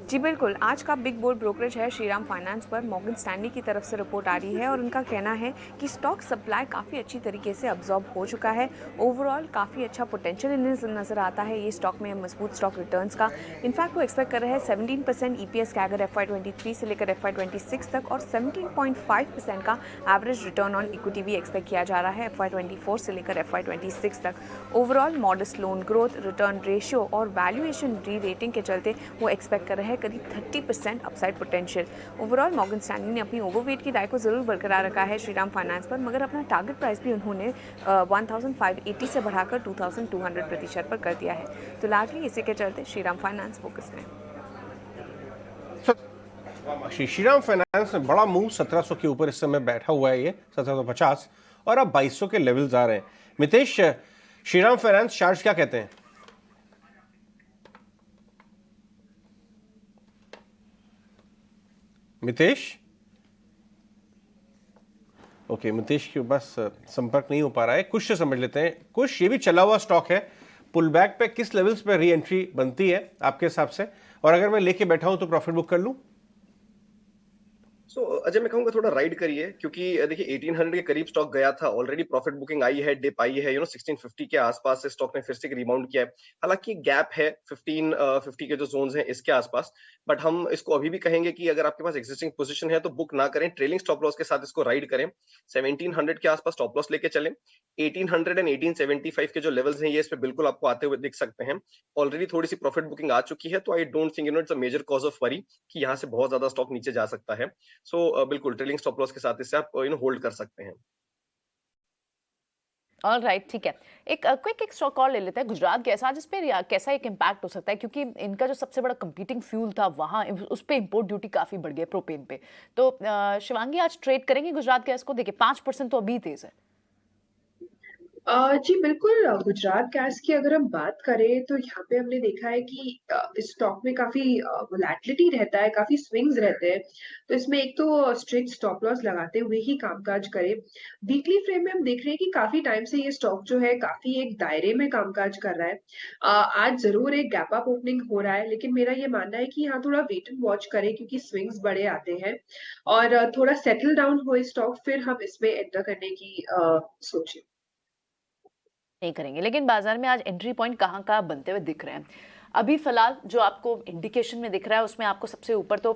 [SPEAKER 10] जी बिल्कुल, आज का बिग बोर्ड ब्रोकरेज है श्रीराम फाइनेंस पर। मॉर्गन स्टैनली की तरफ से रिपोर्ट आ रही है, और उनका कहना है कि स्टॉक सप्लाई काफ़ी अच्छी तरीके से अब्जॉर्ब हो चुका है। ओवरऑल काफ़ी अच्छा पोटेंशियल इन्हें नज़र आता है ये स्टॉक में, मजबूत स्टॉक रिटर्न्स का। इनफैक्ट वो एक्सपेक्ट कर रहे हैं 17% EPS कैगर FY23 से लेकर FY26 तक, और 17.5% का एवरेज रिटर्न ऑन इक्विटी भी एक्सपेक्ट किया जा रहा है FY24 से लेकर FY26 तक। Overall modest loan growth, return ratio और वैल्यूएशन री रेटिंग के चलते वो एक्सपेक्ट कर रहे हैं करीब 30% upside potential. Overall Morgan Stanley ने अपनी ओवरवेट की राय को जरूर बरकरार रखा है श्रीराम फाइनेंस पर, मगर अपना टारगेट प्राइस भी उन्होंने 1580 से बढ़ाकर 2200% पर कर दिया है। तो लार्जली इसी के चलते श्रीराम फाइनेंस फोकस में।
[SPEAKER 1] श्रीराम फाइनेंस में बड़ा मूव 1700 के ऊपर इस समय बैठा हुआ है, ये 1750, और अब 2200 के लेवल्स आ रहे हैं। मितेश, श्रीराम फाइनेंस चार्ज क्या कहते हैं? मितेश, ओके, मितेश के पास संपर्क नहीं हो पा रहा है। कुछ से समझ लेते हैं। कुछ, ये भी चला हुआ स्टॉक है, पुल बैक पे किस लेवल्स पे री एंट्री बनती है आपके हिसाब से, और अगर मैं लेके बैठा हूं तो प्रॉफिट बुक कर लूं?
[SPEAKER 13] अजय मैं कहूंगा थोड़ा राइड करिए, क्योंकि देखिए 1800 के करीब स्टॉक गया था, ऑलरेडी प्रॉफिट बुकिंग आई है, डिप आई है, 1650 के आसपास से स्टॉक ने फिर से रिबाउंड किया है। हालांकि गैप है 1550 के जो जोन्स हैं इसके आसपास, बट हम इसको अभी भी कहेंगे कि अगर आपके पास एग्जिस्टिंग पोजीशन है तो बुक ना करें, ट्रेलिंग स्टॉप लॉस के साथ इसको राइड करें। 1700 के आसपास स्टॉप लॉस लेके चलें। 1800 एंड 1875 के जो लेवल्स हैं ये इस पे बिल्कुल आपको आते हुए दिख सकते हैं। ऑलरेडी थोड़ी सी प्रॉफिट बुकिंग आ चुकी है, तो I don't think it's a major cause of worry कि यहाँ से बहुत ज्यादा स्टॉक नीचे जा सकता है। बिल्कुल ट्रेलिंग स्टॉप लॉस के साथ इसे आप होल्ड कर सकते हैं।
[SPEAKER 2] ऑल राइट, ठीक है। एक क्विक एक स्टॉक कॉल ले लेते हैं, गुजरात गैस। आज इस पे कैसा एक इम्पैक्ट हो सकता है, क्योंकि इनका जो सबसे बड़ा कंपीटिंग फ्यूल था वहाँ उस पे इंपोर्ट ड्यूटी काफ़ी बढ़ गई प्रोपेन पे। तो शिवांगी आज ट्रेड करेंगे गुजरात गैस को? देखिए 5% तो अभी तेज है।
[SPEAKER 16] जी बिल्कुल, गुजरात गैस की अगर हम बात करें तो यहाँ पे हमने देखा है कि इस स्टॉक में काफ़ी वोलैटिलिटी रहता है, काफ़ी स्विंग्स रहते हैं। तो इसमें एक तो स्ट्रिक्ट स्टॉप लॉस लगाते हुए ही कामकाज करें। वीकली फ्रेम में हम देख रहे हैं कि काफ़ी टाइम से ये स्टॉक जो है काफ़ी एक दायरे में कामकाज कर रहा है। आज ज़रूर एक गैप अप ओपनिंग हो रहा है, लेकिन मेरा ये मानना है कि यहाँ थोड़ा वेट एंड वॉच करें, क्योंकि स्विंग्स बड़े आते हैं और थोड़ा सेटल डाउन हो स्टॉक, फिर हम इसमें एंटर करने की सोचें।
[SPEAKER 2] नहीं करेंगे, लेकिन बाजार में आज एंट्री पॉइंट कहाँ बनते हुए दिख रहे हैं? अभी फिलहाल जो आपको इंडिकेशन में दिख रहा है उसमें आपको सबसे ऊपर तो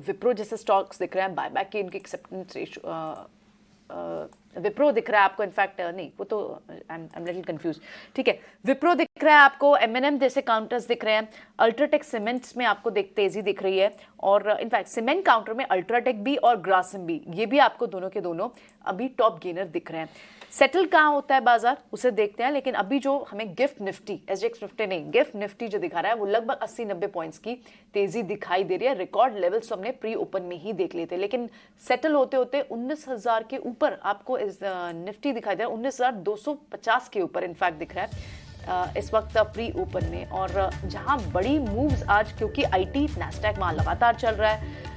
[SPEAKER 2] विप्रो जैसे स्टॉक्स दिख रहे हैं, बायबैक की इनकी एक्सेप्टेंस रेशियो, विप्रो दिख रहा है आपको, इनफैक्ट नहीं वो तो आई एम लिटिल कंफ्यूज, ठीक है। विप्रो दिख रहा है आपको, एमएनएम जैसे काउंटर्स दिख रहे हैं, अल्ट्राटेक सीमेंट्स में आपको तेजी दिख रही है, और इनफैक्ट सीमेंट काउंटर में अल्ट्राटेक भी और ग्रासिम भी, ये भी आपको दोनों के दोनों अभी टॉप गेनर दिख रहे हैं। सेटल कहाँ होता है बाजार उसे देखते हैं, लेकिन अभी जो हमें गिफ्ट निफ्टी, एसजीएक्स निफ्टी नहीं, गिफ्ट निफ्टी जो दिखा रहा है वो लगभग 80-90 पॉइंट्स की तेजी दिखाई दे रही है। रिकॉर्ड लेवल्स हमने प्री ओपन में ही देख लिए थे, लेकिन सेटल होते होते 19,000 के ऊपर आपको निफ्टी दिखाई दे रहा है, 19,250 के ऊपर इनफैक्ट दिख रहा है इस वक्त प्री ओपन में। और जहां बड़ी मूव्स आज, क्योंकि आईटी नैस्डैक वहां लगातार चल रहा है,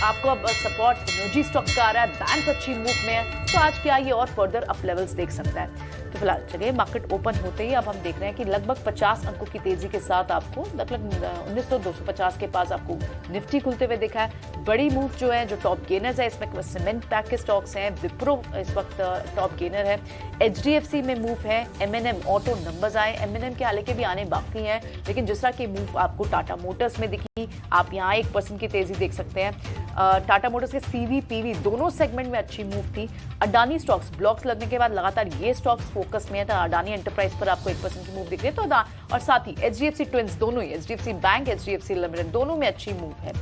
[SPEAKER 2] आपको अब सपोर्ट एनर्जी स्टॉक का आ रहा है, बैंक अच्छी मूव में है, तो आज क्या ये और फर्दर अप लेवल्स देख सकता है। तो फिलहाल चलिए मार्केट ओपन होते ही अब हम देख रहे हैं कि लगभग 50 अंकों की तेजी के साथ आपको लगभग 19,250 के पास आपको निफ्टी खुलते हुए दिखा है। बड़ी मूव जो है, जो टॉप गेनर्स है इसमें सीमेंट पैक के स्टॉक्स हैं, विप्रो इस वक्त टॉप गेनर है, एचडीएफसी में मूव है, एमएनएम ऑटो नंबर्स आए, एमएनएम के हालांकि भी आने बाकी हैं, लेकिन जिस तरह की मूव आपको टाटा मोटर्स में दिखी, आप यहाँ 1% की तेजी देख सकते हैं। टाटा मोटर्स के सीवी पीवी दोनों सेगमेंट में अच्छी मूव थी। अडानी स्टॉक्स ब्लॉक्स लगने के बाद लगातार ये स्टॉक्स फोकस में है, तो अडानी एंटरप्राइज पर आपको 1% की मूव दिख रही है। तो और साथ ही एचडीएफसी ट्विंस दोनों ही, एचडीएफसी बैंक, एचडीएफसी लिमिटेड दोनों में अच्छी मूव है।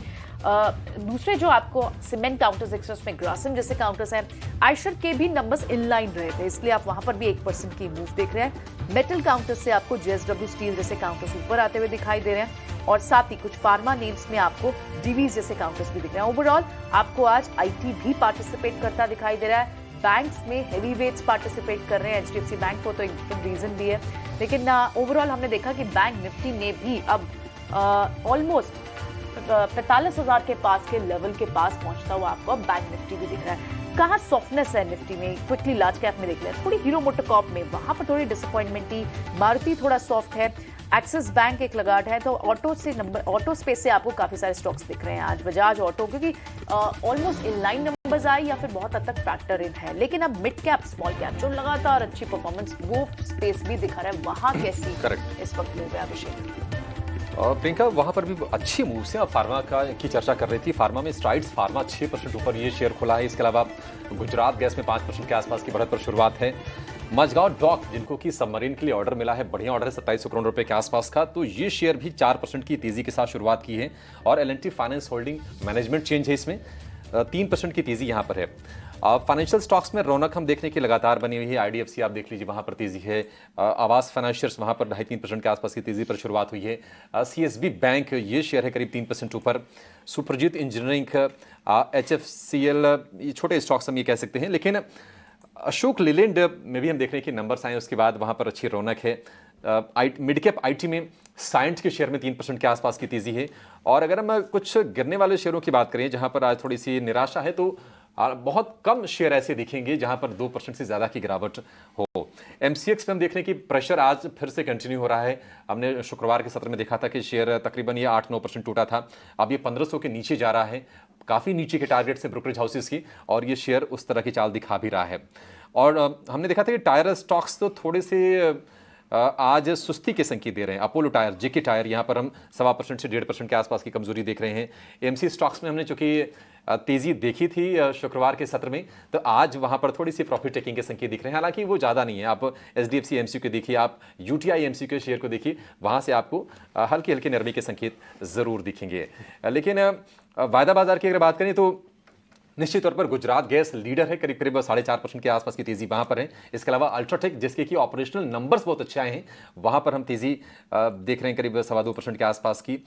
[SPEAKER 2] दूसरे जो आपको सीमेंट काउंटर्स दिख रहे हैं उसमें ग्रासिम जैसे काउंटर्स हैं, आयशर के भी नंबर्स इनलाइन रहे थे, इसलिए आप वहां पर भी 1% की मूव देख रहे हैं। मेटल काउंटर्स से आपको जेएसडब्ल्यू स्टील जैसे काउंटर्स ऊपर आते हुए दिखाई दे रहे हैं, और साथ ही कुछ फार्मा नेम्स में आपको डीवीज जैसे काउंटर्स भी दिख रहे हैं। ओवरऑल आपको आज आईटी भी पार्टिसिपेट करता दिखाई दे रहा है, बैंक्स में हेवी वेट्स पार्टिसिपेट कर रहे हैं, एचडीएफसी बैंक को तो एक रीजन भी है, लेकिन ओवरऑल हमने देखा कि बैंक निफ्टी ने भी अब ऑलमोस्ट 45,000 के पास के लेवल के पास पहुंचता हुआ आपको बैंक निफ्टी भी दिख रहा है। कहाँ सॉफ्टनेस है निफ्टी में, क्विकली लार्ज कैप में देख लें, थोड़ी हीरो मोटोकॉर्प में वहां पर थोड़ी डिसअपॉइंटमेंट थी, मारुति थोड़ा सॉफ्ट है, एक्सिस बैंक एक लगाट है, तो ऑटो स्पेस से आपको काफी सारे स्टॉक्स दिख रहे हैं आज। बजाज ऑटो क्योंकि ऑलमोस्ट इनलाइन नंबर्स आए या फिर बहुत हद तक फैक्टर इन है, लेकिन अब मिड कैप स्मॉल कैप जो लगातार अच्छी परफॉर्मेंस वो स्पेस भी दिखा रहा है, वहां कैसी इस वक्त मिल रहा है अभिषेक?
[SPEAKER 3] और प्रियंका वहां पर भी अच्छी मूव्स हैं। अब फार्मा की चर्चा कर रही थी, फार्मा में स्ट्राइड्स फार्मा 6% ऊपर ये शेयर खुला है। इसके अलावा गुजरात गैस में 5% के आसपास की बढ़त पर शुरुआत है। मझगांव डॉक जिनको कि सबमरीन के लिए ऑर्डर मिला है, बढ़िया ऑर्डर है 2700 करोड़ रुपए के आसपास का, तो ये शेयर भी 4% की तेजी के साथ शुरुआत की है। और L&T finance holding management change है, इसमें 3% की तेजी यहां पर है। फाइनेंशियल स्टॉक्स में रौनक हम देखने की लगातार बनी हुई है। आईडीएफसी आप देख लीजिए, वहां पर तेजी है। आवास फाइनेंशियर्स वहां पर 2.5-3% के आसपास की तेजी पर शुरुआत हुई है। सीएसबी बैंक ये शेयर है करीब 3% ऊपर। सुप्रजीत इंजीनियरिंग, एचएफसीएल, ये छोटे स्टॉक्स हम ये कह सकते हैं, लेकिन अशोक लीलैंड में भी हम देख रहे हैं कि नंबर्स आए उसके बाद वहां पर अच्छी रौनक है। मिड कैप आईटी में साइंट के शेयर में 3% के आसपास की तेजी है। और अगर हम कुछ गिरने वाले शेयरों की बात करें जहां पर आज थोड़ी सी निराशा है, तो बहुत कम शेयर ऐसे दिखेंगे जहां पर 2% से ज्यादा की गिरावट हो। एमसीएक्स में हम देख रहे हैं कि प्रेशर आज फिर से कंटिन्यू हो रहा है। हमने शुक्रवार के सत्र में देखा था कि शेयर तकरीबन ये 8-9% टूटा था, अब ये 1500 के नीचे जा रहा है। काफ़ी नीचे के टारगेट से ब्रोकरेज हाउसेस की, और ये शेयर उस तरह की चाल दिखा भी रहा है। और हमने देखा था कि टायर स्टॉक्स तो थोड़े से आज सुस्ती के संकेत दे रहे हैं। अपोलो टायर, जेके टायर, यहाँ पर हम 1.25% से 1.5% के आसपास की कमजोरी देख रहे हैं। एमसी स्टॉक्स में हमने चूंकि तेजी देखी थी शुक्रवार के सत्र में, तो आज वहाँ पर थोड़ी सी प्रॉफिट टेकिंग के संकेत दिख रहे हैं, हालांकि वो ज़्यादा नहीं है। आप HDFC एमसी को देखिए, आप UTI एमसी के शेयर को देखिए, वहाँ से आपको हल्के हल्के नरमी के संकेत ज़रूर दिखेंगे। लेकिन वायदा बाजार की अगर बात करें तो निश्चित तौर पर गुजरात गैस लीडर है, करीब करीब 4.5% के आसपास की तेजी वहां पर है। इसके अलावा अल्ट्राटेक, जिसके की ऑपरेशनल नंबर्स बहुत अच्छे आए हैं, वहां पर हम तेजी देख रहे हैं करीब 2.25% के आसपास की।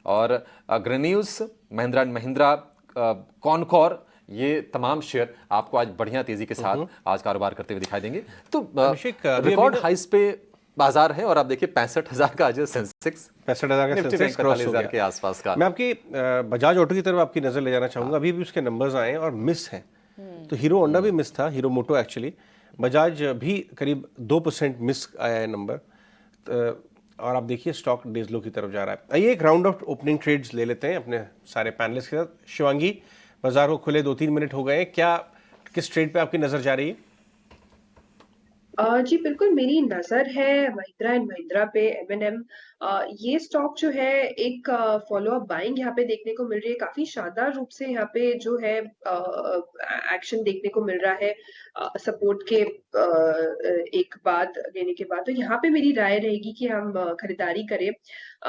[SPEAKER 3] और ग्रेन्यूल्स, महिंद्रा एंड महिंद्रा, कॉनकॉर, ये तमाम शेयर आपको आज बढ़िया तेजी के साथ आज कारोबार करते हुए दिखाई देंगे। तो रिकॉर्ड हाइस पे बाजार है, और आप देखिए 65,000 का आज सेंसेक्स,
[SPEAKER 1] 65,000 का सेंसेक्स क्रॉस हो गया
[SPEAKER 3] के आसपास का।
[SPEAKER 1] मैं आपकी बजाज ऑटो की तरफ आपकी नजर ले जाना चाहूंगा। अभी भी उसके नंबर्स आए और मिस हैं, तो हीरो होंडा भी मिस था, हीरो मोटो एक्चुअली, बजाज भी करीब 2% मिस आया है नंबर। और आप देखिए स्टॉक डेज लो की तरफ जा रहा है। आइए एक राउंड ऑफ ओपनिंग ट्रेड्स ले लेते हैं अपने सारे पैनलिस्ट के साथ। शिवांगी, बाजार को खुले 2-3 मिनट हो गए, क्या किस ट्रेड पे आपकी नजर जा रही है?
[SPEAKER 16] जी बिल्कुल, मेरी नज़र है महिंद्रा एंड महिंद्रा पे, M&M। ये स्टॉक जो है एक फॉलो अप बाइंग यहाँ पे देखने को मिल रही है। काफी शानदार रूप से यहाँ पे जो है एक्शन देखने को मिल रहा है सपोर्ट के एक बाद लेने के बाद। तो यहाँ पे मेरी राय रहेगी कि हम खरीदारी करें।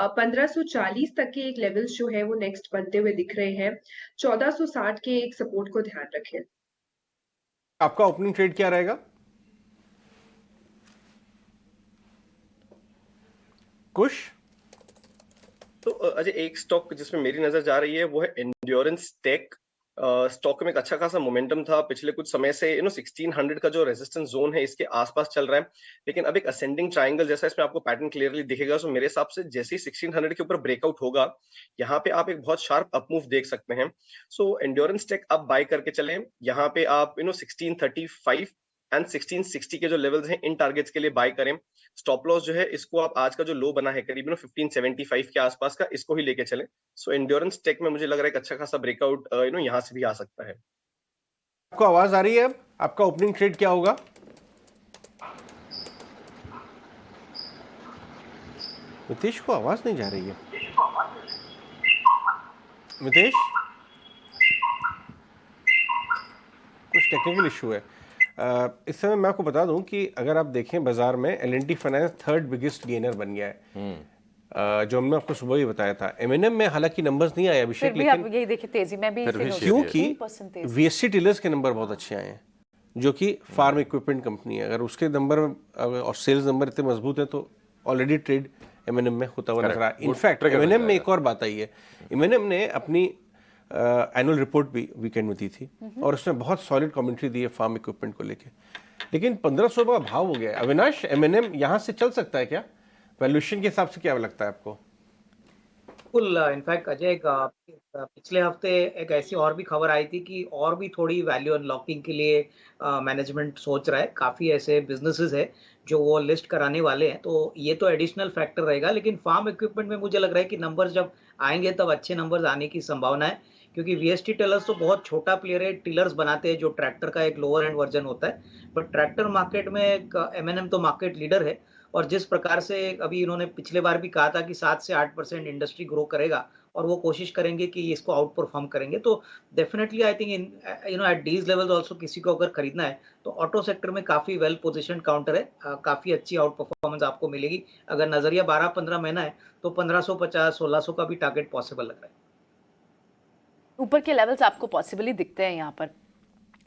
[SPEAKER 16] 1540 तक के एक लेवल्स जो है वो नेक्स्ट बनते हुए दिख रहे हैं। 1460 के एक सपोर्ट को ध्यान रखें।
[SPEAKER 1] आपका ओपनिंग ट्रेड क्या रहेगा? कुश?
[SPEAKER 13] तो अजय, एक स्टॉक जिसमें मेरी नजर जा रही है वो है एंड्योरेंस टेक। स्टॉक में एक अच्छा खासा मोमेंटम था पिछले कुछ समय से, 1600 का जो रेजिस्टेंस जोन है इसके आसपास चल रहा है, लेकिन अब एक असेंडिंग ट्रायंगल जैसा इसमें आपको पैटर्न क्लियरली दिखेगा। सो मेरे हिसाब से जैसे ही 1600 के ऊपर ब्रेकआउट होगा, यहाँ पे आप एक बहुत शार्प अप मूव देख सकते हैं। सो एंड्योरेंस टेक आप बाय करके चलें। यहाँ पे आप 1635 एंड 1660 के जो लेवल्स हैं, इन टारगेट्स के लिए बाय करें। स्टॉप लॉस जो है इसको आप आज का जो लो बना है करीब 1575 के आसपास का, इसको ही लेके चले। सो एंड्योरेंस टेक में मुझे लग रहा है एक अच्छा खासा ब्रेकआउट यहाँ से भी आ सकता है।
[SPEAKER 1] आपको आवाज आ रही है? अब आपका ओपनिंग ट्रेड क्या होगा? मितेश को आवाज नहीं जा रही है। मितेश, कुछ टेक्निकल इशू है। इस समय मैं आपको बता दूं कि अगर आप देखें बाजार में L&T finance third biggest gainer बन गया है, जो हमने आपको सुबह ही बताया था। M&M में हालांकि नंबर्स नहीं आए अभिषेक,
[SPEAKER 2] लेकिन आप यही देखिए तेजी में भी
[SPEAKER 1] क्योंकि VST टीलर्स के नंबर बहुत अच्छे आए हैं, जो कि फार्म इक्विपमेंट कंपनी है। अगर उसके नंबर और सेल्स नंबर इतने मजबूत हैं तो ऑलरेडी ट्रेड M&M में होता हुआ नजर आया। इनफैक्ट M&M में एक और बात आई है, M&M ने अपनी एनुअल रिपोर्ट भी वीकेंड में दी थी और उसमें बहुत सॉलिड कमेंट्री दी है फार्म इक्विपमेंट को लेके, लेकिन 1500 का भाव हो गया है। अविनाश, M&M यहां से चल सकता है क्या? वैल्यूएशन के हिसाब से क्या लगता है आपको?
[SPEAKER 9] बिल्कुल, इनफैक्ट अजय, पिछले हफ्ते एक ऐसी और भी खबर आई थी कि और भी थोड़ी वैल्यू अनलॉकिंग के लिए मैनेजमेंट सोच रहा है। काफ़ी ऐसे बिजनेसेस है जो वो लिस्ट कराने वाले हैं, तो ये तो एडिशनल फैक्टर रहेगा। लेकिन फार्म इक्विपमेंट में मुझे लग रहा है कि नंबर्स जब आएंगे तब अच्छे नंबर्स आने की संभावना है, क्योंकि VST टिलर्स तो बहुत छोटा प्लेयर है। टिलर्स बनाते हैं जो ट्रैक्टर का एक लोअर एंड वर्जन होता है, बट ट्रैक्टर मार्केट में M&M तो मार्केट लीडर है। और जिस प्रकार से अभी इन्होंने पिछले बार भी कहा था कि 7 से 8% इंडस्ट्री ग्रो करेगा और वो कोशिश करेंगे कि इसको आउट परफॉर्म करेंगे, तो definitely I think at these levels also किसी को अगर खरीदना है तो ऑटो सेक्टर में काफी वेल पोजीशन काउंटर है। काफी अच्छी आउट परफॉर्मेंस आपको मिलेगी। अगर नजरिया 12-15 महीना है तो 1550-1600 का भी टारगेट पॉसिबल लग रहा है।
[SPEAKER 2] ऊपर के लेवल्स आपको पॉसिबली दिखते हैं यहाँ पर,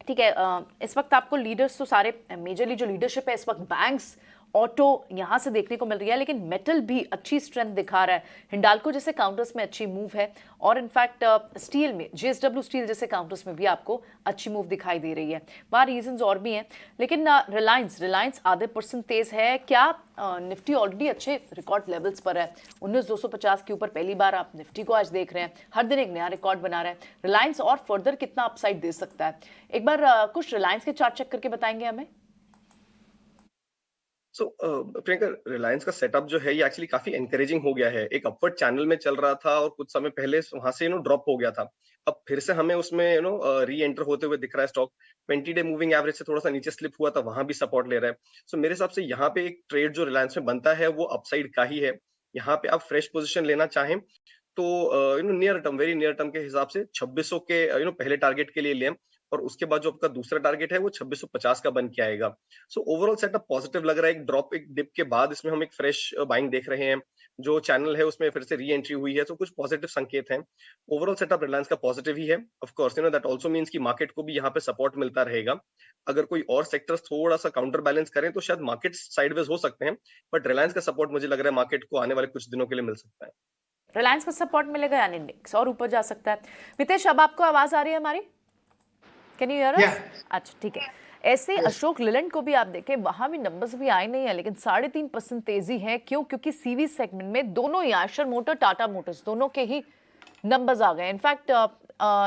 [SPEAKER 2] ठीक है। इस वक्त आपको लीडर्स तो सारे मेजरली जो लीडरशिप है इस वक्त बैंक्स, ऑटो यहाँ से देखने को मिल रही है, लेकिन मेटल भी अच्छी स्ट्रेंथ दिखा रहा है। हिंडाल्को जैसे काउंटर्स में अच्छी मूव है और इनफैक्ट स्टील में JSW स्टील जैसे काउंटर्स में भी आपको अच्छी मूव दिखाई दे रही है। वहाँ रीजंस और भी हैं, लेकिन रिलायंस आधे % तेज है। क्या निफ्टी ऑलरेडी अच्छे रिकॉर्ड लेवल्स पर है, 19,250 के ऊपर पहली बार आप निफ्टी को आज देख रहे हैं, हर दिन एक नया रिकॉर्ड बना रहा है। रिलायंस और फर्दर कितना अपसाइड दे सकता है? एक बार कुछ रिलायंस के चार्ट चेक करके बताएंगे हमें।
[SPEAKER 13] प्रियंका, रिलायंस का सेटअप जो है ये एक्चुअली काफी एनकरेजिंग हो गया है। एक अपवर्ड चैनल में चल रहा था और कुछ समय पहले वहां से ड्रॉप हो गया था। अब फिर से हमें उसमें री एंटर होते हुए दिख रहा है स्टॉक। 20 डे मूविंग एवरेज से थोड़ा सा नीचे स्लिप हुआ था, वहां भी सपोर्ट ले रहा है। सो मेरे हिसाब से यहाँ पे एक ट्रेड जो रिलायंस में बनता है वो अपसाइड का ही है। यहाँ पे आप फ्रेश पोजीशन लेना चाहें तो near term, very near term के हिसाब से 2600 के पहले टारगेट के लिए लें, और उसके बाद जो आपका दूसरा टारगेट है वो 2650 का बन के आएगा। सो ओवरऑल सेटअप पॉजिटिव लग रहा है। एक ड्रॉप, एक डिप के बाद इसमें हम एक फ्रेश बाइंग देख रहे हैं। जो चैनल है उसमें फिर से री एंट्री हुई है, तो कुछ पॉजिटिव संकेत हैं। ओवरऑल सेटअप रिलायंस का पॉजिटिव ही है। Of course that also means कि मार्केट को भी यहाँ पे सपोर्ट मिलता रहेगा। अगर कोई और सेक्टर्स थोड़ा सा काउंटर बैलेंस करें तो शायद मार्केट साइडवेज हो सकते हैं, बट रिलायंस का सपोर्ट मुझे लग रहा है मार्केट को आने वाले कुछ दिनों के लिए मिल सकता है।
[SPEAKER 2] रिलायंस का सपोर्ट मिलेगा यानी इंडेक्स और ऊपर जा सकता है। मितेश, अब आपको आवाज आ रही है हमारी? कैन यू हियर अस? अच्छा, ठीक है। ऐसे अशोक लेलैंड को भी आप देखें, वहां भी नंबर्स भी आए नहीं है, लेकिन 3.5% तेजी है। क्यों? क्योंकि सीवी सेगमेंट में दोनों ही आयशर मोटर, टाटा मोटर्स, दोनों के ही नंबर्स आ गए। इनफैक्ट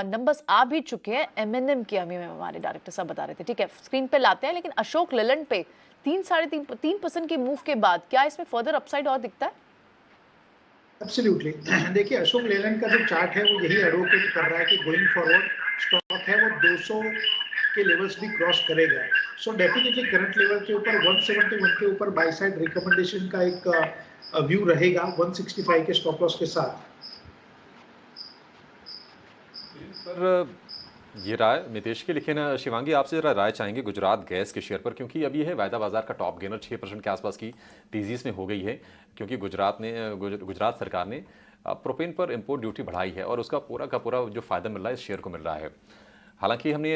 [SPEAKER 2] नंबर्स आ भी चुके हैं। M&M की हमें हमारे डायरेक्टर साहब बता रहे थे, ठीक है, स्क्रीन पे लाते हैं। लेकिन अशोक लेलैंड पे 3.5% के मूव के बाद क्या इसमें फर्दर अपसाइड और दिखता है?
[SPEAKER 7] एब्सोल्युटली। देखिए, अशोक लेलैंड का जो चार्ट है वो यही एडवोकेट कर रहा है कि गोइंग फॉरवर्ड स्टॉक है वो 200 के लेवल्स भी क्रॉस करेगा। सो डेफिनेटली करंट लेवल के ऊपर 171 के ऊपर बाय साइड रिकमेंडेशन का एक व्यू रहेगा 165 के स्टॉप लॉस के साथ।
[SPEAKER 3] पर ये राय मितेश की, लेकिन शिवांगी आपसे जरा राय चाहेंगे गुजरात गैस के शेयर पर, क्योंकि अभी है वायदा बाजार का टॉप गेनर, 6% के आसपास की तेजी इसमें हो गई है, क्योंकि गुजरात सरकार ने प्रोपेन पर इंपोर्ट ड्यूटी बढ़ाई है और उसका पूरा का पूरा जो फायदा मिल रहा है इस शेयर को मिल रहा है। हालांकि हमने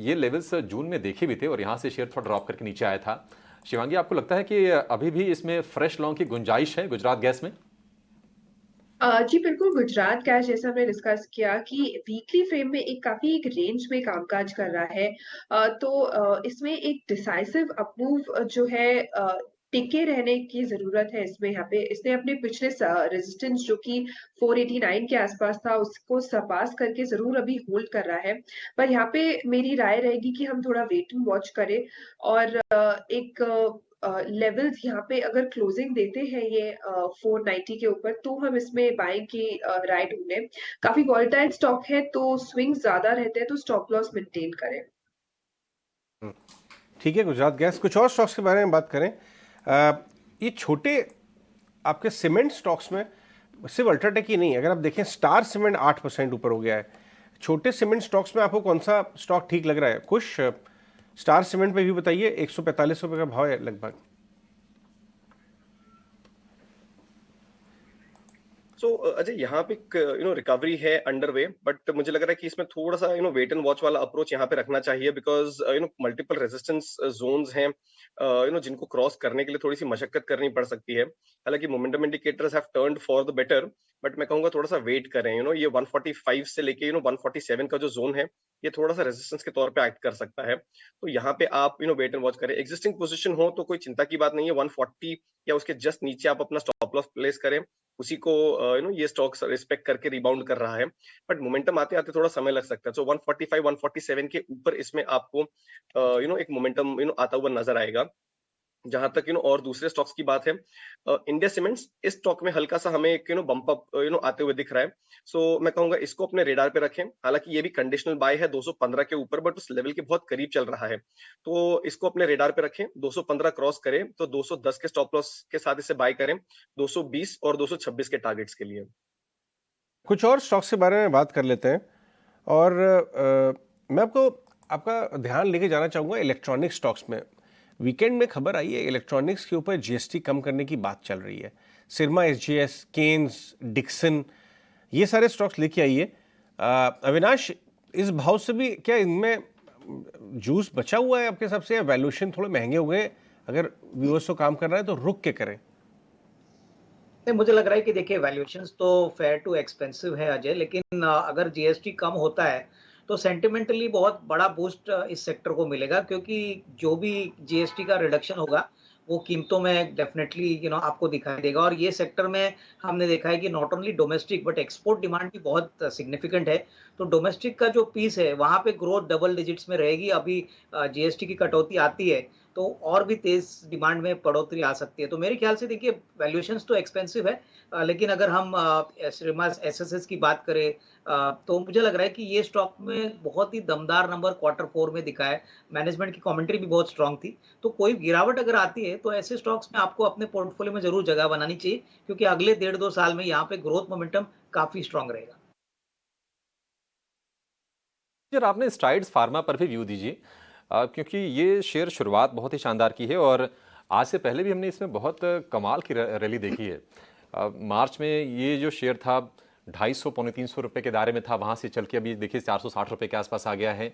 [SPEAKER 3] ये लेवल्स जून में देखे भी थे और यहाँ से शेयर थोड़ा ड्रॉप करके नीचे आया था। शिवांगी, आपको लगता है कि अभी भी इसमें फ्रेश लॉन्ग की गुंजाइश है गुजरात गैस में?
[SPEAKER 16] जी बिल्कुल, गुजरात गैस जैसा हमने डिस्कस किया कि वीकली फ्रेम में एक रेंज में कामकाज कर रहा है। इसमें एक डिसाइसिव अपमूव जो है टिके रहने की जरूरत है। इसमें यहाँ पे इसने अपने पिछले रेजिस्टेंस जो कि 489 के आसपास था उसको सरपास करके जरूर अभी होल्ड कर रहा है। पर यहाँ पे मेरी राय रहेगी कि हम थोड़ा वेट एंड वॉच करें और एक लेवल्स यहाँ पे अगर क्लोजिंग देते हैं ये 490 के ऊपर तो हम इसमें बाइंग की राय ढूंढें। काफी वॉलेटाइल स्टॉक है तो स्विंग ज्यादा रहते हैं तो स्टॉप लॉस मेंटेन करें।
[SPEAKER 1] ठीक है, गुजरात गैस। कुछ और स्टॉक्स के बारे में बात करें। ये छोटे आपके सीमेंट स्टॉक्स में सिर्फ अल्ट्राटेक ही नहीं, अगर आप देखें स्टार सीमेंट 8% ऊपर हो गया है। छोटे सीमेंट स्टॉक्स में आपको कौन सा स्टॉक ठीक लग रहा है? कुछ स्टार सीमेंट पे भी बताइए, 145 रुपए का भाव है लगभग।
[SPEAKER 13] सो अजय, यहाँ पे रिकवरी है अंडरवे, बट मुझे लग रहा है कि इसमें थोड़ा सा वेट एंड वॉच वाला अप्रोच यहाँ पे रखना चाहिए, बिकॉज मल्टीपल रेजिस्टेंस जोन्स हैं जिनको क्रॉस करने के लिए थोड़ी सी मशक्कत करनी पड़ सकती है। हालांकि momentum indicators have turned for the better, but मैं कहूंगा थोड़ा सा वेट करें। ये 145 से लेके 147 का जो जोन है ये थोड़ा सा रेजिस्टेंस के तौर पे एक्ट कर सकता है। तो यहाँ पे आप वेट एंड वॉच करें। एग्जिस्टिंग पोजीशन हो तो कोई चिंता की बात नहीं है। 140 या उसके जस्ट नीचे आप अपना स्टॉप लॉस प्लेस करें, उसी को ये स्टॉक रिस्पेक्ट करके रिबाउंड कर रहा है, बट मोमेंटम आते आते थोड़ा समय लग सकता है। सो 145 147 के ऊपर इसमें आपको एक मोमेंटम आता हुआ नजर आएगा। जहां तक और दूसरे स्टॉक्स की बात है, इंडिया सीमेंट्स, इस स्टॉक में हल्का सा हमें एक बम्प अप आते हुए दिख रहा है। सो मैं कहूंगा इसको अपने रेडार पे रखें। हालांकि ये भी कंडीशनल बाय है 215 के ऊपर, बट उस लेवल के बहुत करीब चल रहा है, तो इसको अपने रेडार पे रखें। 215 क्रॉस करें तो 210 के स्टॉप लॉस के साथ इसे बाय करें 220 और 226 के टारगेट्स के लिए।
[SPEAKER 1] कुछ और स्टॉक्स के बारे में बात कर लेते हैं, और मैं आपका ध्यान लेके जाना चाहूँगा इलेक्ट्रॉनिक स्टॉक्स में। वीकेंड में खबर आई है इलेक्ट्रॉनिक्स के ऊपर जीएसटी कम करने की बात चल रही है। सिरमा, एसजीएस, केन्स, डिक्सन, ये सारे स्टॉक्स लेके आई है। अविनाश, इस भाव से भी क्या इनमें जूस बचा हुआ है आपके हिसाब से, या वैल्यूएशन थोड़े महंगे हो गए? अगर व्यूअर्स को काम करना है तो रुक के करें।
[SPEAKER 9] मुझे लग रहा है कि देखिए वैल्यूएशंस तो फेयर टू एक्सपेंसिव है अजय, लेकिन अगर जीएसटी कम होता है तो सेंटिमेंटली बहुत बड़ा बूस्ट इस सेक्टर को मिलेगा, क्योंकि जो भी जीएसटी का रिडक्शन होगा वो कीमतों में डेफिनेटली आपको दिखाई देगा। और ये सेक्टर में हमने देखा है कि not only domestic but export demand भी बहुत सिग्निफिकेंट है। तो डोमेस्टिक का जो पीस है वहाँ पे ग्रोथ डबल डिजिट्स में रहेगी। अभी जीएसटी की कटौती आती है तो और भी तेज डिमांड में बढ़ोतरी आ सकती है। तो मेरे ख्याल से देखिए वैल्यूएशंस तो एक्सपेंसिव है, लेकिन अगर हम एसएसएस की बात करें तो मुझे लग रहा है कि ये स्टॉक में बहुत ही दमदार नंबर Q4 में दिखा है। मैनेजमेंट की कमेंट्री भी बहुत स्ट्रांग थी। तो कोई गिरावट अगर आती है तो ऐसे स्टॉक्स में आपको अपने पोर्टफोलियो में जरूर जगह बनानी चाहिए, क्योंकि अगले 1.5-2 साल में यहाँ पे ग्रोथ मोमेंटम काफी स्ट्रांग रहेगा।
[SPEAKER 3] सर आपने स्ट्राइड्स फार्मा पर भी व्यू दीजिए, क्योंकि ये शेयर शुरुआत बहुत ही शानदार की है और आज से पहले भी हमने इसमें बहुत कमाल की रैली देखी है। मार्च में ये जो शेयर था 250 पौने 300 रुपए के दायरे में था, वहां से चल के अभी देखिए 460 रुपए के आसपास आ गया है।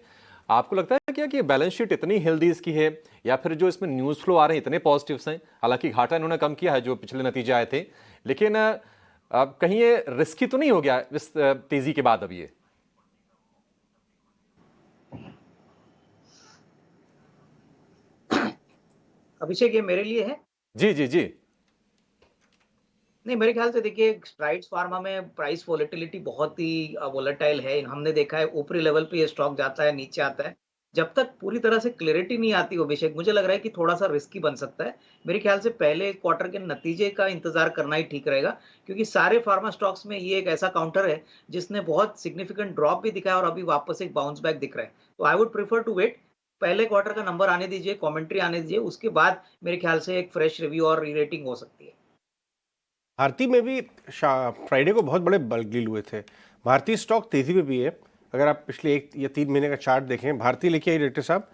[SPEAKER 3] आपको लगता है क्या कि बैलेंस शीट इतनी हेल्दी इसकी है, या फिर जो इसमें न्यूज़ फ्लो आ रहे हैं इतने पॉजिटिव्स हैं? हालांकि घाटा इन्होंने कम किया है जो पिछले नतीजे आए थे, लेकिन कहीं ये रिस्की तो नहीं हो गया इस तेजी के बाद? अब ये
[SPEAKER 9] अभिषेक ये मेरे लिए है?
[SPEAKER 3] जी जी जी।
[SPEAKER 9] नहीं, मेरे ख्याल से देखिए स्ट्राइड्स फार्मा में प्राइस वोलेटिलिटी बहुत ही वोलेटाइल है। हमने देखा है ऊपरी लेवल पे ये स्टॉक जाता है, नीचे आता है। जब तक पूरी तरह से क्लैरिटी नहीं आती अभिषेक, मुझे लग रहा है कि थोड़ा-सा रिस्की बन सकता है। मेरे ख्याल से पहले क्वार्टर के नतीजे का इंतज़ार करना ही ठीक रहेगा, क्योंकि सारे फार्मा स्टॉक्स में ये एक ऐसा काउंटर है जिसने बहुत सिग्निफिकेंट ड्रॉप भी दिखाया और अभी वापस एक बाउंस बैक दिख रहा है। तो I would prefer to wait. पहले क्वार्टर का नंबर आने दीजिए, कमेंट्री आने दीजिए, उसके बाद मेरे ख्याल से एक फ्रेश रिव्यू और री-रेटिंग हो सकती है।
[SPEAKER 1] भारती में भी फ्राइडे को बहुत बड़े बल्क डील हुए थे। भारतीय स्टॉक तेजी में भी है। अगर आप पिछले 1 या 3 महीने का चार्ट देखें, भारतीय लेके आई डायरेक्टर साहब,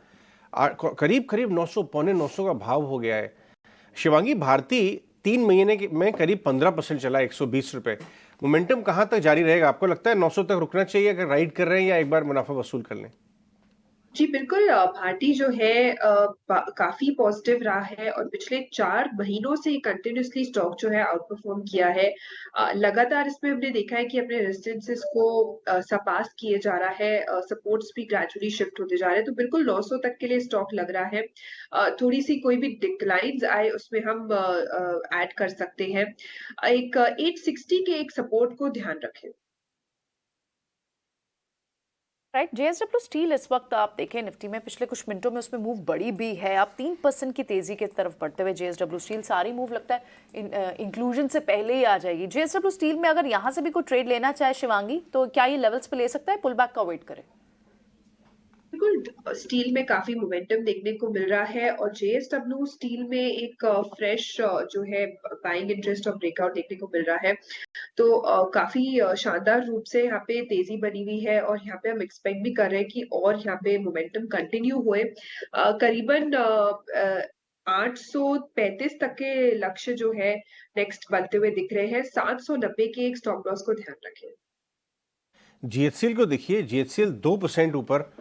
[SPEAKER 1] करीब करीब 900 पौने 900 का भाव हो गया है। शिवांगी, भारती 3 महीने में करीब 15% चला, 120 रुपए। मोमेंटम कहाँ तक जारी रहेगा? आपको लगता है 900 तक रुकना चाहिए अगर राइड कर रहे हैं, या एक बार मुनाफा वसूल कर लें?
[SPEAKER 16] जी बिल्कुल, भारती जो है काफ़ी पॉज़िटिव रहा है और पिछले 4 महीनों से कंटिन्यूअसली स्टॉक जो है आउट परफ़ॉर्म किया है। लगातार इसमें हमने देखा है कि अपने रेजिस्टेंसेस को सरपास किए जा रहा है, सपोर्ट्स भी ग्रेजुअली शिफ्ट होते जा रहे हैं, तो बिल्कुल 900 तक के लिए स्टॉक लग रहा है। थोड़ी-सी कोई भी डिक्लाइन्स आए उसमें हम ऐड कर सकते हैं। एक 860 के एक सपोर्ट को ध्यान रखें।
[SPEAKER 2] राइट, जेएसडब्ल्यू स्टील इस वक्त आप देखें निफ्टी में पिछले कुछ मिनटों में उसमें मूव बड़ी भी है। आप 3% की तेजी की तरफ बढ़ते हुए जेएसडब्ल्यू स्टील सारी मूव लगता है इंक्लूजन से पहले ही आ जाएगी। जेएसडब्ल्यू स्टील में अगर यहाँ से भी कोई ट्रेड लेना चाहे शिवांगी, तो क्या ये लेवल्स पे ले सकता है? पुल बैक का वेट करें?
[SPEAKER 16] बिल्कुल, स्टील में काफ़ी मोमेंटम देखने को मिल रहा है और जेएसडब्ल्यू स्टील में एक फ्रेश जो है बाइंग इंटरेस्ट और ब्रेकआउट देखने को मिल रहा है। तो काफ़ी शानदार रूप से यहाँ पे तेज़ी बनी हुई है और यहाँ पे हम एक्सपेक्ट भी कर रहे हैं कि और यहाँ पे मोमेंटम कंटिन्यू हुए। करीबन 835 तक के लक्ष्य जो है नेक्स्ट बनते हुए दिख रहे हैं। 790 के एक स्टॉप लॉस को ध्यान रखें।
[SPEAKER 1] जीएचसीएल को देखिए, जीएचसीएल 2% ऊपर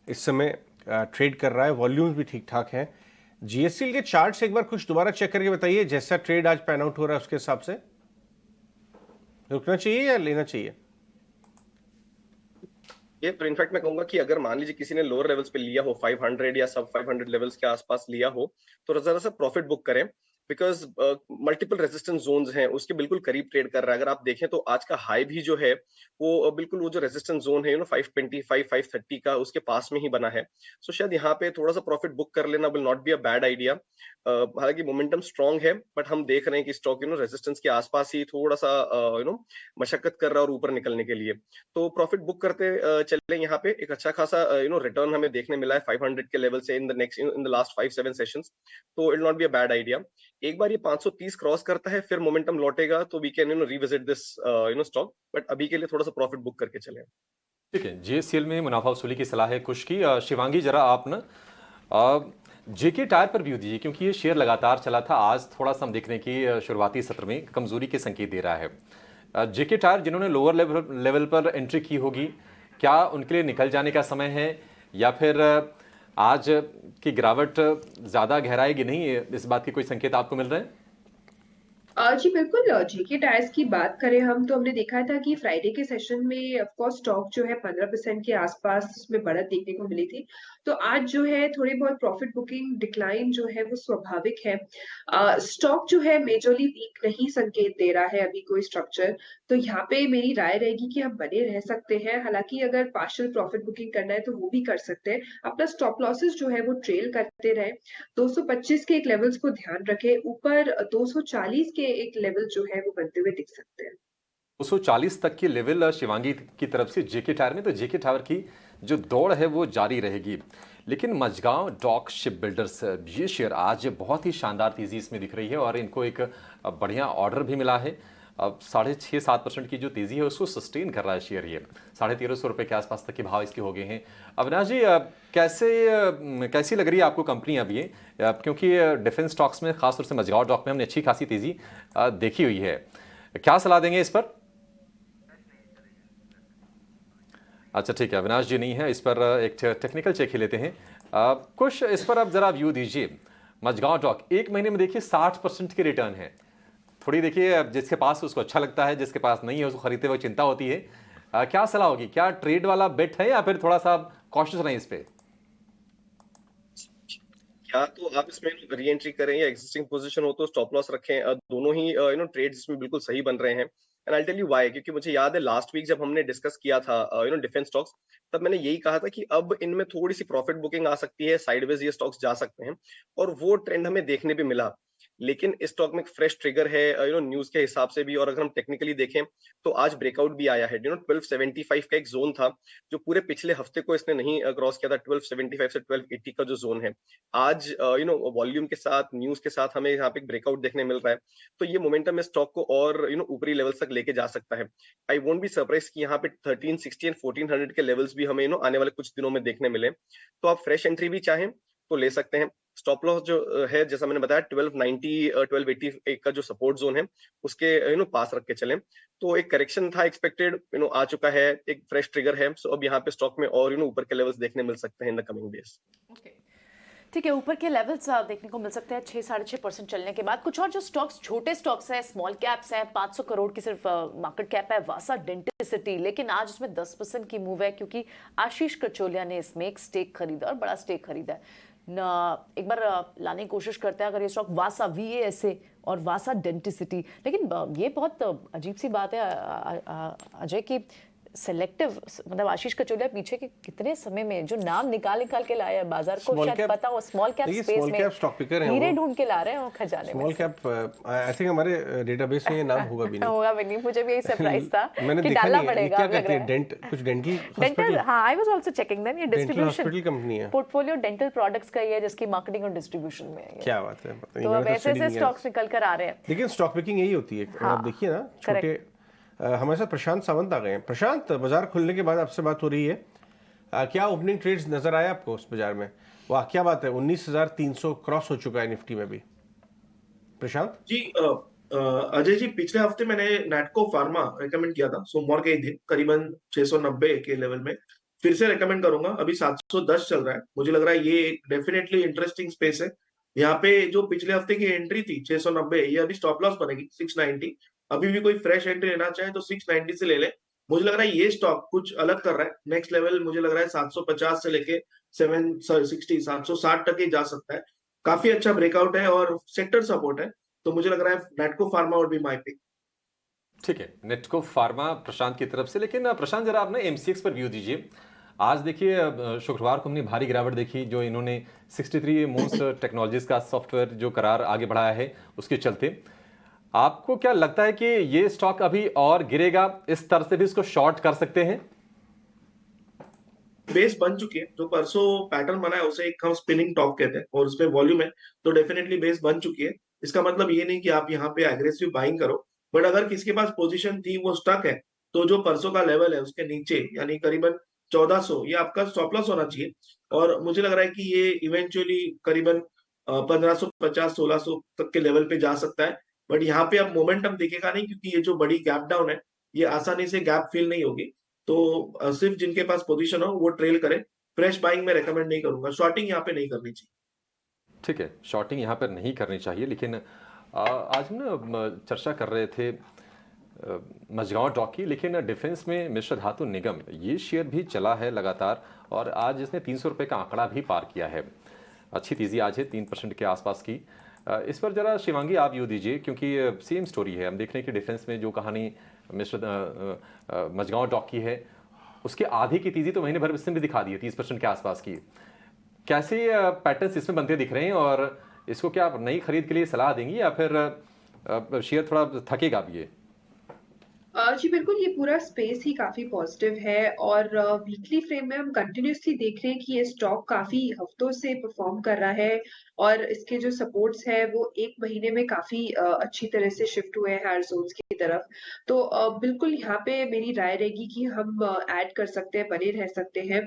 [SPEAKER 1] इस समय ट्रेड कर रहा है, वॉल्यूम्स भी ठीक ठाक हैं। जीएचसीएल के चार्ट्स एक बार कुछ दोबारा चेक करके बताइए, जैसा ट्रेड आज पैन आउट हो रहा है उसके हिसाब से रुकना चाहिए या लेना चाहिए?
[SPEAKER 13] ये तो इनफैक्ट मैं कहूंगा कि अगर मान लीजिए किसी ने लोअर लेवल्स पे लिया हो, 500 या सब 500 लेवल्स के आसपास लिया हो, तो जरा सा प्रॉफिट बुक करें, बिकॉज मल्टीपल रेजिस्टेंस जोन्स हैं, उसके बिल्कुल करीब ट्रेड कर रहा है। अगर आप देखें तो आज का हाई भी जो है वो बिल्कुल वो जो रेजिस्टेंस जोन है 525 530 का, उसके पास में ही बना है। सो शायद यहाँ पे थोड़ा सा प्रॉफिट बुक कर लेना will not be a bad idea. हालांकि मोमेंटम स्ट्रांग है, बट हम देख रहे हैं कि स्टॉक रेजिस्टेंस के आसपास ही थोड़ा सा मशक्कत कर रहा है और ऊपर निकलने के लिए, तो प्रॉफिट बुक करते चले। यहाँ पे एक अच्छा खासा रिटर्न हमें देखने मिला है 500 के लेवल से इन द लास्ट 5-7 सेशंस, तो it not be a bad idea. एक बार ये 530 क्रॉस करता है, फिर मोमेंटम लौटेगा तो we can revisit this stock, but अभी के लिए थोड़ा सा प्रॉफिट बुक करके चले।
[SPEAKER 3] ठीक है, जीएससीएल में मुनाफा वसूली की सलाह है कुछ की। शिवांगी, जरा आप ना जेके टायर पर व्यू दीजिए, क्योंकि ये शेयर लगातार चला था, आज थोड़ा सा हम देखने की शुरुआती सत्र में कमजोरी के संकेत दे रहा है। जेके टायर जिन्होंने लोअर लेवल पर एंट्री की होगी, क्या उनके लिए निकल जाने का समय है, या फिर आज की गिरावट ज्यादा गहराएगी नहीं, इस बात के कोई संकेत आपको मिल रहे हैं?
[SPEAKER 16] जी बिल्कुल, जेके टायर्स की बात करें हम तो हमने देखा था कि फ्राइडे के सेशन में ऑफ कोर्स स्टॉक जो है 15% के आसपास उसमें बढ़त देखने को मिली थी। तो आज जो है थोड़ी बहुत प्रॉफिट बुकिंग डिक्लाइन जो है वो स्वाभाविक है। स्टॉक जो है मेजरली वीक नहीं संकेत दे रहा है अभी कोई स्ट्रक्चर, तो यहाँ पे मेरी राय रहेगी कि हम बने रह सकते हैं। हालाँकि अगर पार्शियल प्रॉफिट बुकिंग करना है तो वो भी कर सकते हैं। अपना स्टॉप लॉसेस जो है वो ट्रेल करते रहें। 225 के एक लेवल्स को ध्यान रखें, ऊपर 240 के एक लेवल जो है वो बनते हुए दिख सकते हैं।
[SPEAKER 3] 240 तक की लेवल शिवांगी की तरफ से जेके टायर में, तो जेके टायर की जो दौड़ है वो जारी रहेगी। लेकिन मझगांव डॉक शिप बिल्डर्स, ये शेयर आज बहुत ही शानदार तेजी इसमें दिख रही है और इनको एक बढ़िया ऑर्डर भी मिला है। अब 6.5-7% की जो तेजी है उसको सस्टेन कर रहा है शेयर। ये 1350 रुपए के आसपास तक के भाव इसके हो गए हैं। अविनाश जी, कैसी लग रही है आपको कंपनी अब ये, क्योंकि डिफेंस स्टॉक्स में खासतौर से मझगांव डॉक में हमने अच्छी खासी तेजी देखी हुई है, क्या सलाह देंगे इस पर? अच्छा ठीक है, अविनाश जी नहीं है, इस पर एक टेक्निकल चेक ही लेते हैं। कुछ इस पर अब जरा व्यू दीजिए। मझगांव डॉक 1 महीने में देखिए 60% के रिटर्न है। थोड़ी देखिए, जिसके पास उसको अच्छा लगता है, जिसके पास नहीं है उसको खरीदते हुए चिंता होती है। क्या सलाह होगी, क्या ट्रेड वाला बेट है या फिर थोड़ा सा कॉशियस रहें इस पे?
[SPEAKER 13] या तो आप इसमें री एंट्री करें या एग्जिस्टिंग पोजीशन हो तो स्टॉप लॉस रखें। दोनों ही ट्रेड्स इसमें बिल्कुल सही बन रहे हैं। And I tell you why, क्योंकि मुझे याद है लास्ट वीक जब हमने डिस्कस किया था डिफेंस स्टॉक्स, तब मैंने यही कहा था कि अब इनमें थोड़ी सी प्रॉफिट बुकिंग आ सकती है, साइडवेज ये स्टॉक्स जा सकते हैं, और वो ट्रेंड हमें देखने भी मिला। लेकिन इस स्टॉक में एक फ्रेश ट्रिगर है न्यूज के हिसाब से भी, और अगर हम टेक्निकली देखें तो आज ब्रेकआउट भी आया है। 1275 का एक जोन था जो पूरे पिछले हफ्ते को इसने नहीं क्रॉस किया था। 1275 से 1280 का जो जोन है, आज वॉल्यूम के साथ, न्यूज के साथ हमें यहाँ पे एक ब्रेकआउट देखने मिल रहा है। तो ये मोमेंटम इस स्टॉक को और ऊपरी लेवल्स तक लेके जा सकता है। आई वोंट बी सरप्राइज कि यहाँ पे 1360 एंड 1400 के लेवल्स भी हमें आने वाले कुछ दिनों में देखने मिले। तो आप फ्रेश एंट्री भी चाहें तो ले सकते हैं। स्टॉप लॉस जो है, जैसा मैंने बताया, 1290 1280 का जो सपोर्ट जोन है उसके पास रख के चलें। तो एक करेक्शन था एक्सपेक्टेड, आ चुका है, एक फ्रेश ट्रिगर है। सो अब यहाँ पे स्टॉक में और ऊपर के लेवल्स देखने मिल सकते हैं इन द कमिंग डेज।
[SPEAKER 2] ठीक है, ऊपर के लेवल्स देखने को मिल सकते हैं 6-6.5% चलने के बाद। कुछ और जो स्टॉक्स, छोटे स्टॉक्स हैं, स्मॉल कैप्स हैं, 500 करोड़ की सिर्फ मार्केट कैप है, वासा डेंटिसिटी, लेकिन आज उसमें 10% की मूव है क्योंकि आशीष कचोलिया ने इसमें एक स्टेक खरीदा और बड़ा स्टेक खरीदा है ना। एक बार लाने की कोशिश करते हैं अगर ये स्टॉक वासा VASA और वासा डेंटिसिटी। लेकिन ये बहुत अजीब सी बात है अजय की सेलेक्टिव, मतलब आशीष कचोलिया पीछे के कितने समय में जो नाम निकाल के लाए हैं बाजार को, शायद पता हो स्मॉल कैप स्पेस में
[SPEAKER 1] स्टॉक पिकर हैं,
[SPEAKER 2] हीरे ढूंढ के ला रहे हैं वो खजाने में।
[SPEAKER 1] स्मॉल कैप आई थिंक हमारे डेटाबेस में ये नाम होगा भी नहीं।
[SPEAKER 2] होगा भी नहीं, मुझे भी यही सरप्राइज था
[SPEAKER 1] मैंने
[SPEAKER 2] कि डालना पड़ेगा।
[SPEAKER 1] क्या कहते हैं, कुछ डेंटल,
[SPEAKER 2] हां, I was also checking them. ये डिस्ट्रीब्यूशन
[SPEAKER 1] हॉस्पिटल कंपनी है,
[SPEAKER 2] पोर्टफोलियो डेंटल प्रोडक्ट्स का ही है जिसकी मार्केटिंग और डिस्ट्रीब्यूशन में है।
[SPEAKER 1] क्या बात है,
[SPEAKER 2] तो अब ऐसे स्टॉक्स निकल कर आ रहे हैं।
[SPEAKER 1] लेकिन स्टॉक पिकिंग यही होती है। आप देखिए ना, छोटे हमारे साथ प्रशांत सावंत आ गए हैं। प्रशांत, बाजार खुलने के बाद आपसे बात हो रही है, क्या ओपनिंग ट्रेड्स नजर आए आपको उस बाजार में? वाह क्या बात है, 19,300 क्रॉस हो चुका है निफ्टी में भी। प्रशांत
[SPEAKER 6] जी, अजय जी, पिछले हफ्ते मैंने नैटको फार्मा रेकमेंड किया था सोमवार के ही दिन करीबन 690 के लेवल में। फिर से रेकमेंड करूंगा, अभी 710 चल रहा है। मुझे लग रहा है ये डेफिनेटली इंटरेस्टिंग स्पेस है। यहाँ पे जो पिछले हफ्ते की एंट्री थी 690, ये अभी स्टॉप लॉस बनेगी 690। अभी भी कोई फ्रेश एंट्री लेना चाहे तो 690 से ले ले। मुझे लग रहा है ये स्टॉक कुछ अलग कर रहा है। नेक्स्ट लेवल मुझे लग रहा है 750 से लेके 760 तक ही जा सकता है। काफी अच्छा ब्रेकआउट है और सेक्टर सपोर्ट है। तो मुझे लग रहा है नेटको फार्मा और भी माय पिक।
[SPEAKER 3] ठीक है, नेटको फार्मा प्रशांत की तरफ से। लेकिन प्रशांत जरा आप ना MCX पर व्यू दीजिए। आज देखिए, शुक्रवार को हमने भारी गिरावट देखी जो इन्होंने 63 मूव्स टेक्नोलॉजीज का सॉफ्टवेयर जो करार आगे बढ़ाया है उसके चलते। आपको क्या लगता है कि ये स्टॉक अभी और गिरेगा, इस तरह से भी इसको शॉर्ट कर सकते हैं?
[SPEAKER 6] बेस बन चुकी है, जो परसों पैटर्न बना है उसे एक हम स्पिनिंग टॉप कहते हैं, और उसमें वॉल्यूम है तो डेफिनेटली बेस बन चुकी है। इसका मतलब ये नहीं कि आप यहाँ पे एग्रेसिव बाइंग करो, बट अगर किसके पास पोजीशन थी वो स्टक है तो जो परसों का लेवल है उसके नीचे यानी करीबन 1400 ये आपका स्टॉप लॉस होना चाहिए। और मुझे लग रहा है कि ये इवेंचुअली करीबन 1550-1600 तक के लेवल पे जा सकता है। बट यहाँ पे अब मोमेंटम दिखेगा नहीं, क्योंकि ये जो बड़ी गैप डाउन है ये आसानी से गैप फिल नहीं होगी। तो सिर्फ जिनके पास पोजीशन हो वो ट्रेल करें। फ्रेश बाइंग में रेकमेंड नहीं करूंगा, शॉर्टिंग यहाँ पे नहीं करनी चाहिए।
[SPEAKER 3] ठीक है, शॉर्टिंग यहाँ पर नहीं करनी चाहिए। लेकिन आज हम ना चर्चा कर रहे थे मझगांव डॉक की, लेकिन डिफेंस में मिश्र धातु निगम ये शेयर भी चला है लगातार और आज इसने 300 रुपये का आंकड़ा भी पार किया है। अच्छी तेजी आज है 3% के आसपास की। इस पर जरा शिवांगी आप यू दीजिए, क्योंकि सेम स्टोरी है। हम देख रहे हैं कि डिफेंस में जो कहानी मिश्र मझगांव डॉक की है उसके आधे की तेजी तो महीने भर इसने भी दिखा दी है 30% के आसपास की। कैसे पैटर्न्स इसमें बनते दिख रहे हैं और इसको क्या आप नई खरीद के लिए सलाह देंगी या फिर शेयर थोड़ा थकेगा भी ये?
[SPEAKER 16] जी बिल्कुल, ये पूरा स्पेस ही काफ़ी पॉजिटिव है और वीकली फ्रेम में हम कंटिन्यूअसली देख रहे हैं कि ये स्टॉक काफ़ी हफ्तों से परफॉर्म कर रहा है और इसके जो सपोर्ट्स हैं वो 1 महीने में काफ़ी अच्छी तरह से शिफ्ट हुए हैं हायर ज़ोन्स की तरफ। तो बिल्कुल यहाँ पे मेरी राय रहेगी कि हम ऐड कर सकते हैं, बने रह सकते हैं।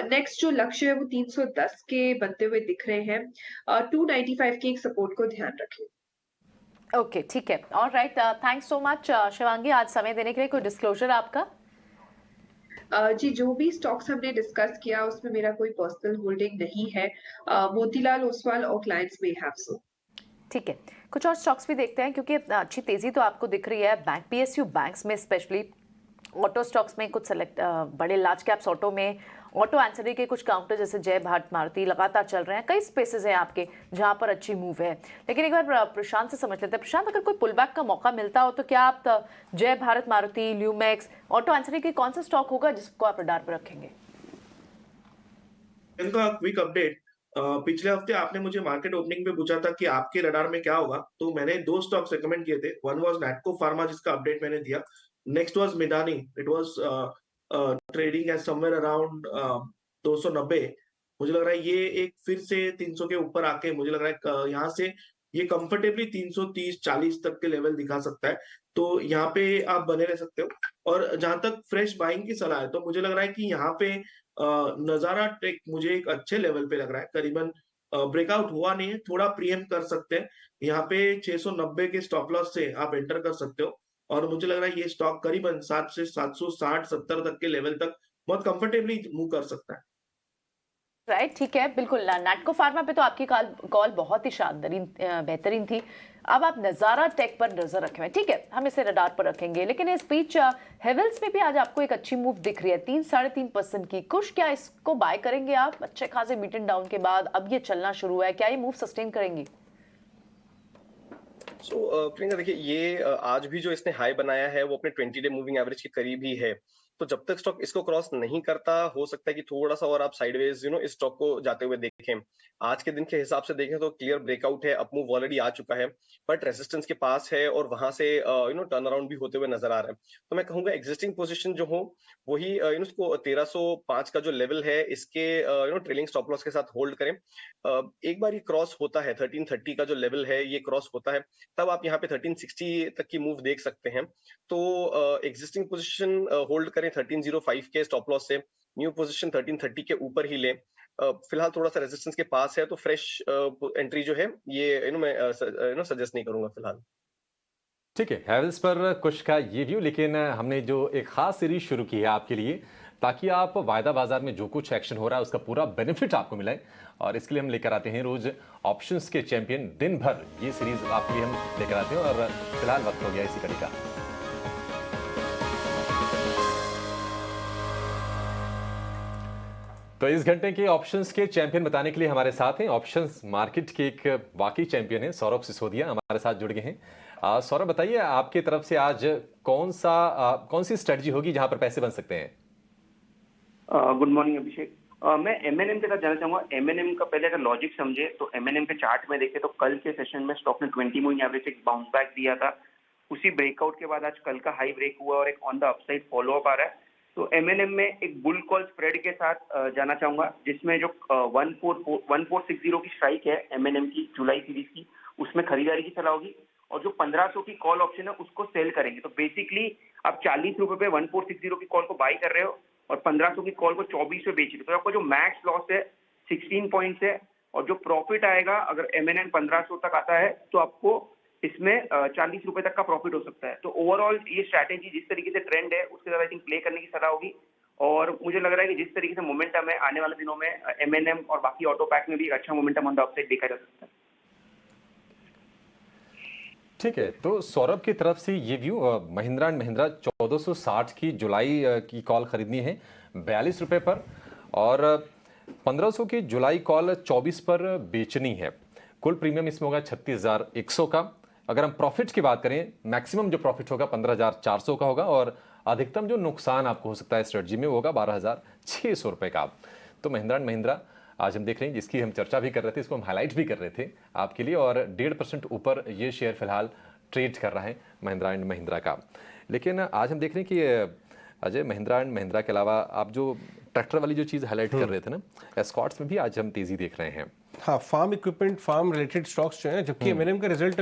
[SPEAKER 16] नेक्स्ट जो लक्ष्य है वो 310 के बनते हुए दिख रहे हैं। 295 के एक सपोर्ट को ध्यान रखें।
[SPEAKER 2] ओके, ठीक है। Alright, thanks so much Shivangi आज समय देने के लिए। कोई डिस्क्लोजर आपका?
[SPEAKER 16] जी, जो भी स्टॉक्स हमने डिस्कस किया उसमें मेरा कोई पर्सनल होल्डिंग नहीं है। मोतीलाल ओसवाल और क्लाइंट्स में हैव सो।
[SPEAKER 2] ठीक है, कुछ और स्टॉक्स भी देखते हैं क्योंकि अच्छी तेजी तो आपको दिख रही है बैंक पीएसयू बैंक्स में, स्पेशली ऑटो स्टॉक्स में, कुछ सेलेक्ट बड़े लार्ज कैप्स ऑटो में, ऑटो एंसरी के कुछ काउंटर जैसे जय भारत मारुति लगातार चल रहे हैं। कई स्पेसेस हैं आपके जहां पर अच्छी मूव है। लेकिन एक बार प्रशांत से समझ लेते हैं। प्रशांत, अगर कोई पुल बैक का मौका मिलता हो तो क्या आप जय भारत मारुति, ल्यूमैक्स, ऑटो एंसरी के कौन सा स्टॉक होगा जिसको आप रडार पर रखेंगे?
[SPEAKER 6] इनका क्विक अपडेट। पिछले हफ्ते आपने मुझे मार्केट ओपनिंग पे पूछा था कि आपके रडार में क्या होगा, तो मैंने 2 स्टॉक्स रिकमेंड किए थे। वन वाज नैटको फार्मा जिसका अपडेट मैंने दिया। Next was Midhani. It was trading at somewhere around 290। मुझे लग रहा है ये एक फिर से 300 के ऊपर आके मुझे लग रहा है यहाँ से ये कंफर्टेबली 330-40 तक के लेवल दिखा सकता है। तो यहाँ पे आप बने रह सकते हो। और जहां तक फ्रेश बाइंग की सलाह है तो मुझे लग रहा है कि यहाँ पे नजारा टेक मुझे एक अच्छे लेवल पे लग रहा है। करीबन ब्रेकआउट हुआ नहीं है, थोड़ा प्रीएम कर सकते हैं। यहाँ पे 690 के स्टॉप लॉस से आप एंटर कर सकते हो और मुझे लग रहा है ये स्टॉक करीबन 7 से 760-70 तक के लेवल तक बहुत कंफर्टेबली मूव कर सकता है।
[SPEAKER 2] राइट, ठीक है, बिल्कुल। नैटको फार्मा पे तो आपकी कॉल बहुत ही शानदार बेहतरीन थी। अब आप नजारा टेक पर नजर रखे हुए, ठीक है, हम इसे रडार पर रखेंगे। लेकिन इस बीच हेवल्स में भी आज आपको एक अच्छी मूव दिख रही है 3-3.5% की। कुछ क्या इसको बाय करेंगे आप? अच्छे खासे बीटन डाउन के बाद अब ये चलना शुरू हुआ है, क्या ये मूव सस्टेन करेंगी?
[SPEAKER 13] प्रियंका देखिए, ये आज भी जो इसने हाई बनाया है वो अपने 20 डे मूविंग एवरेज के करीब ही है। तो जब तक स्टॉक इसको क्रॉस नहीं करता, हो सकता है कि थोड़ा सा और आप साइडवेज इस स्टॉक को जाते हुए देखें। आज के दिन के हिसाब से देखें तो क्लियर ब्रेकआउट है, अपमूव ऑलरेडी आ चुका है, बट रेजिस्टेंस के पास है और वहां से टर्न अराउंड भी होते हुए नजर आ रहा है। तो मैं कहूंगा एग्जिस्टिंग पोजीशन जो हो वही इसको 1305 का जो लेवल है इसके ट्रेलिंग स्टॉप लॉस के साथ होल्ड करें। एक बार ये क्रॉस होता है 1330 का जो लेवल है, ये क्रॉस होता है, तब आप यहाँ पे 1360 तक की मूव देख सकते हैं। तो एग्जिस्टिंग पोजीशन होल्ड करें 1305 के स्टॉप लॉस से, न्यू पोजीशन 1330 के ऊपर ही लें। फिलहाल थोड़ा सा रेजिस्टेंस के पास है तो फ्रेश एंट्री जो है ये मैं सजेस्ट नहीं करूंगा फिलहाल।
[SPEAKER 3] ठीक है, हैवेल्स पर कुछ का ये व्यू। लेकिन हमने जो एक खास सीरीज शुरू की है आपके लिए, ताकि आप वायदा बाजार में जो कुछ एक्शन हो रहा है उसका पूरा बेनिफिट आपको मिले, और इसके लिए हम लेकर आते हैं रोज ऑप्शंस के चैंपियन। दिन भर ये सीरीज आपके लिए हम लेकर आते हैं और फिलहाल वक्त हो गया इसी कड़ी का। तो इस घंटे के ऑप्शंस के चैंपियन बताने के लिए हमारे साथ हैं ऑप्शंस मार्केट के एक वाकई चैंपियन हैं सौरभ सिसोदिया, हमारे साथ जुड़ गए हैं। सौरभ बताइए, आपके तरफ से आज कौन सी स्ट्रेटजी होगी जहां पर पैसे बन सकते हैं?
[SPEAKER 17] गुड मॉर्निंग अभिषेक। मैं एमएनएम के साथ जाना चाहूंगा। एमएनएम का पहले अगर लॉजिक समझे तो एमएनएम के चार्ट में देखे तो कल के सेशन में स्टॉक ने 20 मूविंग एवरेज एक बाउंस बैक दिया था। उसी ब्रेकआउट के बाद आज कल का हाई ब्रेक हुआ और एक on the upside follow up आ रहा है। तो एमएनएम में एक बुल कॉल स्प्रेड के साथ जाना चाहूंगा, जिसमें जो 1460 की स्ट्राइक है एमएनएम की जुलाई सीरीज की, उसमें खरीदारी की सलाह होगी और जो 1500 की कॉल ऑप्शन है उसको सेल करेंगे। तो बेसिकली आप 40 रुपए पे 1460 की कॉल को बाई कर रहे हो और 1500 की कॉल को 24 पे बेच रहे हो। तो आपको जो मैक्स लॉस है 16 पॉइंट्स है और जो प्रॉफिट आएगा अगर एमएनएम 1500 तक आता है तो आपको इसमें 40 रुपए तक का प्रॉफिट हो सकता है। तो ओवरऑल ये स्ट्रैटेजी जिस तरीके से ट्रेंड है उसके साथ आई थिंक प्ले करने की सलाह होगी। और मुझे लग रहा है कि जिस तरीके से मोमेंटम है आने वाले दिनों में एमएनएम और बाकी ऑटो पैक में भी अच्छा मोमेंटम ऑन द अपसाइड देखा जा सकता है।
[SPEAKER 3] ठीक है, तो सौरभ की तरफ से ये व्यू, महिंद्रा एंड महिंद्रा 1460 की जुलाई की कॉल खरीदनी है 42 रुपए पर, और 1500 की जुलाई कॉल 24 पर बेचनी है। कुल प्रीमियम इसमें होगा 36,100 का। अगर हम प्रॉफिट की बात करें, मैक्सिमम जो प्रॉफिट होगा 15,400 का होगा, और अधिकतम जो नुकसान आपको हो सकता है स्ट्रेटजी में होगा 12,600 रुपए का। तो महिंद्रा एंड महिंद्रा आज हम देख रहे हैं, जिसकी हम चर्चा भी कर रहे थे, इसको हम हाईलाइट भी कर रहे थे आपके लिए, और 1.5% ऊपर ये शेयर फिलहाल ट्रेड कर रहा है महिंद्रा एंड महिंद्रा का। लेकिन आज हम देख रहे हैं कि अजय, महिंद्रा एंड महिंद्रा के अलावा आप जो ट्रैक्टर वाली जो चीज़ हाईलाइट कर रहे थे ना, एस्कॉर्ट्स में भी आज हम तेजी देख रहे हैं।
[SPEAKER 1] हाँ, farm equipment, farm related stocks जो हैं, जबकि एमएनएम का रिजल्ट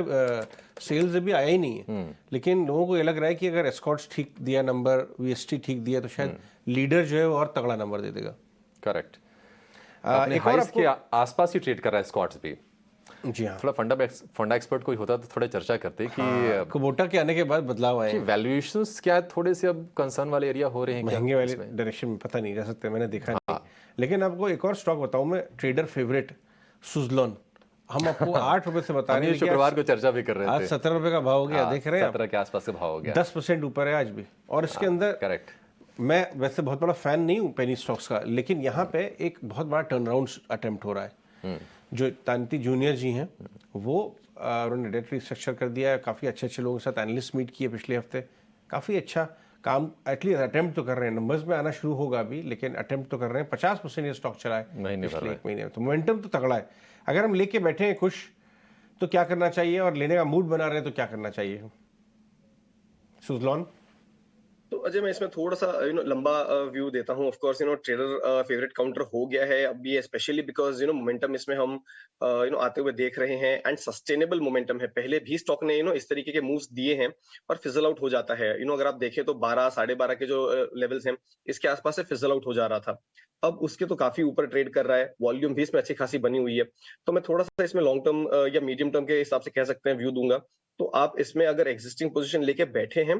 [SPEAKER 1] सेल्स अभी आया ही नहीं है, लेकिन लोगों को ये लग रहा है कि अगर एस्कॉर्ट्स ठीक दिया नंबर, वीएसटी ठीक दिया, तो शायद लीडर जो है वो और तगड़ा नंबर दे देगा।
[SPEAKER 3] करेक्ट। एक और के आसपास ही ट्रेड कर रहा है स्कॉट्स भी।
[SPEAKER 1] जी हाँ,
[SPEAKER 3] थोड़ा फंडा एक्सपर्ट कोई होता तो थोड़ा चर्चा करते कि
[SPEAKER 1] कुबोटा के आने के बाद बदलाव आए,
[SPEAKER 3] वैल्यूएशंस क्या थोड़े से अब कंसर्न वाले एरिया हो रहे हैं,
[SPEAKER 1] महंगे वाले डायरेक्शन में, पता नहीं, जा सकते, मैंने देखा नहीं। लेकिन आपको एक और स्टॉक बताऊं मैं, ट्रेडर फेवरेट सुजलॉन, हम आपको 8 रुपए से बता रहे हैं,
[SPEAKER 3] शुक्रवार को चर्चा भी कर रहे थे,
[SPEAKER 1] आज 17 रुपए का भाव हो गया, देख रहे हैं
[SPEAKER 3] 17 के आसपास से भाव हो गया,
[SPEAKER 1] 10% ऊपर है आज भी। और इसके अंदर
[SPEAKER 3] करेक्ट,
[SPEAKER 1] मैं वैसे बहुत बड़ा फैन नहीं हूँ पेनी स्टॉक्स का, लेकिन यहाँ पे एक बहुत बड़ा टर्न अराउंड अटेम्प्ट हो रहा है। जो तांती जूनियर जी हैं, वो उन्होंने डेट रिस्ट्रक्चर कर दिया है, काफ़ी अच्छे अच्छे लोगों के साथ एनालिस्ट मीट किए पिछले हफ्ते, काफ़ी अच्छा काम, एटलीस्ट अटेम्प्ट तो कर रहे हैं, नंबर्स में आना शुरू होगा अभी, लेकिन अटेम्प्ट तो कर रहे हैं। 50% ये स्टॉक चला है पिछले 1 महीने में, तो मोमेंटम तो तगड़ा है। अगर हम लेके बैठे हैं खुश, तो क्या करना चाहिए, और लेने का मूड बना रहे हैं तो क्या करना चाहिए? सुजलॉन।
[SPEAKER 13] तो अजय, मैं इसमें थोड़ा सा लंबा व्यू देता हूं। Of course trader favourite counter हो गया है अब ये, स्पेशली बिकॉज मोमेंटम इसमें हम आते हुए देख रहे हैं, एंड सस्टेनेबल मोमेंटम है। पहले भी स्टॉक ने इस तरीके के मूव्स दिए हैं और फिजल आउट हो जाता है। अगर आप देखें तो 12, 12.5 के जो लेवल्स हैं, इसके आसपास से फिजल आउट हो जा रहा था। अब उसके तो काफी ऊपर ट्रेड कर रहा है, वॉल्यूम भी इसमें अच्छी खासी बनी हुई है। तो मैं थोड़ा सा इसमें लॉन्ग टर्म या मीडियम टर्म के हिसाब से कह सकते हैं व्यू दूंगा। तो आप इसमें अगर एग्जिस्टिंग पोजीशन लेके बैठे हैं,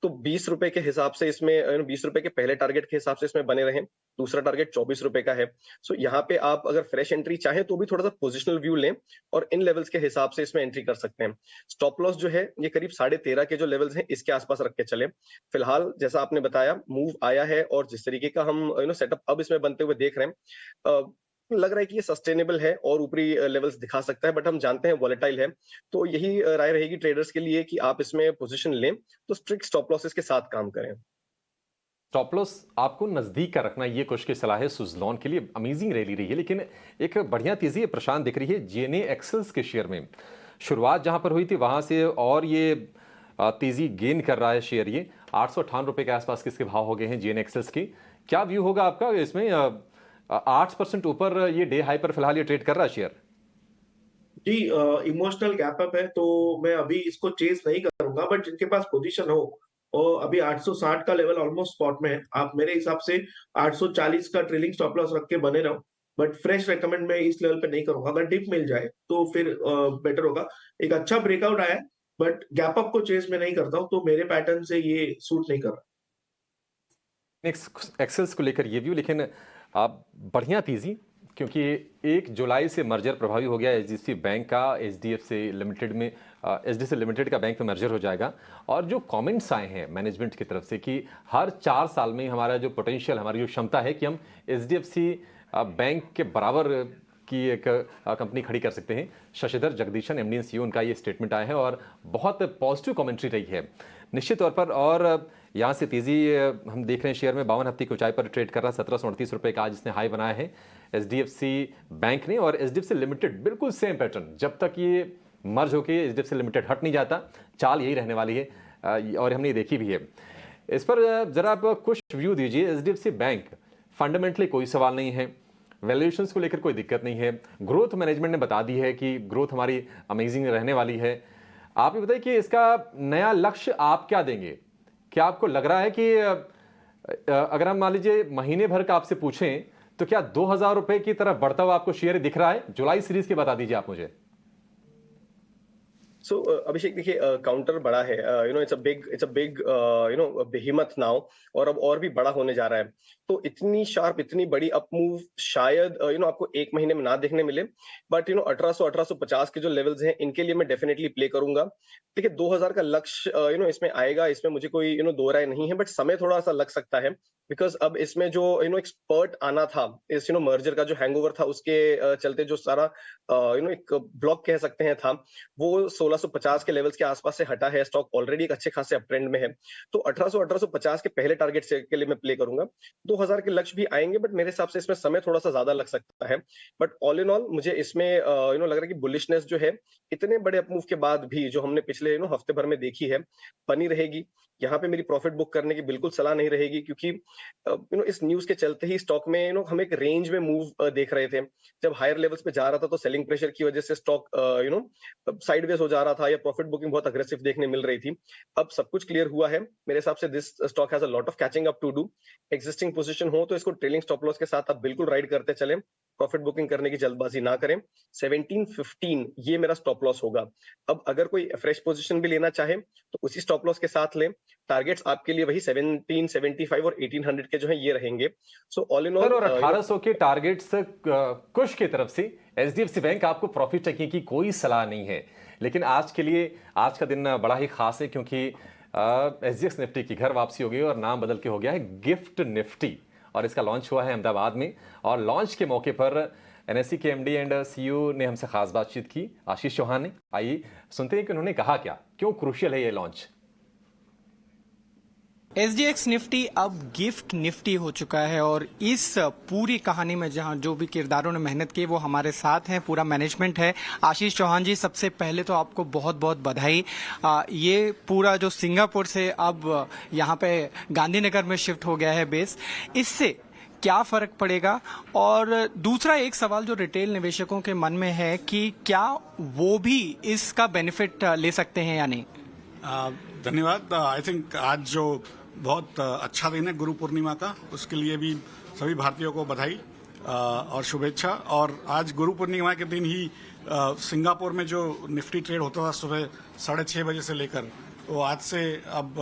[SPEAKER 13] तो 20 रुपए के हिसाब से इसमें 20 रुपए के पहले टारगेट के हिसाब से इसमें बने रहें। दूसरा टारगेट 24 रुपए का है। सो यहाँ पे आप अगर फ्रेश एंट्री चाहें तो भी थोड़ा सा पोजिशनल व्यू लें और इन लेवल्स के हिसाब से इसमें एंट्री कर सकते हैं। स्टॉप लॉस जो है ये करीब 13.5 के जो लेवल्स हैं इसके आसपास रख के चले। फिलहाल जैसा आपने बताया, मूव आया है और जिस तरीके का हम सेटअप अब इसमें बनते हुए देख रहे हैं, लग रहा है कि ये सस्टेनेबल है और ऊपरी लेवल्स दिखा सकता है, बट हम जानते हैं वॉलेटाइल है। तो यही राय रहेगी ट्रेडर्स के लिए कि आप इसमें पोजीशन लें तो स्ट्रिक्ट स्टॉप लॉसेस के साथ काम करें।
[SPEAKER 3] स्टॉप लॉस आपको नजदीक का रखना, ये कुछ की सलाह है सुजलॉन के लिए। अमेजिंग रैली रही है, लेकिन एक बढ़िया तेजी प्रशांत दिख रही है जीएनए एक्सेल्स के शेयर में। शुरुआत जहां पर हुई थी वहां से और ये तेजी गेन कर रहा है शेयर। ये 858 रुपए के आसपास किसके भाव हो गए हैं जीएनए एक्सेल्स की। क्या व्यू होगा आपका इसमें? 8% ऊपर ये डे हाई पर फिलहाल ये ट्रेड कर रहा है शेयर।
[SPEAKER 6] जी, इमोशनल गैप अप है, तो मैं अभी इसको चेस नहीं करूंगा, बट जिनके पास पोजीशन हो और अभी 860 का लेवल ऑलमोस्ट स्पॉट में है, आप मेरे हिसाब से 840 का ट्रेलिंग स्टॉप लॉस रख के बने रहो। बट फ्रेश रेकमेंड मैं इस लेवल पे नहीं करूंगा। अगर डिप मिल जाए तो फिर बेटर होगा। एक अच्छा ब्रेकआउट आया, बट गैप अप को चेस में नहीं करता हूं, तो मेरे पैटर्न से ये सूट नहीं कर रहा।
[SPEAKER 3] नेक्स्ट एक्सेल्स को लेकर ये व्यू, लेकिन आप बढ़िया तेजी, क्योंकि 1 जुलाई से मर्जर प्रभावी हो गया एचडीएफसी बैंक का एचडीएफसी लिमिटेड में। एचडीएफसी लिमिटेड का बैंक में मर्जर हो जाएगा। और जो कमेंट्स आए हैं मैनेजमेंट की तरफ से कि हर 4 साल में हमारा जो पोटेंशियल, हमारी जो क्षमता है कि हम एचडीएफसी बैंक के बराबर की एक कंपनी खड़ी कर सकते हैं। Shashidhar Jagdishan MD and CEO, उनका ये स्टेटमेंट आया है और बहुत पॉजिटिव कमेंट्री रही है निश्चित तौर पर। और यहाँ से तेजी हम देख रहे हैं शेयर में 52 हफ्ते की ऊंचाई पर ट्रेड कर रहा है। 1738 रुपये का आज इसने हाई बनाया है एचडीएफसी बैंक ने। और एचडीएफसी लिमिटेड बिल्कुल सेम पैटर्न, जब तक ये मर्ज होकर एचडीएफसी लिमिटेड हट नहीं जाता, चाल यही रहने वाली है और हमने ये देखी भी है। इस पर जरा आप कुछ व्यू दीजिए। एचडीएफसी बैंक फंडामेंटली कोई सवाल नहीं है, वैल्यूएशंस को लेकर कोई दिक्कत नहीं है, ग्रोथ मैनेजमेंट ने बता दी है कि ग्रोथ हमारी अमेजिंग रहने वाली है। आप ये बताइए कि इसका नया लक्ष्य आप क्या देंगे? क्या आपको लग रहा है कि अगर हम मान लीजिए महीने भर का आपसे पूछें तो क्या 2000 रुपए की तरफ बढ़ता हुआ आपको शेयर दिख रहा है? जुलाई सीरीज की बता दीजिए आप मुझे।
[SPEAKER 13] सो अभिषेक देखिए काउंटर बड़ा है, इट्स अ बिग बेहिमथ नाउ, और अब और भी बड़ा होने जा रहा है। तो इतनी शार्प, इतनी बड़ी अप मूव शायद आपको एक महीने में ना देखने मिले, बट 1850 के जो लेवल्स हैं इनके लिए मैं डेफिनेटली प्ले करूंगा। देखिए 2000 का लक्ष्य इसमें आएगा, इसमें मुझे कोई दो राय नहीं है, बट समय थोड़ा सा लग सकता है, बिकॉज अब इसमें जो एक स्पर्ट आना था, इस मर्जर का जो हैंगओवर था उसके चलते जो सारा एक ब्लॉक कह सकते हैं था, वो 1650 के लेवल्स के आसपास से हटा है। स्टॉक ऑलरेडी एक अच्छे खासे अप ट्रेंड में है, तो 1850 के पहले टारगेट से के लिए मैं प्ले करूंगा। 2000 के लक्ष्य भी आएंगे, बट मेरे हिसाब से इसमें समय थोड़ा सा ज्यादा लग सकता है। बट ऑल इन ऑल मुझे इसमें लग रहा है कि बुलिशनेस जो है इतने बड़े अपमूव के बाद भी जो हमने पिछले हफ्ते भर में देखी है बनी रहेगी। यहाँ पे मेरी प्रॉफिट बुक करने की बिल्कुल सलाह नहीं रहेगी, क्योंकि इस न्यूज के चलते ही स्टॉक में हम एक रेंज में मूव देख रहे थे। जब हायर लेवल्स पे जा रहा था तो सेलिंग प्रेशर की वजह से स्टॉक साइडवेज हो जा रहा था, या प्रॉफिट बुकिंग बहुत अग्रेसिव देखने मिल रही थी। अब सब कुछ क्लियर हुआ है मेरे हिसाब से। This stock has a lot of catching up to do. Existing position हो तो इसको ट्रेलिंग स्टॉप लॉस के साथ आप बिल्कुल राइड करते चले, प्रॉफिट बुकिंग करने की जल्दबाजी ना करें। 1715 ये मेरा स्टॉप लॉस होगा। अब अगर कोई फ्रेश पोजीशन भी लेना चाहे तो उसी स्टॉप लॉस के साथ लें। टारगेट्स आपके लिए वही 1775 और 1800 के जो है ये रहेंगे। सो ऑल इन ऑल,
[SPEAKER 3] और 1800 के टारगेट्स कुश की तरफ से एचडीएफसी बैंक आपको प्रॉफिट टेकिंग की कोई सलाह नहीं है। लेकिन आज के लिए आज का दिन बड़ा ही खास है, क्योंकि एसजीएक्स निफ्टी की घर वापसी हो गई और नाम बदल के हो गया है गिफ्ट निफ्टी, और इसका लॉन्च हुआ है अहमदाबाद में। और लॉन्च के मौके पर एनएससी के एमडी एंड सीईओ ने हमसे खास बातचीत की, आशीष चौहान ने। आइए सुनते हैं कि उन्होंने कहा क्या, क्यों क्रूशियल है ये लॉन्च।
[SPEAKER 4] एसजीएक्स निफ्टी अब गिफ्ट निफ्टी हो चुका है, और इस पूरी कहानी में जहां जो भी किरदारों ने मेहनत की वो हमारे साथ हैं, पूरा मैनेजमेंट है। आशीष चौहान जी, सबसे पहले तो आपको बहुत बहुत बधाई। ये पूरा जो सिंगापुर से अब यहाँ पे गांधीनगर में शिफ्ट हो गया है बेस, इससे क्या फर्क पड़ेगा? और दूसरा एक सवाल जो रिटेल निवेशकों के मन में है कि क्या वो भी इसका बेनिफिट ले सकते हैं या नहीं?
[SPEAKER 14] धन्यवाद। आई थिंक आज जो बहुत अच्छा दिन है गुरु पूर्णिमा का, उसके लिए भी सभी भारतीयों को बधाई और शुभेच्छा। और आज गुरु पूर्णिमा के दिन ही सिंगापुर में जो निफ्टी ट्रेड होता था सुबह 6:30 बजे से लेकर, वो आज से अब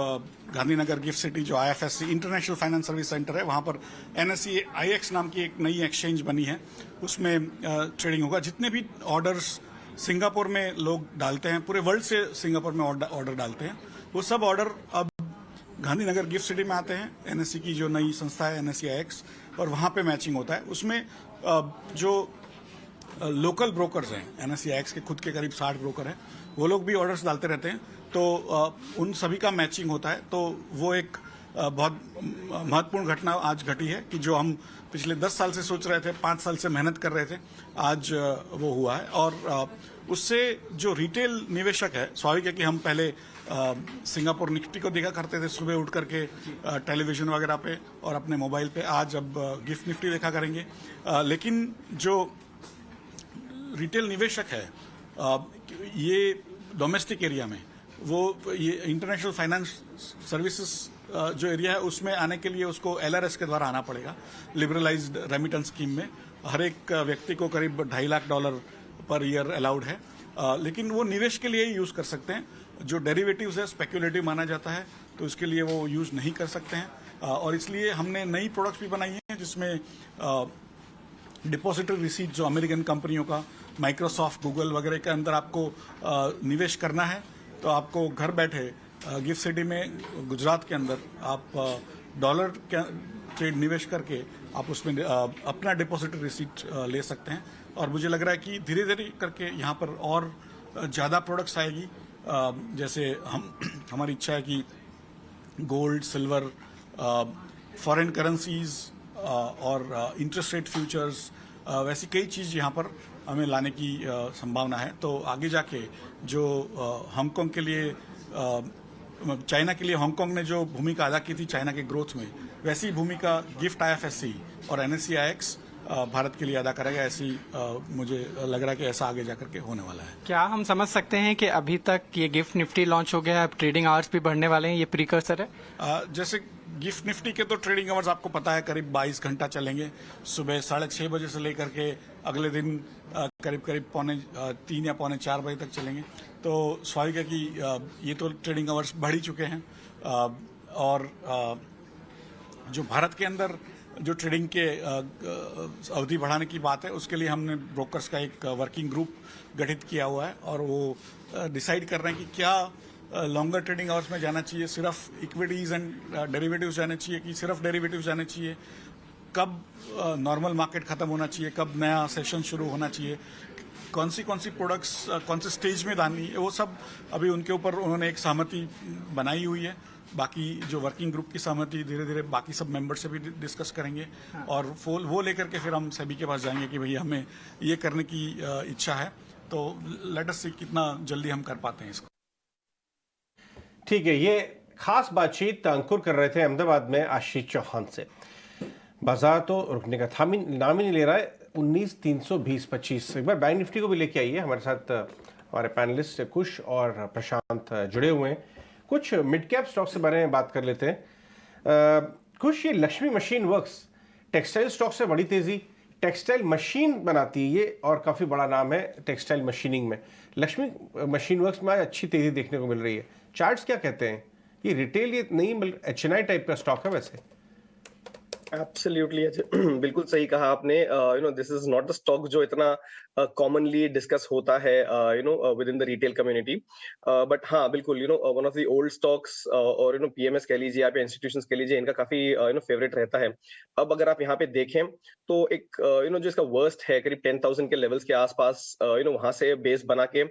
[SPEAKER 14] गांधीनगर गिफ्ट सिटी जो IFSC international finance service centre है, वहां पर NSE IX नाम की एक नई एक्सचेंज बनी है, उसमें ट्रेडिंग होगा। जितने भी ऑर्डर्स सिंगापुर में लोग डालते हैं, पूरे वर्ल्ड से सिंगापुर में ऑर्डर डालते हैं, वो सब ऑर्डर अब गांधीनगर गिफ्ट सिटी में आते हैं। NSE की जो नई संस्था है NSE IX, और वहां पे मैचिंग होता है। उसमें जो लोकल ब्रोकर्स हैं, NSE IX के खुद के करीब 60 ब्रोकर हैं, वो लोग भी ऑर्डर्स डालते रहते हैं, तो उन सभी का मैचिंग होता है। तो वो एक बहुत महत्वपूर्ण घटना आज घटी है कि जो हम पिछले 10 साल से सोच रहे थे, 5 साल से मेहनत कर रहे थे, आज वो हुआ है। और उससे जो रिटेल निवेशक है, स्वाभाविक है कि हम पहले सिंगापुर निफ्टी को देखा करते थे सुबह उठ करके टेलीविजन वगैरह पे और अपने मोबाइल पे, आज अब गिफ्ट निफ्टी देखा करेंगे। लेकिन जो रिटेल निवेशक है ये डोमेस्टिक एरिया में, वो ये इंटरनेशनल फाइनेंस सर्विसेज जो एरिया है उसमें आने के लिए उसको LRS के द्वारा आना पड़ेगा, लिबरलाइज्ड रेमिटेंस स्कीम में। हर एक व्यक्ति को करीब $2.5 लाख पर ईयर अलाउड है, लेकिन वो निवेश के लिए ही यूज कर सकते हैं। जो डेरिवेटिव्स है स्पेक्युलेटिव माना जाता है, तो उसके लिए वो यूज नहीं कर सकते हैं। और इसलिए हमने नई प्रोडक्ट्स भी बनाई हैं, जिसमें डिपॉजिटरी रिसीट जो अमेरिकन कंपनियों का, माइक्रोसॉफ्ट, गूगल वगैरह के अंदर आपको निवेश करना है, तो आपको घर बैठे गिफ्ट सिटी में गुजरात के अंदर आप डॉलर ट्रेड निवेश करके आप उसमें अपना डिपॉजिटरी रिसीट ले सकते हैं। और मुझे लग रहा है कि धीरे धीरे करके यहाँ पर और ज़्यादा प्रोडक्ट्स आएगी। जैसे हमारी इच्छा है कि गोल्ड, सिल्वर, फॉरेन करेंसीज और इंटरेस्ट रेट फ्यूचर्स, वैसी कई चीज़ यहाँ पर हमें लाने की संभावना है। तो आगे जाके जो हांगकांग के लिए, चाइना के लिए हांगकांग ने जो भूमिका अदा की थी चाइना के ग्रोथ में, वैसी भूमिका गिफ्ट IFSC और NSE IX भारत के लिए अदा करेगा। ऐसी मुझे लग रहा है कि ऐसा आगे जाकर के होने वाला है।
[SPEAKER 4] क्या हम समझ सकते हैं कि अभी तक ये गिफ्ट निफ्टी लॉन्च हो गया है, अब ट्रेडिंग आवर्स भी बढ़ने वाले हैं, ये प्रीकर्सर है?
[SPEAKER 14] जैसे गिफ्ट निफ्टी के तो ट्रेडिंग आवर्स आपको पता है करीब 22 घंटा चलेंगे, सुबह 6:30 बजे से लेकर के अगले दिन करीब करीब 3 या 3:45 बजे तक चलेंगे। तो स्वाभाविक है कि ये तो ट्रेडिंग आवर्स बढ़ ही चुके हैं और जो भारत के अंदर जो ट्रेडिंग के अवधि बढ़ाने की बात है उसके लिए हमने ब्रोकर्स का एक वर्किंग ग्रुप गठित किया हुआ है और वो डिसाइड कर रहे हैं कि क्या लॉन्गर ट्रेडिंग आवर्स में जाना चाहिए, सिर्फ इक्विटीज एंड डेरिवेटिव्स जाना चाहिए कि सिर्फ डेरिवेटिव्स जाना चाहिए, कब नॉर्मल मार्केट खत्म होना चाहिए, कब नया सेशन शुरू होना चाहिए, कौन सी प्रोडक्ट्स कौन से स्टेज में डालनी है, वो सब अभी उनके ऊपर उन्होंने एक सहमति बनाई हुई है। बाकी जो वर्किंग ग्रुप की सहमति धीरे धीरे बाकी सब मेंबर से भी डिस्कस करेंगे और वो लेकर के फिर हम सभी के पास जाएंगे कि भैया हमें ये करने की इच्छा है, तो लेट अस सी कितना जल्दी हम कर पाते हैं इसको।
[SPEAKER 1] ठीक है, ये खास बातचीत अंकुर कर रहे थे अहमदाबाद में आशीष चौहान से। बाजार तो रुकने का नाम ही नहीं ले रहा है। 19,320.25 एक बार बैंक निफ्टी को भी लेके आइए। हमारे साथ हमारे पैनलिस्ट कुश और प्रशांत जुड़े हुए हैं। कुछ मिड कैप स्टॉक्स के बारे में बात कर लेते हैं। कुछ ये Lakshmi machine works textile stock से बड़ी तेजी, टेक्सटाइल मशीन बनाती है ये और काफ़ी बड़ा नाम है टेक्सटाइल मशीनिंग में। लक्ष्मी मशीन वर्क्स में आज अच्छी तेजी देखने को मिल रही है। चार्ट्स क्या कहते हैं? ये रिटेल ये नहीं बल्कि HNI टाइप का स्टॉक है वैसे।
[SPEAKER 13] एब्सोल्युटली बिल्कुल सही कहा आपने। This is not the stock जो इतना कॉमनली डिस्कस होता है with in the retail community, but हाँ बिल्कुल one of the old stocks और PMS कह लीजिए आप या इंस्टीट्यूशंस कह लीजिए, इनका काफी फेवरेट रहता है। अब अगर आप यहाँ पे देखें तो एक जो इसका वर्स्ट है करीब 10,000 के लेवल्स के आसपास वहां से बेस बना के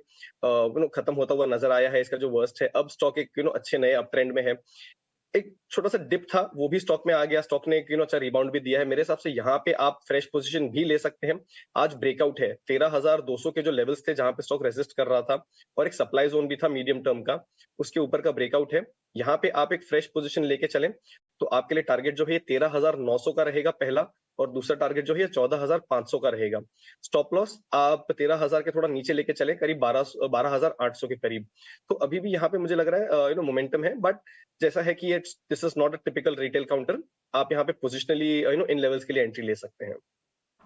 [SPEAKER 13] खत्म होता हुआ नजर आया है इसका जो वर्स्ट है। अब स्टॉक एक अच्छे नए अप ट्रेंड में है। एक छोटा सा डिप था वो भी स्टॉक में आ गया, स्टॉक ने एक अच्छा रिबाउंड भी दिया है। मेरे हिसाब से यहाँ पे आप फ्रेश पोजीशन भी ले सकते हैं। आज ब्रेकआउट है 13,200 के जो लेवल्स थे जहां पे स्टॉक रेजिस्ट कर रहा था और एक सप्लाई जोन भी था मीडियम टर्म का, उसके ऊपर का ब्रेकआउट है। यहाँ पे आप एक फ्रेश पोजीशन लेके चलें तो आपके लिए टारगेट जो है 13,900 का रहेगा पहला, और दूसरा टारगेट जो है 14,500 का रहेगा। स्टॉप लॉस आप 13,000 के थोड़ा नीचे लेके चले करीब 12,800 के करीब। तो अभी भी यहाँ पे मुझे लग रहा है मोमेंटम है, बट जैसा है कि this is not a typical retail counter. आप यहाँ पे पोजिशनली इन लेवल्स के लिए एंट्री ले सकते हैं।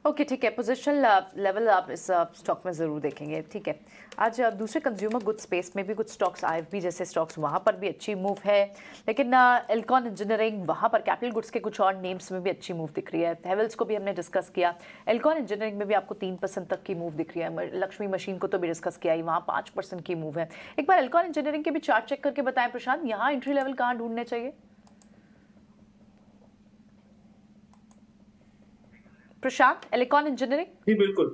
[SPEAKER 2] ओके ठीक है, पोजीशनल लेवल आप इस स्टॉक में ज़रूर देखेंगे। ठीक है, आज दूसरे कंज्यूमर गुड स्पेस में भी कुछ स्टॉक्स IFB जैसे स्टॉक्स वहाँ पर भी अच्छी मूव है, लेकिन एल्कॉन इंजीनियरिंग वहाँ पर कैपिटल गुड्स के कुछ और नेम्स में भी अच्छी मूव दिख रही है। हेवल्स को भी हमने डिस्कस किया, एल्कॉन इंजीनियरिंग में भी आपको 3% तक की मूव दिख रही है। लक्ष्मी मशीन को तो भी डिस्कस किया ही, वहाँ 5% की मूव है। एक बार एल्कॉन इंजीनियरिंग के भी चार्ट चेक करके बताएं प्रशांत, यहाँ एंट्री लेवल कहाँ ढूंढने चाहिए? प्रशांत, एल्कॉन इंजीनियरिंग।
[SPEAKER 6] जी बिल्कुल,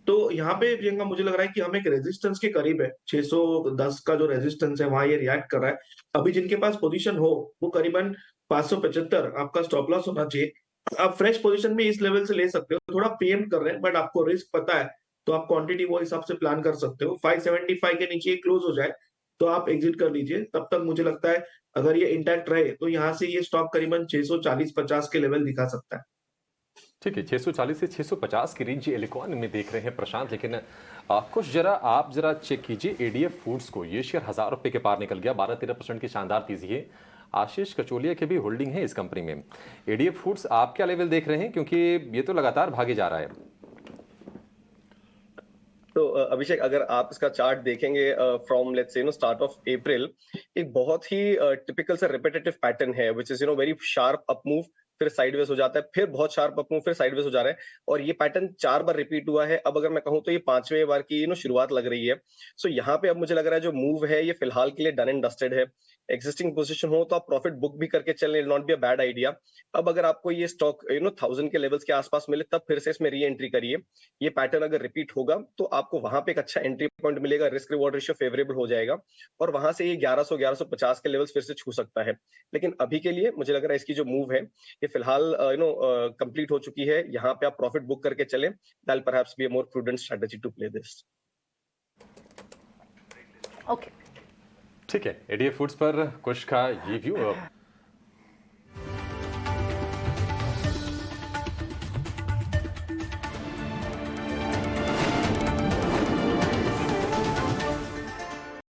[SPEAKER 6] तो यहाँ पे प्रियंका मुझे लग रहा है कि हम एक रेजिस्टेंस के करीब है। 610 का जो रेजिस्टेंस है वहां ये रिएक्ट कर रहा है। अभी जिनके पास पोजीशन हो वो करीबन 575 आपका स्टॉप लॉस होना चाहिए। आप फ्रेश पोजीशन भी इस लेवल से ले सकते हो। थोड़ा प्रीएम्प्ट कर रहे हैं बट आपको रिस्क पता है तो आप क्वांटिटी वो हिसाब से प्लान कर सकते हो। 575 के नीचे क्लोज हो जाए तो आप एग्जिट कर लीजिए। तब तक मुझे लगता है अगर ये इंटैक्ट रहे तो यहाँ से ये स्टॉक करीबन 640-50 के लेवल दिखा सकता है।
[SPEAKER 3] ठीक है, 640 से 650 की रेंज एलिकॉन में देख रहे हैं प्रशांत, लेकिन कुछ आप जरा चेक कीजिए ADF फूड्स को। ये शेयर 1,000 रुपए के पार निकल गया, 12-13% की शानदार तेजी है। आशीष कचोलिया के भी होल्डिंग है इस कंपनी में। ADF फूड्स आप क्या लेवल देख रहे हैं, क्योंकि ये तो लगातार भागे जा रहा है?
[SPEAKER 13] तो अभिषेक अगर आप इसका चार्ट देखेंगे from let's say start of April, एक बहुत ही टिपिकल सा रिपीटेटिव पैटर्न है which is very sharp up move, फिर साइडवेज हो जाता है, फिर बहुत शार्प अप मूव, फिर साइडवेज हो जा रहा है, और ये पैटर्न 4 बार रिपीट हुआ है। अब अगर मैं कहूं तो ये 5वें बार की शुरुआत लग रही है। सो यहाँ पे अब मुझे लग रहा है जो मूव है ये फिलहाल के लिए डन एंड डस्टेड है। एक्जिस्टिंग पोजीशन हो तो आप प्रॉफिट बुक भी करके चलें, not be a bad idea. अब अगर आपको ये स्टॉक 1000 के लेवल्स के आसपास मिले तब फिर से इसमें री एंट्री करिए। ये पैटर्न अगर रिपीट होगा तो आपको वहां पे एक अच्छा एंट्री पॉइंट मिलेगा, रिस्क रिवॉर्ड रेशियो फेवरेबल हो जाएगा और वहां से ये 1100-1150 के लेवल्स फिर से छू सकता है। लेकिन अभी के लिए मुझे लग रहा है इसकी जो मूव है ये फिलहाल कंप्लीट हो चुकी है। यहाँ पे आप प्रॉफिट बुक करके चलें, that perhaps be a more prudent strategy to play this.
[SPEAKER 2] Okay
[SPEAKER 3] ठीक है, ADF फूड्स पर कुछ का ये व्यू।